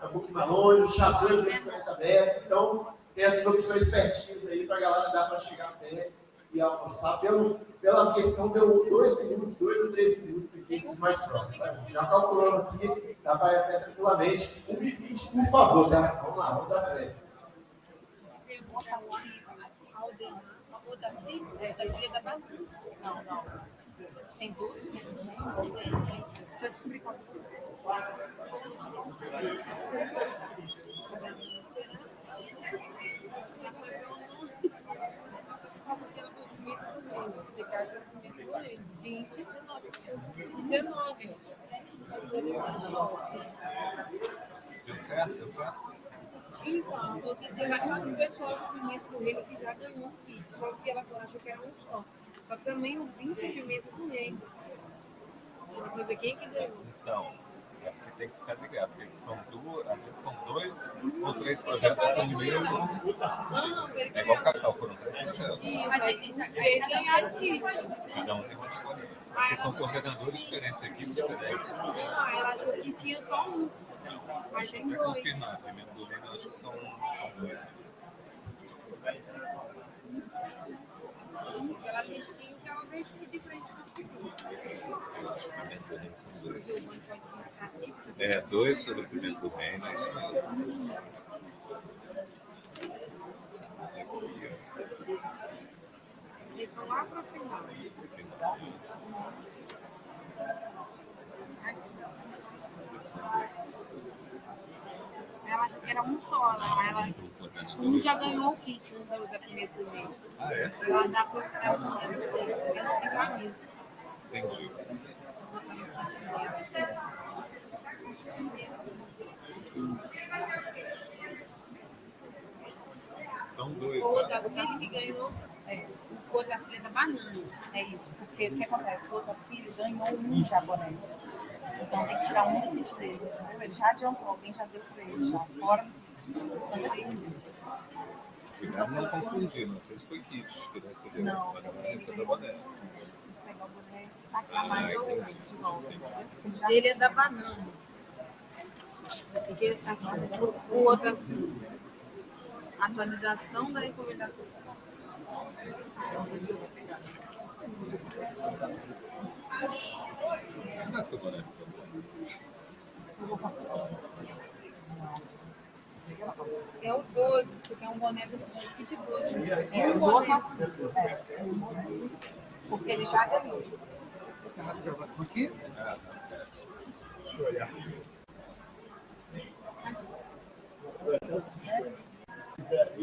um pouquinho mais longe, Chapéu, 240 metros, então tem essas opções pertinhas aí para a galera dar para chegar a pé e almoçar. Pela questão, deu 2 minutos, 2 ou 3 minutos aqui, esses mais próximos. Tá? Já calculando aqui, dá para ir até tranquilamente. 1h20, por favor, tá? Vamos lá, vamos dar certo. Não. Tem 12 minutos. Deixa eu descobrir quanto. 20 e 19. Deu certo? Deu certo? Então, você vai falar com o pessoal do Pimenta do Reino que já ganhou o kit, só que ela achou que era um só. Só que também o 20 de Pimenta do Reino. Ela foi ver quem que ganhou. Então, é porque tem que ficar ligado, porque são duas, às vezes são 2 ou 3 projetos com o mesmo. É igual Cacau, foram 3 projetos. Vocês ganharam o kit. Cada um tem uma sequência. Porque são coordenadores diferentes, equipes diferentes. Ah, ela achou que tinha só um. Mas tem Você 2. confirmar, primeiro do reino, eu acho que são 2. Ela deixou que ela deixou de frente com o figura. Eu acho que primeiro do reino são 2. O Giovanni pode mostrar aqui. É, 2 sobre o primeiro do reino, é isso mesmo. Eles vão lá para o final. Ela achou que era um só. Um já ganhou o kit, um da primeira turma. Ah, é? Ela dá para o mulher do sexto, porque não tem camisa. Entendi. São 2. O Otacílio que ganhou. O Otacílio é da banana. É isso, porque o que acontece? O Otacílio ganhou um japonês. Então tem que tirar um do kit dele. Entendeu? Ele já adiantou, alguém já deu para ele, já fora. Ficar não confundir, não sei se foi kit que recebeu. Não, mas não recebeu boné. Pegar o boné e tacar mais ou menos de volta. Ele é da banana. Esse aqui, aqui. O outro assim. Atualização da recomendação. Não é seu boné. É o 12, porque é um boné do kit 12. É o outro assim. Porque ele já ganhou. Você vai essa gravação aqui? Deixa eu olhar. Se quiser